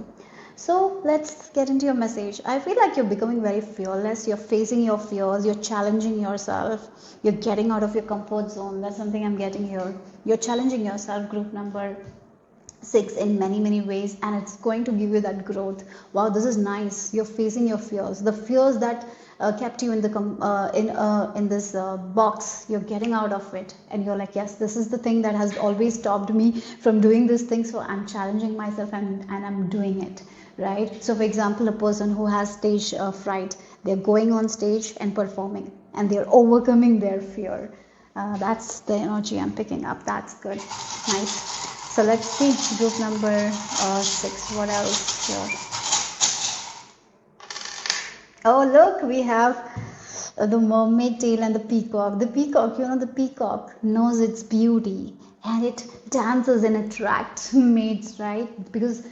So let's get into your message. I feel like you're becoming very fearless. You're facing your fears. You're challenging yourself. You're getting out of your comfort zone. That's something I'm getting here. You're challenging yourself, group number 6, in many ways, and it's going to give you that growth. Wow, this is nice. You're facing your fears. The fears that kept you in the in this box, you're getting out of it, and you're like, yes, this is the thing that has always stopped me from doing this thing, so I'm challenging myself and I'm doing it, right? So for example, a person who has stage fright, they're going on stage and performing, and they're overcoming their fear. That's the energy I'm picking up. That's good. Nice. So let's see group number 6. What else here? Oh, look, we have the mermaid tail and the peacock. The peacock, the peacock knows its beauty, and it dances and attracts mates, right? Because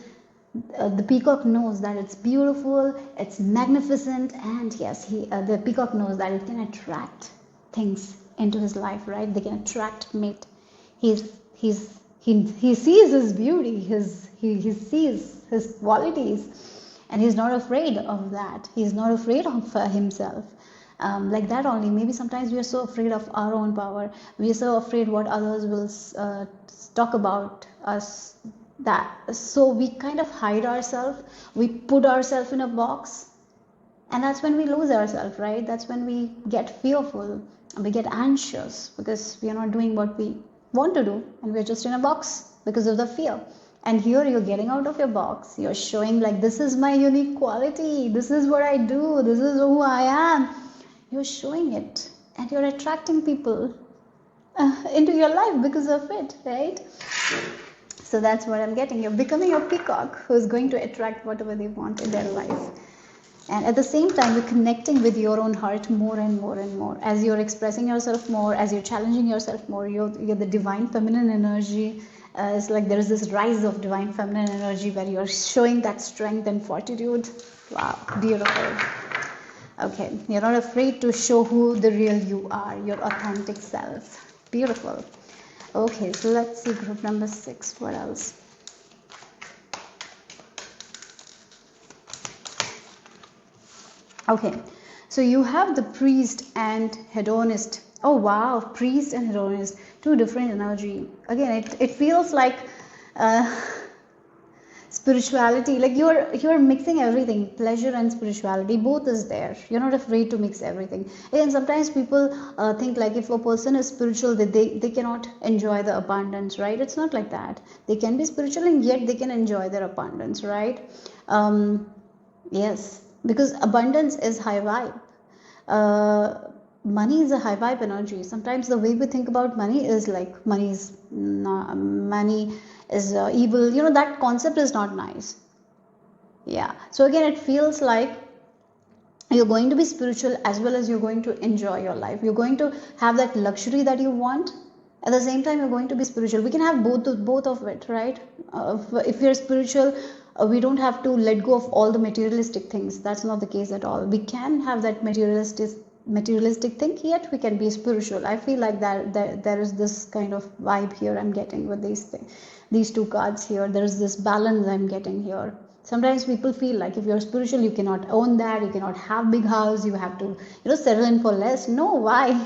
the peacock knows that it's beautiful, it's magnificent, and yes, the peacock knows that it can attract things into his life, right? They can attract mate. He sees his beauty, he sees his qualities, and he's not afraid of that. He's not afraid of himself. Like that only. Maybe sometimes we are so afraid of our own power. We are so afraid what others will talk about us. So we kind of hide ourselves. We put ourselves in a box, and that's when we lose ourselves, right? That's when we get fearful and we get anxious, because we are not doing what we want to do, and we're just in a box because of the fear. And here you're getting out of your box. You're showing, like, this is my unique quality. This is what I do. This is who I am. You're showing it, and you're attracting people into your life because of it, right? So that's what I'm getting. You're becoming a peacock who is going to attract whatever they want in their life. And at the same time, you're connecting with your own heart more and more and more. As you're expressing yourself more, as you're challenging yourself more, you're the divine feminine energy. It's like there is this rise of divine feminine energy where you're showing that strength and fortitude. Wow, beautiful. Okay, you're not afraid to show who the real you are, your authentic self. Beautiful. Okay, so let's see group number 6. What else? Okay, so you have the priest and hedonist. Oh wow, priest and hedonist, 2 different energy. Again, it feels like spirituality, like you're mixing everything, pleasure and spirituality, both is there. You're not afraid to mix everything. And sometimes people think like if a person is spiritual, they cannot enjoy the abundance, right? It's not like that. They can be spiritual and yet they can enjoy their abundance, right? Yes, because abundance is high vibe. money is a high vibe energy. Sometimes the way we think about money is like money is evil. You know, that concept is not nice. Yeah. So again, it feels like you're going to be spiritual as well as you're going to enjoy your life. You're going to have that luxury that you want. At the same time, you're going to be spiritual. We can have both of it, right? If you're spiritual, we don't have to let go of all the materialistic things. That's not the case at all. We can have that materialistic thing, yet we can be spiritual. I feel like that there is this kind of vibe here I'm getting with these two cards here. There is this balance I'm getting here. Sometimes people feel like if you're spiritual, you cannot own that, you cannot have big house, you have to, you know, settle in for less. No, why?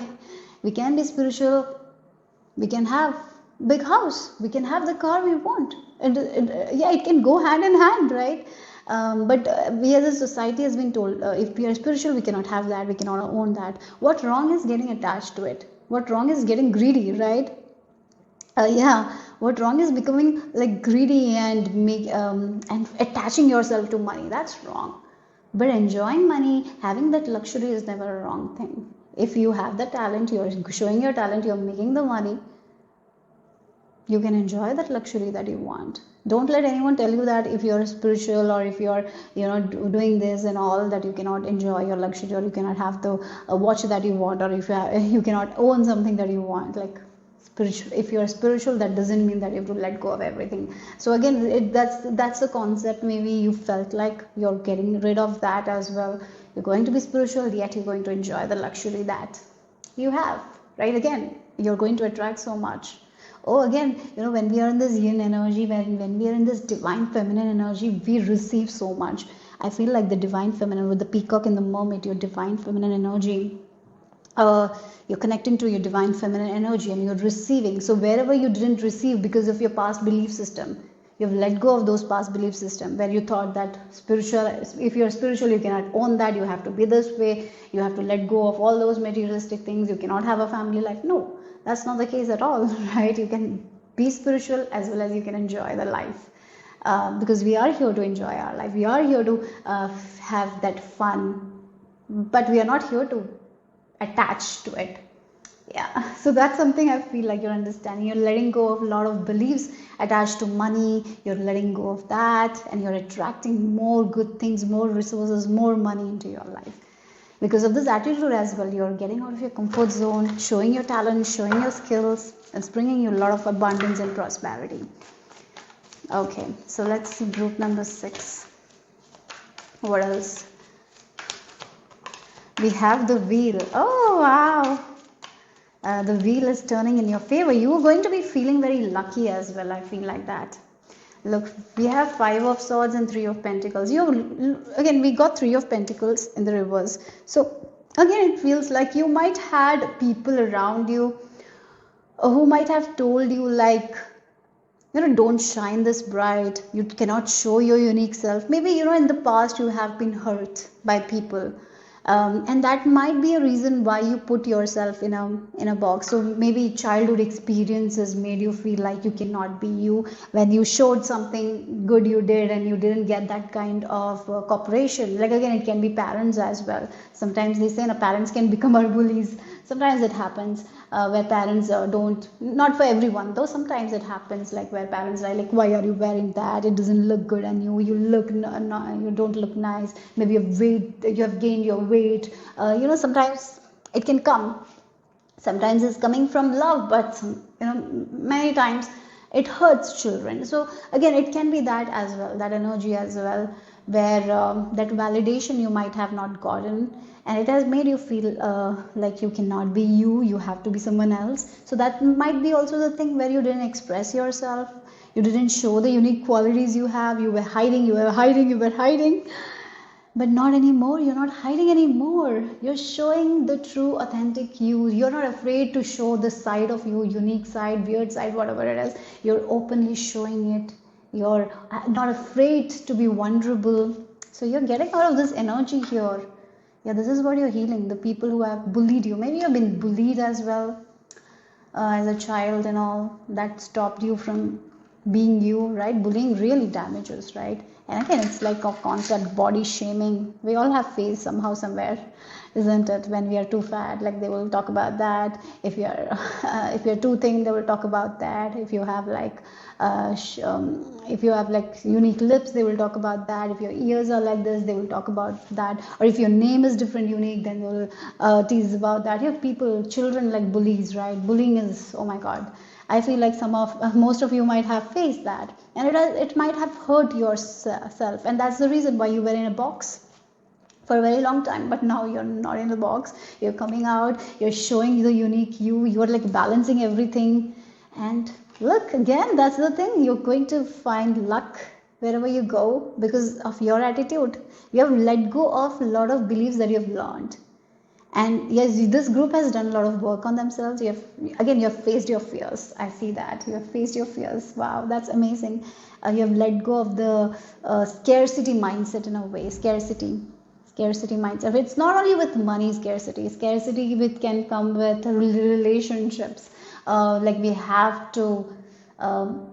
We can be spiritual, we can have big house, we can have the car we want, and yeah, it can go hand in hand, right? But we as a society has been told, if we are spiritual, we cannot have that, we cannot own that. What wrong is getting attached to it? What wrong is getting greedy, right? Yeah, what wrong is becoming like greedy and and attaching yourself to money? That's wrong. But enjoying money, having that luxury is never a wrong thing. If you have the talent, you're showing your talent, you're making the money, you can enjoy that luxury that you want. Don't let anyone tell you that if you're spiritual or if you're, you know, doing this and all, that you cannot enjoy your luxury, or you cannot have the watch that you want, or if you cannot own something that you want. Like, spiritual, if you're spiritual, that doesn't mean that you have to let go of everything. So again, that's the concept. Maybe you felt like you're getting rid of that as well. You're going to be spiritual, yet you're going to enjoy the luxury that you have, right? Again, you're going to attract so much. Oh, again, you know, when we are in this yin energy, when we are in this divine feminine energy, we receive so much. I feel like the divine feminine, with the peacock and the mermaid, your divine feminine energy, you're connecting to your divine feminine energy and you're receiving. So wherever you didn't receive because of your past belief system, you've let go of those past belief system where you thought that spiritual, if you're spiritual, you cannot own that, you have to be this way, you have to let go of all those materialistic things, you cannot have a family life. No, that's not the case at all, right? You can be spiritual as well as you can enjoy the life. Because we are here to enjoy our life, we are here to have that fun, but we are not here to attach to it. Yeah, so that's something I feel like you're understanding. You're letting go of a lot of beliefs attached to money, you're letting go of that, and you're attracting more good things, more resources, more money into your life. Because of this attitude as well, you're getting out of your comfort zone, showing your talent, showing your skills. It's bringing you a lot of abundance and prosperity. Okay, so let's see group number 6. What else? We have the wheel. Oh, wow. The wheel is turning in your favor. You are going to be feeling very lucky as well. I feel like that. Look, we have 5 of swords and 3 of pentacles. Again, we got 3 of pentacles in the reverse. So again, it feels like you might had people around you who might have told you, like, you know, don't shine this bright, you cannot show your unique self. Maybe, you know, in the past you have been hurt by people. And that might be a reason why you put yourself in a box. So maybe childhood experiences made you feel like you cannot be you. When you showed something good you did and you didn't get that kind of cooperation. Like, again, it can be parents as well. Sometimes they say parents can become our bullies. Sometimes it happens where parents don't, not for everyone though, sometimes it happens, like where parents are like, why are you wearing that, it doesn't look good on you, you don't look nice, maybe you have gained your weight. You know, sometimes it can come, sometimes it's coming from love, but you know, many times it hurts children. So again, it can be that as well, that energy as well, where that validation you might have not gotten, and it has made you feel like you cannot be you, you have to be someone else. So that might be also the thing where you didn't express yourself, you didn't show the unique qualities you have, you were hiding. But not anymore, you're not hiding anymore, you're showing the true authentic you. You're not afraid to show the side of you, unique side, weird side, whatever it is, you're openly showing it. You're not afraid to be vulnerable. So you're getting out of this energy here. Yeah, this is what you're healing. The people who have bullied you, maybe you've been bullied as well as a child and all, that stopped you from being you, right? Bullying really damages, right? And again, it's like a concept, body shaming, we all have faced somehow, somewhere. isn't it? When we are too fat, like they will talk about that. If you're if you're too thin, they will talk about that. If you have like if you have like unique lips, they will talk about that. If your ears are like this, they will talk about that. Or if your name is different, unique, then they will tease about that. You have people, children like bullies, right? Bullying is, oh my god, I feel like most of you might have faced that, and it might have hurt yourself, and that's the reason why you were in a box for a very long time. But now you're not in the box, you're coming out, you're showing the unique you're like balancing everything. And look, again, that's the thing, you're going to find luck wherever you go because of your attitude. You have let go of a lot of beliefs that you have learned. And yes, this group has done a lot of work on themselves. You have faced your fears. I see that you have faced your fears. Wow, that's amazing. You have let go of the scarcity mindset in a way. Scarcity mindset. It's not only with money scarcity. Scarcity can come with relationships. Like we have to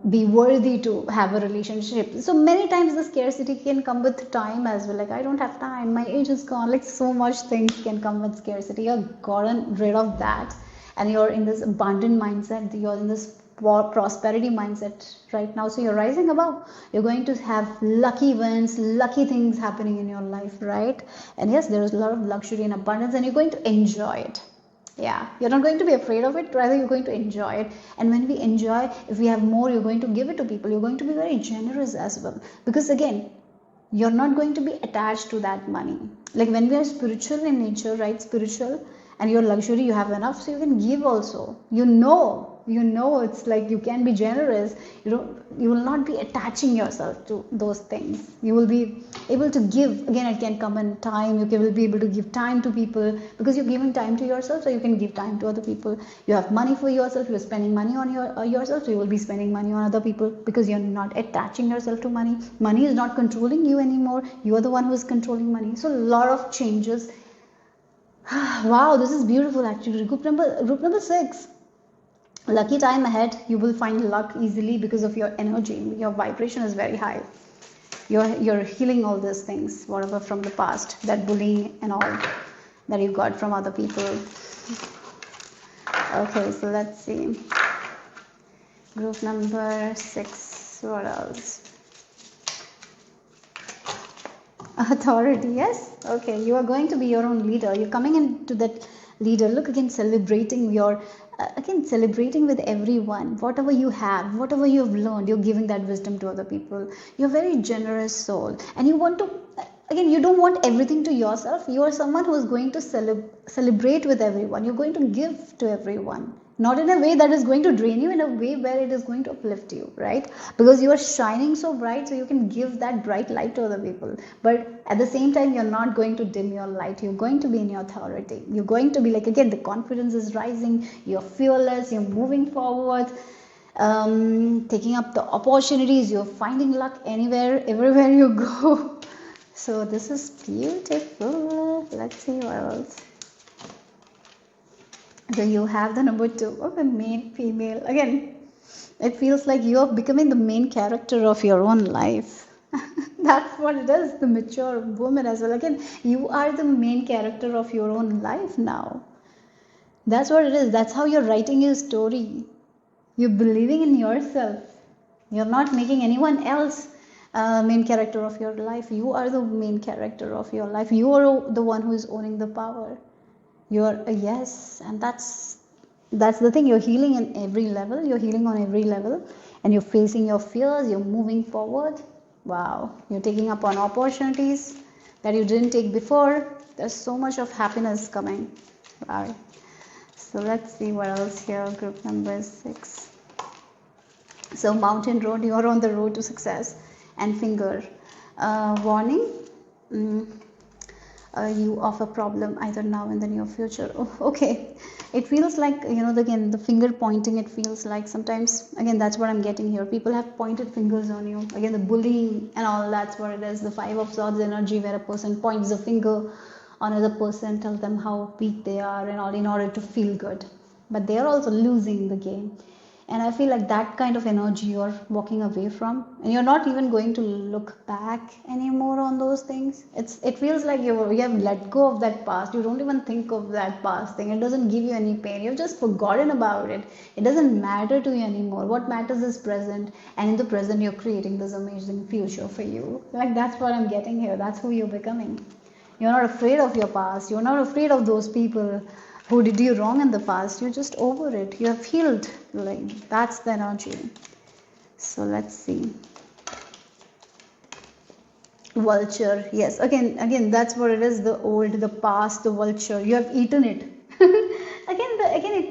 be worthy to have a relationship. So many times the scarcity can come with time as well. Like I don't have time, my age is gone. Like so much things can come with scarcity. You're gotten rid of that, and you're in this abundant mindset. You're in this prosperity mindset right now. So you're rising above. You're going to have lucky events, lucky things happening in your life, right? And yes, there is a lot of luxury and abundance, and you're going to enjoy it. Yeah, you're not going to be afraid of it, rather you're going to enjoy it. And when we enjoy, if we have more, you're going to give it to people. You're going to be very generous as well, because again, you're not going to be attached to that money. Like when we are spiritual in nature, right, spiritual, and your luxury, you have enough, so you can give also. You know it's like you can be generous. You will not be attaching yourself to those things. You will be able to give. Again, it can come in time. You will be able to give time to people because you're giving time to yourself, so you can give time to other people. You have money for yourself. You're spending money on yourself, so you will be spending money on other people because you're not attaching yourself to money. Money is not controlling you anymore. You are the one who is controlling money. So a lot of changes. Wow, this is beautiful actually. Group number 6. Lucky time ahead. You will find luck easily because of your energy. Your vibration is very high. You're healing all these things, whatever from the past, that bullying and all that you got from other people. Okay, so let's see. Group number 6. What else? Authority, yes. Okay, you are going to be your own leader. You're coming into that leader. Look, again, celebrating with everyone. Whatever you have, whatever you have learned, you're giving that wisdom to other people. You're a very generous soul, and you want to, again, you don't want everything to yourself. You are someone who is going to celebrate with everyone. You're going to give to everyone, not in a way that is going to drain you, in a way where it is going to uplift you, right? Because you are shining so bright, so you can give that bright light to other people. But at the same time, you're not going to dim your light. You're going to be in your authority. You're going to be like, again, the confidence is rising. You're fearless. You're moving forward, taking up the opportunities. You're finding luck everywhere you go. So this is beautiful. Let's see what else. So you have the number 2 of the main female. Again, it feels like you're becoming the main character of your own life. That's what it is, the mature woman as well. Again, you are the main character of your own life now. That's what it is. That's how you're writing your story. You're believing in yourself. You're not making anyone else main character of your life. You are the main character of your life. You are the one who is owning the power. You're a yes, and that's the thing. You're healing in every level. You're healing on every level, and you're facing your fears. You're moving forward. Wow, you're taking up on opportunities that you didn't take before. There's so much of happiness coming. Wow. So let's see what else here. Group number 6. So mountain road. You are on the road to success. And finger warning. You of a problem either now in the near future. Oh, okay, it feels like, again, the finger pointing, it feels like sometimes, again, that's what I'm getting here. People have pointed fingers on you. Again, the bullying and all, that's what it is. The 5 of Swords energy, where a person points a finger on another person, tells them how weak they are and all, in order to feel good. But they are also losing the game. And I feel like that kind of energy you're walking away from, and you're not even going to look back anymore on those things. It feels like you have let go of that past. You don't even think of that past thing. It doesn't give you any pain. You've just forgotten about it. It doesn't matter to you anymore. What matters is present, and in the present you're creating this amazing future for you. Like, that's what I'm getting here. That's who you're becoming. You're not afraid of your past. You're not afraid of those people who did you wrong in the past. You're just over it. You have healed. Like, that's the energy. So let's see. Vulture. Yes, again that's what it is. The past, the vulture. You have eaten it.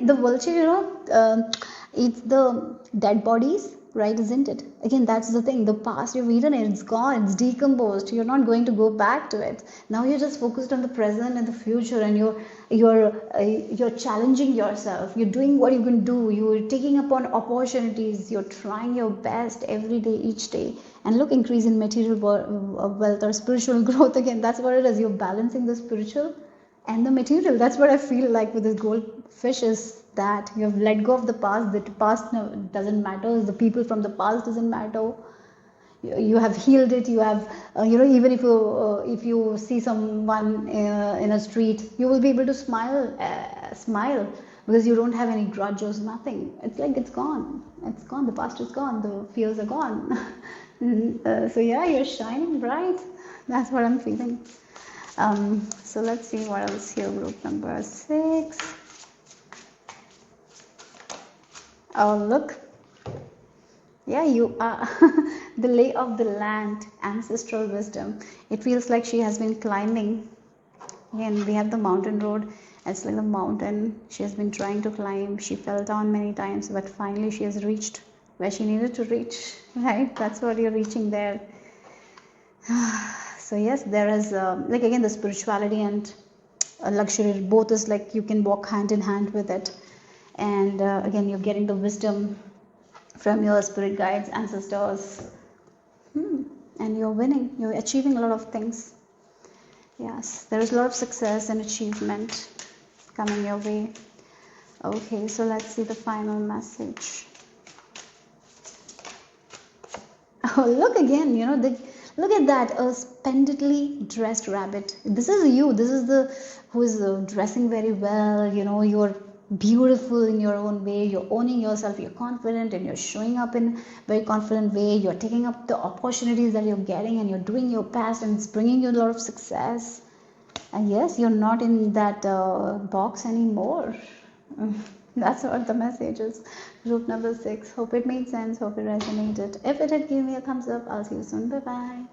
The vulture, eats the dead bodies, right? Isn't it? Again, that's the thing. The past, you've eaten it. It's gone. It's decomposed. You're not going to go back to it. Now you're just focused on the present and the future, and you're challenging yourself. You're doing what you can do. You're taking upon opportunities. You're trying your best every day, each day. And look, increase in material wealth or spiritual growth. Again, that's what it is. You're balancing the spiritual and the material. That's what I feel like with this goldfish, is that you have let go of the past. The past doesn't matter. The people from the past doesn't matter. You have healed it. You have, even if you see someone in a street, you will be able to smile because you don't have any grudges, nothing. It's like it's gone. It's gone. The past is gone. The fears are gone. So yeah, you're shining bright. That's what I'm feeling. So let's see what else here. Group number 6. Oh, look. Yeah, you are the lay of the land, ancestral wisdom. It feels like she has been climbing. Again, we have the mountain road. It's like a mountain she has been trying to climb. She fell down many times, but finally she has reached where she needed to reach, right? That's what you're reaching there. So yes, there is like, again, the spirituality and luxury, both is like you can walk hand in hand with it. And again, you're getting the wisdom from your spirit guides, ancestors, and you're winning. You're achieving a lot of things. Yes, there is a lot of success and achievement coming your way. Okay, so let's see the final message. Oh, look again, look at that, a splendidly dressed rabbit. This is you. This is the who is dressing very well. You're beautiful in your own way. You're owning yourself. You're confident, and you're showing up in a very confident way. You're taking up the opportunities that you're getting, and you're doing your best, and it's bringing you a lot of success. And yes, you're not in that box anymore. That's what the message is. Group number 6. Hope it made sense. Hope it resonated. If it did, give me a thumbs up. I'll see you soon. Bye bye.